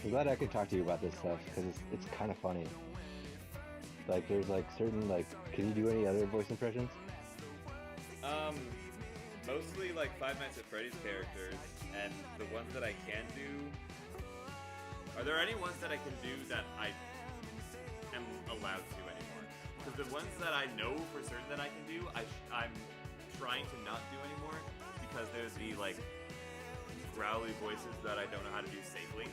I'm glad I could talk to you about this stuff because it's kind of funny. Like there's like certain like, can you do any other voice impressions? Mostly like Five Nights at Freddy's characters, and the ones that I can do. Are there any ones that I can do that I am allowed to anymore? Because the ones that I know for certain that I can do, I'm trying to not do anymore because there's the like growly voices that I don't know how to do safely.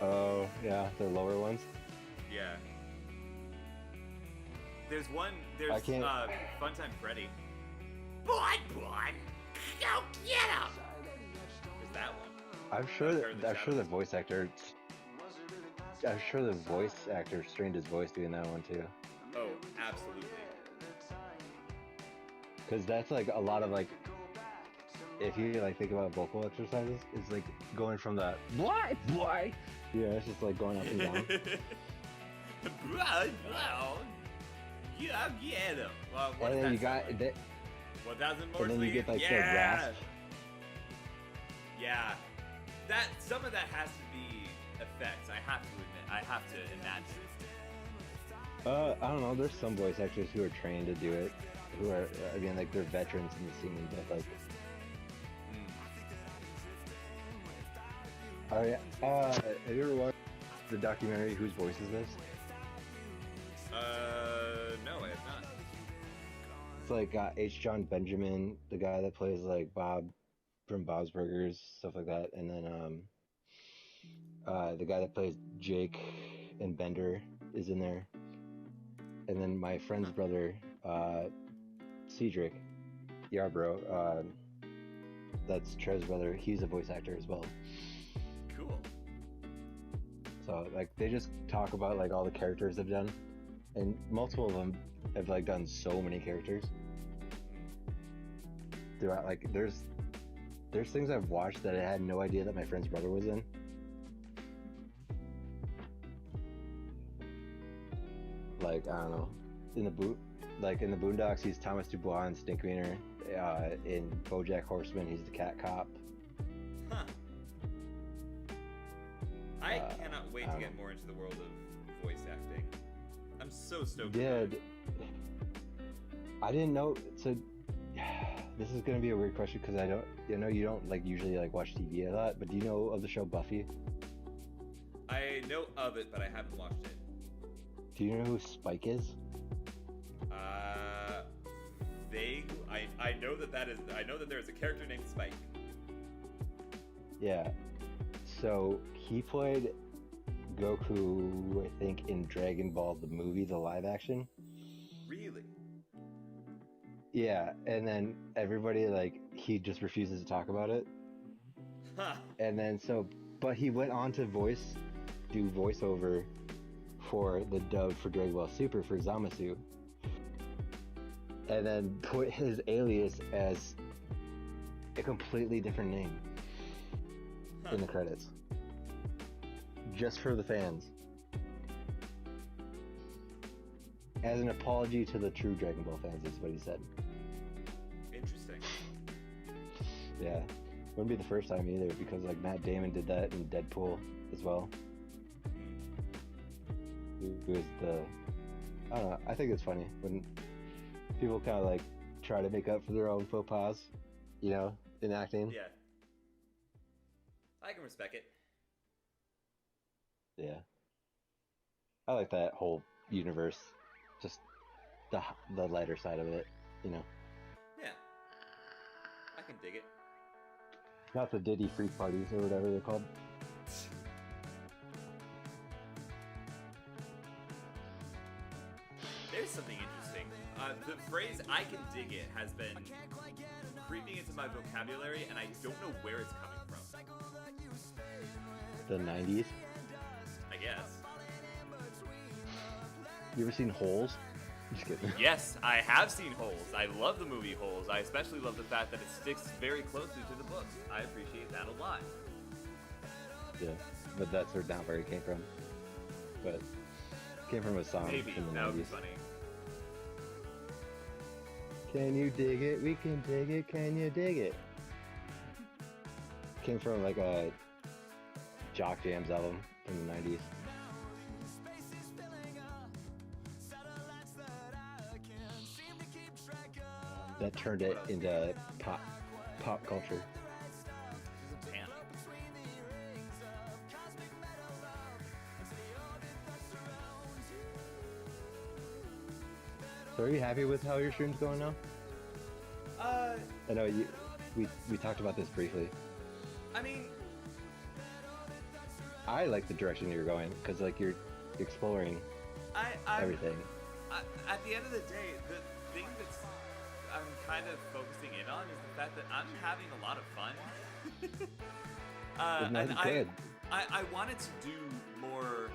Oh yeah, the lower ones. Yeah. There's I can't- Funtime Freddy. Boy, go get him! There's that one. I'm sure I've that heard the I'm sure the shadows. voice actor. I'm sure the voice actor strained his voice doing that one too. Oh, absolutely. Because that's like a lot of like, if you like think about vocal exercises, it's like going from the boy. Yeah, it's just like going up and down. You get him. Well, what And does then you that got sound that, like? 1,000 more and then you sleep? get like the yeah! rasp. Yeah. Some of that has to be effects. I have to admit. I have to imagine. I don't know. There's some voice actors who are trained to do it. Who are, I mean, like they're veterans in the scene, but like. Oh yeah. Have you ever watched the documentary Whose Voice Is This? No, I have not. It's like H. John Benjamin, the guy that plays like Bob from Bob's Burgers, stuff like that, and then the guy that plays Jake and Bender is in there, and then my friend's brother, Cedric Yarbrough, that's Trev's brother. He's a voice actor as well. Cool. So like they just talk about like all the characters they've done, and multiple of them have like done so many characters throughout. Like there's things I've watched that I had no idea that my friend's brother was in. Like I don't know, in the Boondocks he's Thomas Dubois and Stinkmeaner. In BoJack Horseman he's the cat cop. Huh. I cannot wait to I get don't- more into the world of voice acting. I'm so stoked. Yeah, about it. I didn't know. So this is gonna be a weird question because I know you don't like usually like watch TV a lot, but do you know of the show Buffy? I know of it, but I haven't watched it. Do you know who Spike is? Vague. I know that is. I know that there is a character named Spike. Yeah. So he played Goku, I think, in Dragon Ball the movie, the live action. Really? Yeah, and then everybody like he just refuses to talk about it. Huh. And then but he went on to do voiceover for the dub for Dragon Ball Super for Zamasu. And then put his alias as a completely different name in the credits. Just for the fans. As an apology to the true Dragon Ball fans is what he said. Interesting. Yeah. Wouldn't be the first time either, because like Matt Damon did that in Deadpool as well. It was I don't know, I think it's funny when people kind of like try to make up for their own faux pas, you know, in acting. Yeah. I can respect it. Yeah. I like that whole universe, just the lighter side of it, you know. Yeah. I can dig it. Not the Diddy freak parties or whatever they're called. There's something interesting. The phrase "I can dig it" has been creeping into my vocabulary, and I don't know where it's coming from. The 90s. I guess. You ever seen Holes? Just kidding. Yes, I have seen Holes. I love the movie Holes. I especially love the fact that it sticks very closely to the books. I appreciate that a lot. Yeah, but that's not where it came from. But it came from a song Maybe in the that would be 90s. funny. Can you dig it? We can dig it. Can you dig it? Came from like a Jock Jams album from the 90s. That turned it into pop culture. This is Tana. So are you happy with how your stream's going now? I know we talked about this briefly. I mean, I like the direction you're going because like you're exploring I'm everything. at the end of the day, the thing that's I'm kind of focusing in on is the fact that I'm having a lot of fun. Isn't that and good? I wanted to do more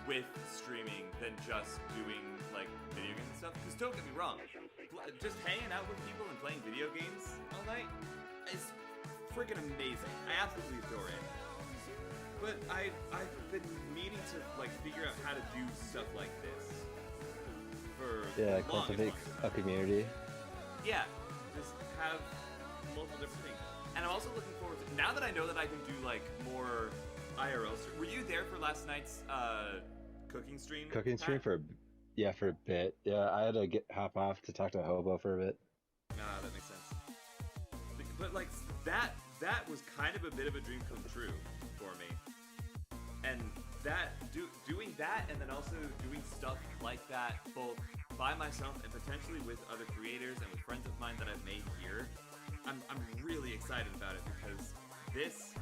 with streaming than just doing like video games and stuff. Because don't get me wrong, just hanging out with people and playing video games all night is freaking amazing. I absolutely adore it. But I've been meaning to like figure out how to do stuff like this for Yeah, long cultivate and a community. yeah, just have multiple different things. And I'm also looking forward to, now that I know that I can do like more IRL. Were you there for last night's cooking stream? Cooking stream Pat? for a bit. Yeah, I had to hop off to talk to Hobo for a bit. That makes sense. But like that was kind of a bit of a dream come true for me. And doing that, and then also doing stuff like that, both by myself and potentially with other creators and with friends of mine that I've made here, I'm really excited about it because this,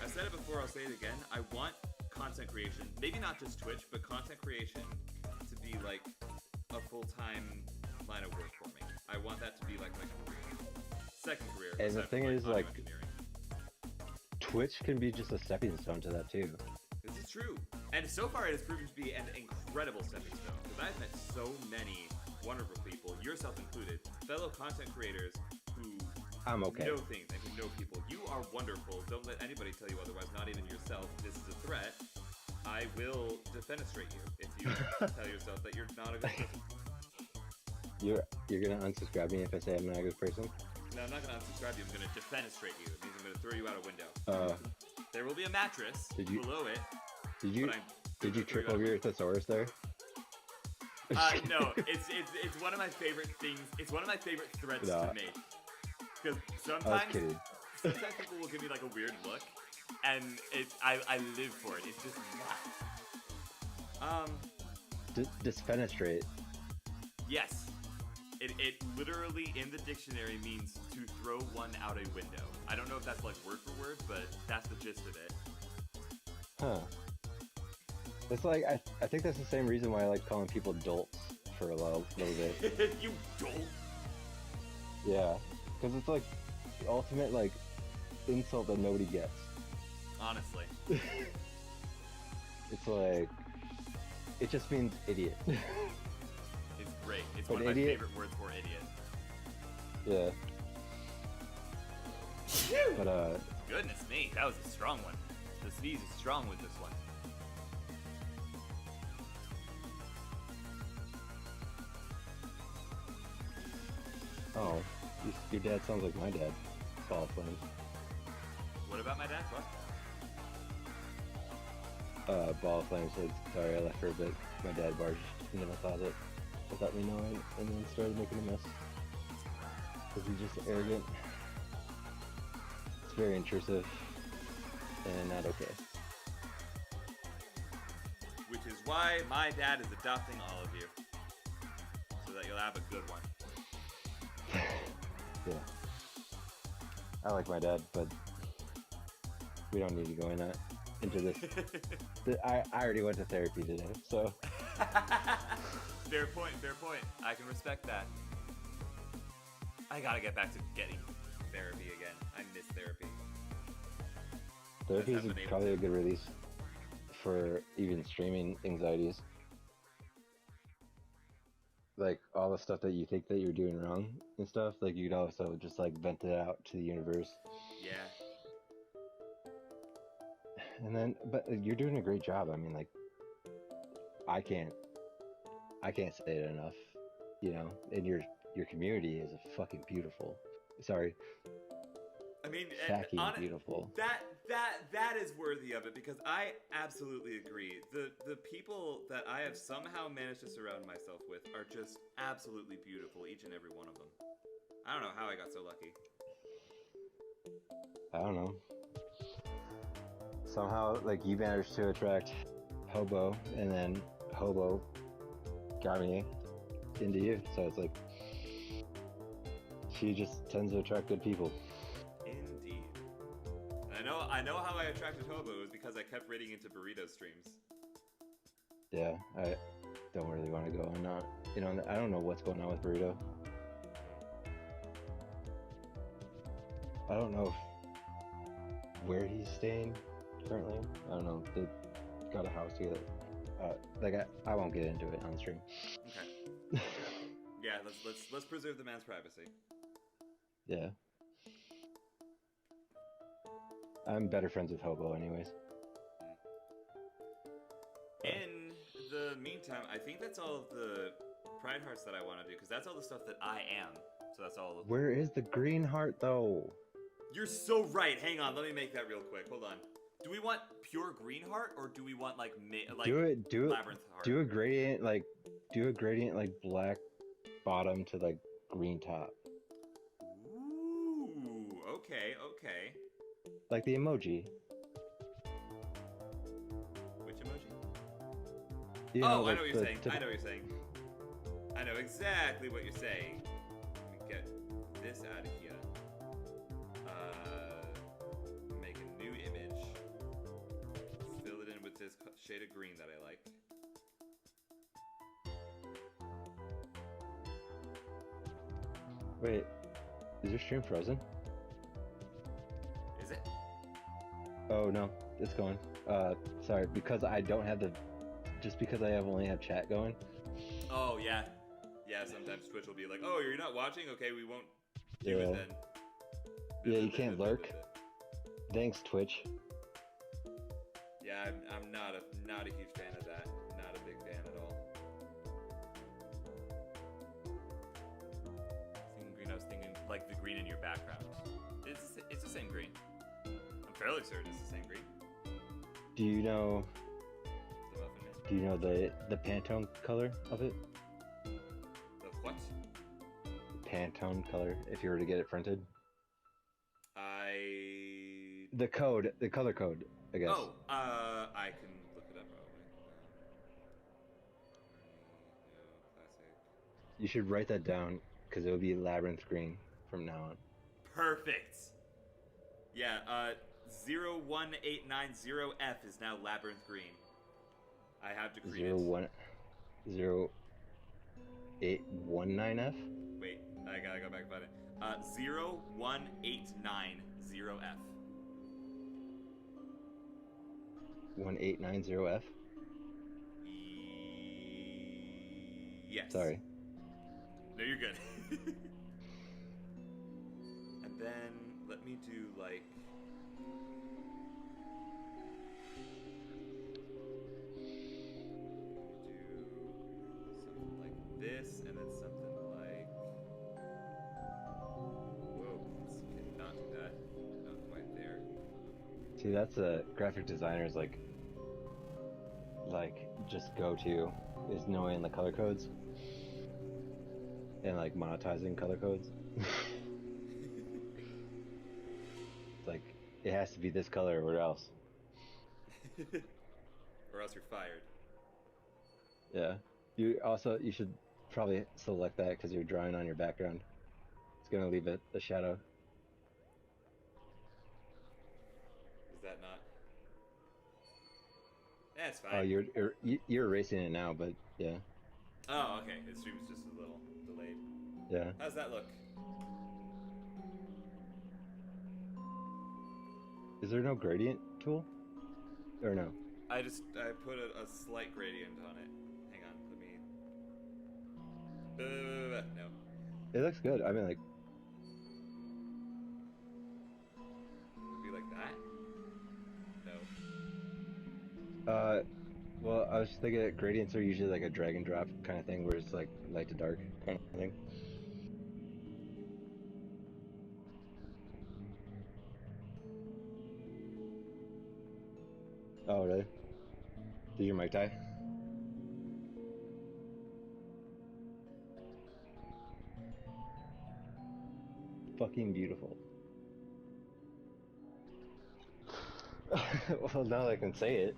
I said it before, I'll say it again, I want content creation, maybe not just Twitch, but content creation to be like a full-time line of work for me. I want that to be like my career. Second career. And the aside from, thing is, audio like, engineering. Twitch can be just a stepping stone to that too. This is true. And so far it has proven to be an incredible stepping stone. Because I've met so many wonderful people, yourself included, fellow content creators who I'm okay. know things and who know people. You are wonderful. Don't let anybody tell you otherwise, not even yourself. This is a threat. I will defenestrate you if you tell yourself that you're not a good person. You're gonna unsubscribe me if I say I'm not a good person? No, I'm not going to unsubscribe you. I'm going to defenestrate you. It means I'm going to throw you out a window. There will be a mattress Did you- below it. Did you But I'm did you gonna throw trip out a over your thesaurus there? No, it's one of my favorite things. It's one of my favorite threats No. to make. Because I was sometimes kidding. people will give me like a weird look, and I live for it. It's just wow. Disfenestrate. Yes. It literally in the dictionary means to throw one out a window. I don't know if that's like word for word, but that's the gist of it. Huh. It's like I think that's the same reason why I like calling people dolts for a little bit. You dolt. Yeah, because it's like the ultimate like insult that nobody gets. Honestly. It's like it just means idiot. It's great. It's But one of my idiot- favorite words for idiot. Yeah. But Goodness me, that was a strong one. The sneeze is strong with this one. oh, your dad sounds like my dad. Ball flames. What about my dad? What? Ball flame said, sorry, I left for a bit. My dad barged into my closet without me knowing, and then started making a mess. Because he's just arrogant. It's very intrusive, and not okay. Which is why my dad is adopting all of you. So that you'll have a good one. Yeah. I like my dad, but we don't need to go into this. I already went to therapy today, so Fair point, fair point. I can respect that. I gotta get back to getting therapy again. I miss therapy. therapy is haven't been able probably to. a good release for even streaming anxieties. Like all the stuff that you think that you're doing wrong and stuff, like you'd also just like vent it out to the universe. Yeah. And then, but you're doing a great job. I mean, like, I can't say it enough, you know. And your community is fucking beautiful. Sorry, I mean, fucking and beautiful. that is worthy of it because I absolutely agree. The people that I have somehow managed to surround myself with are just absolutely beautiful, each and every one of them. I don't know how I got so lucky. I don't know. Somehow, like, you managed to attract Hobo, and then Hobo got me into you. So it's like she just tends to attract good people. Indeed. I know how I attracted Hobo was because I kept raiding into burrito streams. Yeah, I don't really want to go on that. You know, I don't know what's going on with Burrito. I don't know where he's staying currently. I don't know. They got a house together. I won't get into it on stream. Okay. Yeah, let's preserve the man's privacy. Yeah. I'm better friends with Hobo anyways. In the meantime, I think that's all of the Pride Hearts that I want to do because that's all the stuff that I am. So that's all of Where is the green heart though? You're so right. Hang on, let me make that real quick. Hold on. Do we want pure green heart or do we want like do it labyrinth heart? do a gradient like black bottom to like green top. Ooh, okay. Like the emoji. Which emoji? You know, I know like what you're the saying. I know what you're saying. I know exactly what you're saying. Let me get this out of here. Make a new image. Fill it in with this shade of green that I like. Wait, is your stream frozen? Is it? Oh no, it's going. Sorry, because I don't have just because I only have chat going. Oh, yeah. Yeah, sometimes Twitch will be like, oh, you're not watching? Okay, we won't do Yeah. it then. Yeah, you can't lurk. Thanks, Twitch. Yeah, I'm not a huge fan of that. Not a big fan at all. Thinking green, I was thinking like the green in your background. It's the same green. I'm fairly certain it's the same green. Do you know The muffin man. Do you know the Pantone color of it? The what? Pantone color, if you were to get it printed. The color code, I guess. Oh, I can look it up probably. Classic. You should write that down because it'll be labyrinth green from now on. Perfect. Yeah, 01890F is now Labyrinth Green. I have decreed Zero it. one 0819F. Wait, I gotta go back and find it. 01890F. 1890F. Yes. Sorry. No, you're good. And then let me do like. Do something like this, and then something like. Whoa, let's not do that. Not quite there. See, that's a graphic designer's like just go to is knowing the color codes and like monetizing color codes. It's like it has to be this color or else. Or else you're fired. Yeah. You should probably select that because you're drawing on your background. It's gonna leave it a shadow. Is that not? Yeah, it's fine. Oh, you're erasing it now, but yeah, Oh, okay. The stream is just a little delayed. yeah. How's that look? Is there no gradient tool? Or no? I put a slight gradient on it. Hang on, let me. No. It looks good. I mean, like, Would be like that? No. well, I was just thinking that gradients are usually like a drag and drop kind of thing, where it's like light to dark kind of thing. Oh, really? Did your mic die? Fucking beautiful. Well, now I can say it.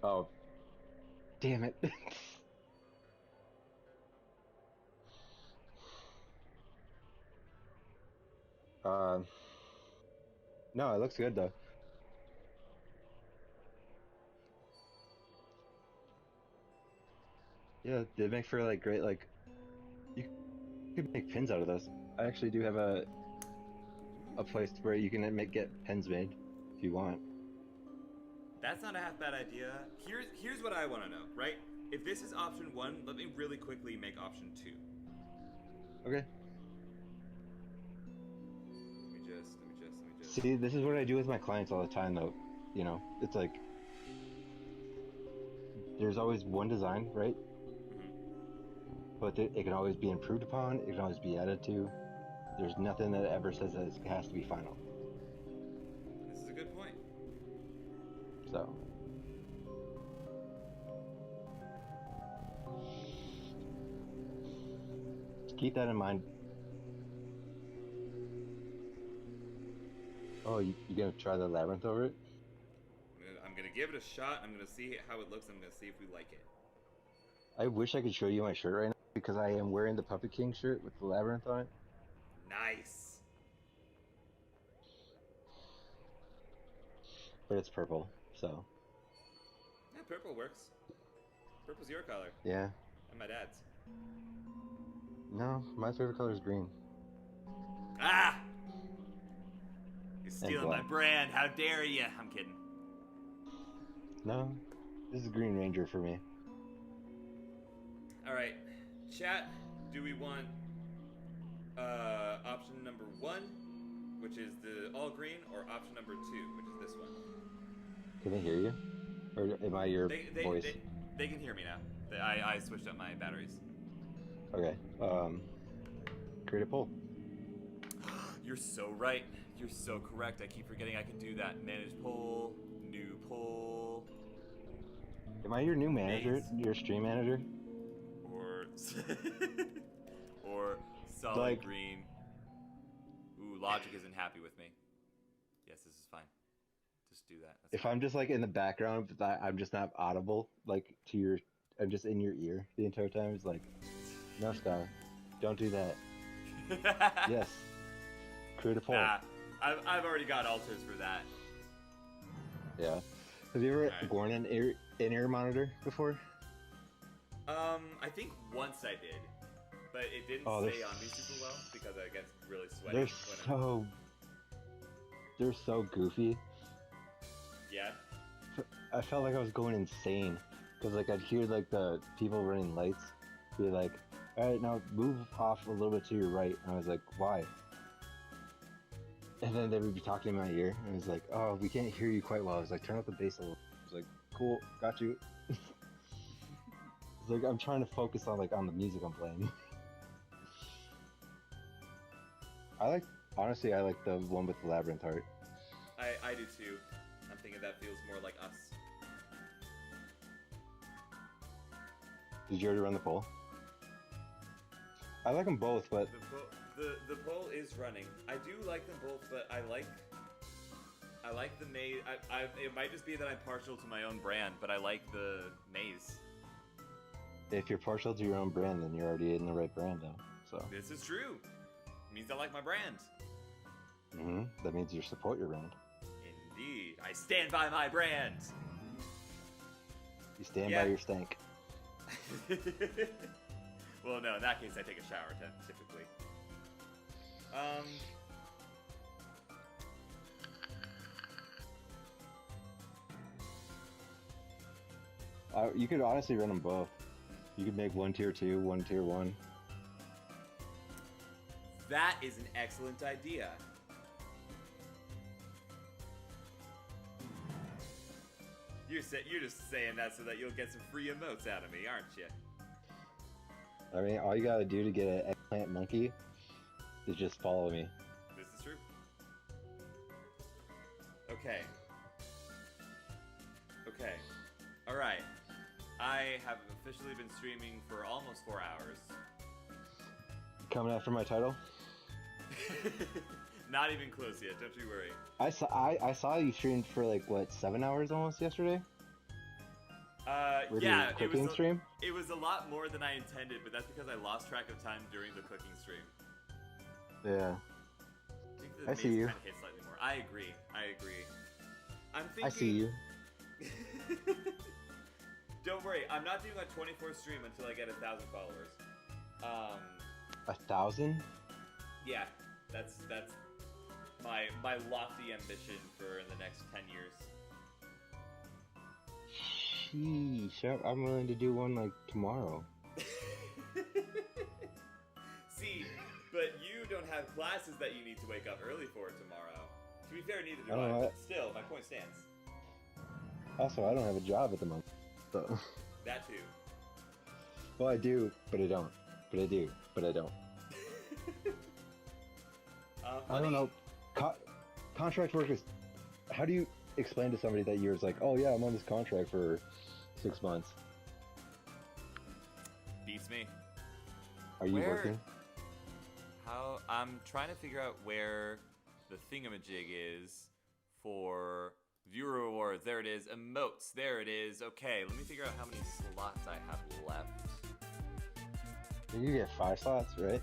Oh, damn it. No, it looks good though. Yeah, they make for like great, like, you could make pins out of those. I actually do have a place where you can get pens made if you want. That's not a half bad idea. Here's what I want to know, right? If this is option 1, let me really quickly make option 2. Okay. Let me just. See, this is what I do with my clients all the time, though. You know, it's like there's always one design, right? But it can always be improved upon. It can always be added to. There's nothing that ever says that it has to be final. This is a good point. So. Just keep that in mind. Oh, you gonna try the labyrinth over it? I'm gonna give it a shot. I'm gonna see how it looks. I'm gonna see if we like it. I wish I could show you my shirt right now because I am wearing the Puppet King shirt with the labyrinth on it. Nice. But it's purple, so. Yeah, purple works. Purple's your color. Yeah. And my dad's. No, my favorite color is green. Ah! You're stealing my black. brand. How dare you? I'm kidding. No, this is Green Ranger for me. All right, chat. Do we want option number 1, which is the all green, or option number 2, which is this one? Can they hear you? Or am I your voice? They can hear me now. I switched up my batteries. Okay. Create a poll. You're so right. You're so correct. I keep forgetting I can do that. Manage poll, new poll, Am I your new manager? Maze. Your stream manager? or or solid Like- green. Ooh, Logic isn't happy with me. Yes, this is fine. Just do that. That's If I'm just like in the background, but I'm just not audible, like to your, I'm just in your ear the entire time. It's like, no, Star, don't do that. fine. Yes. Create a poll. Nah, I've already got alters for that. Yeah. Have you ever Alright. worn an in-ear monitor before? I think once I did, but it didn't Oh, stay they're on me super well because I get really sweaty. They're when they're so goofy. Yeah. I felt like I was going insane because like I'd hear like the people running lights be like, "All right, now move off a little bit to your right," and I was like, "Why?" And then they would be talking in my ear, and I was like, "Oh, we can't hear you quite well." I was like, "Turn up the bass a little." I was like, "Cool, got you." It's like I'm trying to focus on the music I'm playing. Honestly, I like the one with the labyrinth art. I do too. I'm thinking that feels more like us. Did you already run the poll? I like them both, but The poll is running. I do like them both, but I like the maze. It might just be that I'm partial to my own brand, but I like the maze. if you're partial to your own brand, then you're already in the right brand though. So This is true. It means I like my brand. that means you support your brand. Indeed, I stand by my brand. You stand Yeah. by your stank. Well, no. In that case, I take a shower typically. You could honestly run them both. You could make one tier 2, one tier 1. That is an excellent idea. You're just saying that so that you'll get some free emotes out of me, aren't you? I mean, all you gotta do to get an eggplant monkey is just follow me. This is true. Okay. Okay. Alright. I have officially been streaming for almost 4 hours. Coming after my title? Not even close yet, don't you worry. I saw you streamed for like what, 7 hours almost yesterday? Were you Yeah, cooking stream? it was a lot more than I intended, but that's because I lost track of time during the cooking stream. Yeah. I think the I maze see you. kinda hit slightly more. I agree. I'm thinking... I see you. Don't worry, I'm not doing a 24 stream until I get 1,000 followers. 1,000? Yeah, that's my lofty ambition for the next 10 years. Sheesh, I'm willing to do one like tomorrow. See, but you don't have classes that you need to wake up early for tomorrow. To be fair, neither do Oh, I. I- Still, my point stands. Also, I don't have a job at the moment. So. That too. Well, I do, but I don't. But I do, but I don't. I don't know. Contract work is. How do you explain to somebody that you're like, oh yeah, I'm on this contract for 6 months? Beats me. Are you Where- working? How I'm trying to figure out where the thingamajig is for viewer rewards. There it is. Emotes. There it is. Okay, let me figure out how many slots I have left. You get 5 slots, right?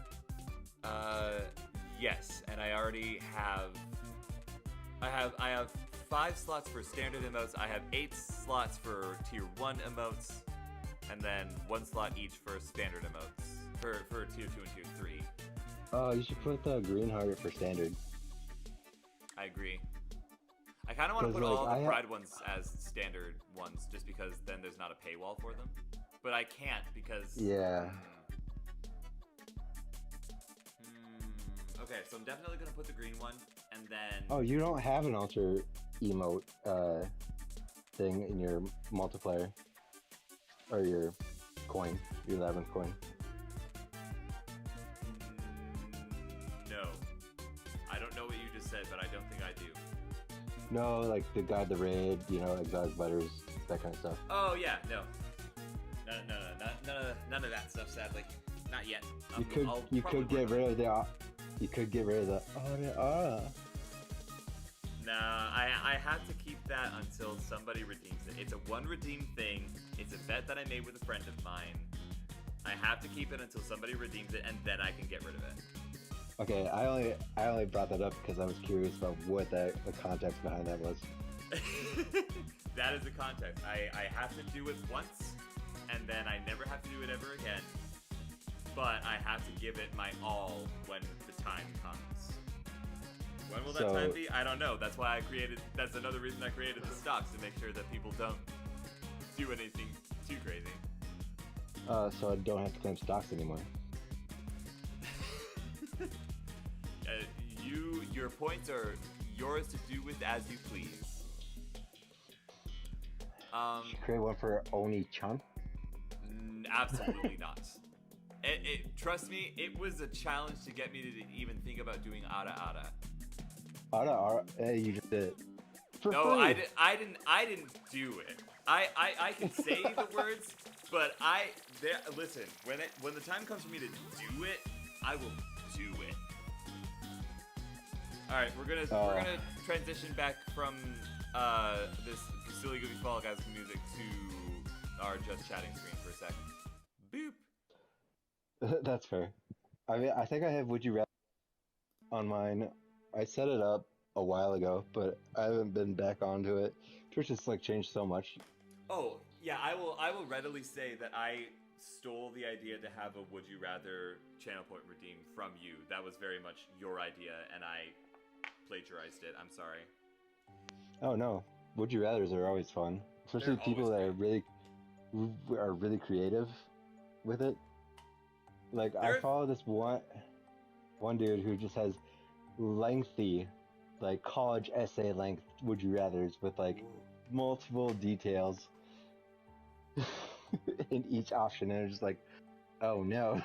Yes, and I already have. I have 5 slots for standard emotes. I have 8 slots for tier 1 emotes, and then 1 slot each for standard emotes for tier 2 and tier 3. Oh, you should put the green heart for standard. I agree. I kind of want to 'Cause, put all like, the I Pride ones as standard ones, just because then there's not a paywall for them. But I can't because. Yeah. Okay, so I'm definitely gonna put the green one, and then. Oh, you don't have an alter emote thing in your multiplier or your coin, your 11th coin. No. I don't know what you just said, but I don't think I do. No, like the guide, the raid, exotic butters, that kind of stuff. Oh yeah, no. None of that stuff. Sadly, not yet. You could get rid of the. You could get rid of the. Nah, I have to keep that until somebody redeems it. It's a one redeem thing. It's a bet that I made with a friend of mine. I have to keep it until somebody redeems it, and then I can get rid of it. Okay, I only brought that up because I was curious about what the context behind that was. that is the context. I have to do it once, and then I never have to do it ever again. But I have to give it my all when the time comes. When will that So- time be? I don't know. That's why I created. That's another reason I created the stocks, to make sure that people don't do anything too crazy. So I don't have to claim stocks anymore. Your points are yours to do with as you please. Create one for Oni-chan. Absolutely not. Trust me, it was a challenge to get me to even think about doing Ara Ara. You just did it. For No, free. I didn't do it. I can say the words, but listen. When the time comes for me to do it, I will do it. All right, we're gonna transition back from this silly goofy Fall Guys music to our just chatting screen for a second. Boop. That's fair. I mean, I think I have Would You Rather on mine. I set it up a while ago, but I haven't been back onto it. Twitch has like changed so much. Oh yeah, I will readily say that I stole the idea to have a Would You Rather channel point redeem from you. That was very much your idea, and I plagiarized it. I'm sorry. Oh no, Would You Rather's are always fun, especially They're people always that are really creative with it. Like I They're- follow this one dude who just has lengthy, like college essay length Would You Rather's with like multiple details in each option, and it's just like, oh no.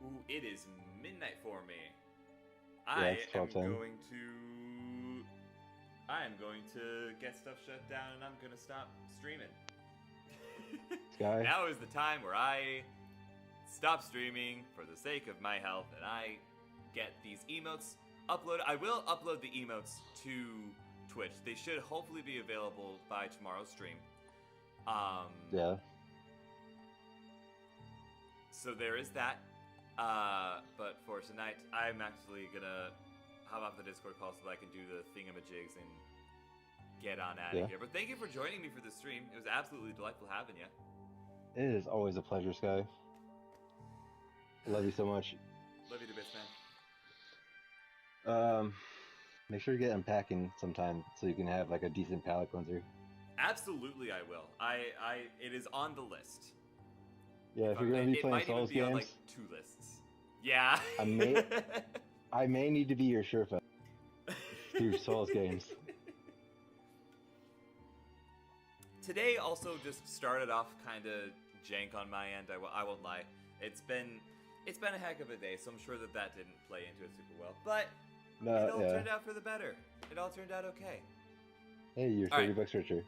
Ooh, it is midnight for me. Yeah, it's 12:10. I am going to get stuff shut down, and I'm gonna stop streaming. Sky. Now is the time where I stop streaming for the sake of my health, and I get these emotes uploaded. I will upload the emotes to Twitch. They should hopefully be available by tomorrow's stream. Yeah. So there is that. But for tonight, I'm actually gonna hop off the Discord call so that I can do the thingamajigs and get on out Yeah. of here. But thank you for joining me for this stream. It was absolutely delightful having you. It is always a pleasure, Sky. Love you so much. Love you to bits, man. Make sure to get unpacking sometime so you can have like a decent palate cleanser. Absolutely, I will. It is on the list. Yeah, if you're gonna be It playing might even Souls be games, on like 2 lists. Yeah. I may need to be your Sherpa through Souls games. Today also just started off kind of jank on my end. I won't lie. It's been a heck of a day, so I'm sure that didn't play into it super well. But it all turned out for the better. It all turned out okay. Hey, you're All 30 right. bucks richer.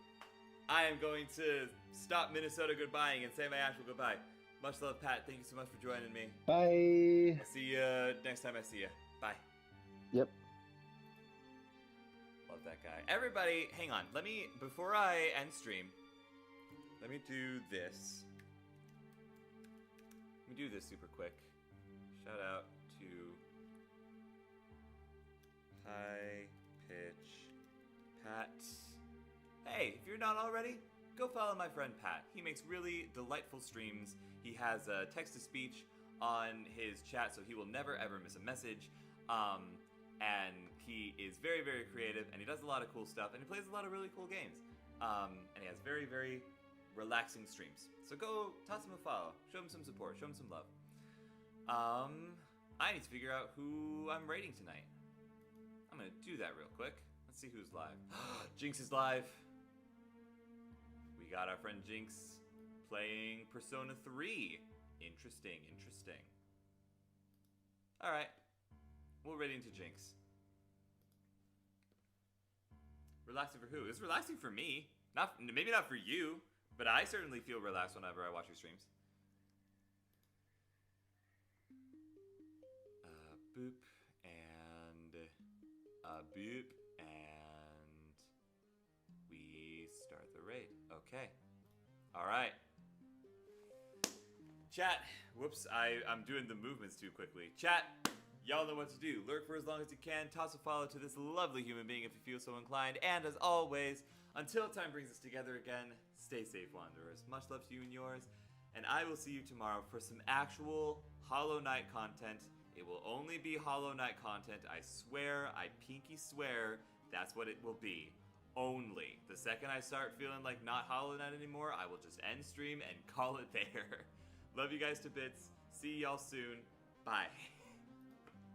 I am going to stop Minnesota goodbying and say my actual goodbye. Much love, Pat. Thank you so much for joining me. Bye. I'll see you next time I see you. Bye. Yep. Love that guy. Everybody, hang on. Before I end stream, let me do this. Let me do this super quick. Shout out to High Pitch Pat. Hey, if you're not already, go follow my friend Pat. He makes really delightful streams. He has a text-to-speech on his chat, so he will never ever miss a message. And he is very, very creative, and he does a lot of cool stuff, and he plays a lot of really cool games. And he has very, very relaxing streams. So go toss him a follow, show him some support, show him some love. I need to figure out who I'm rating tonight. I'm gonna do that real quick. Let's see who's live. Jinx is live. We got our friend Jinx playing Persona 3. Interesting, interesting. Alright. We'll raid into Jinx. Relaxing for who? It's relaxing for me. Maybe not for you, but I certainly feel relaxed whenever I watch your streams. Boop and boop, and we start the raid. Okay. All right. Chat. Whoops, I'm doing the movements too quickly. Chat, Y'all know what to do. Lurk for as long as you can. Toss a follow to this lovely human being if you feel so inclined. And as always, until time brings us together again, stay safe, Wanderers. Much love to you and yours. And I will see you tomorrow for some actual Hollow Knight content. It will only be Hollow Knight content. I swear, I pinky swear, that's what it will be. Only. The second I start feeling like not Hollow Knight anymore, I will just end stream and call it there. Love you guys to bits. See y'all soon. Bye.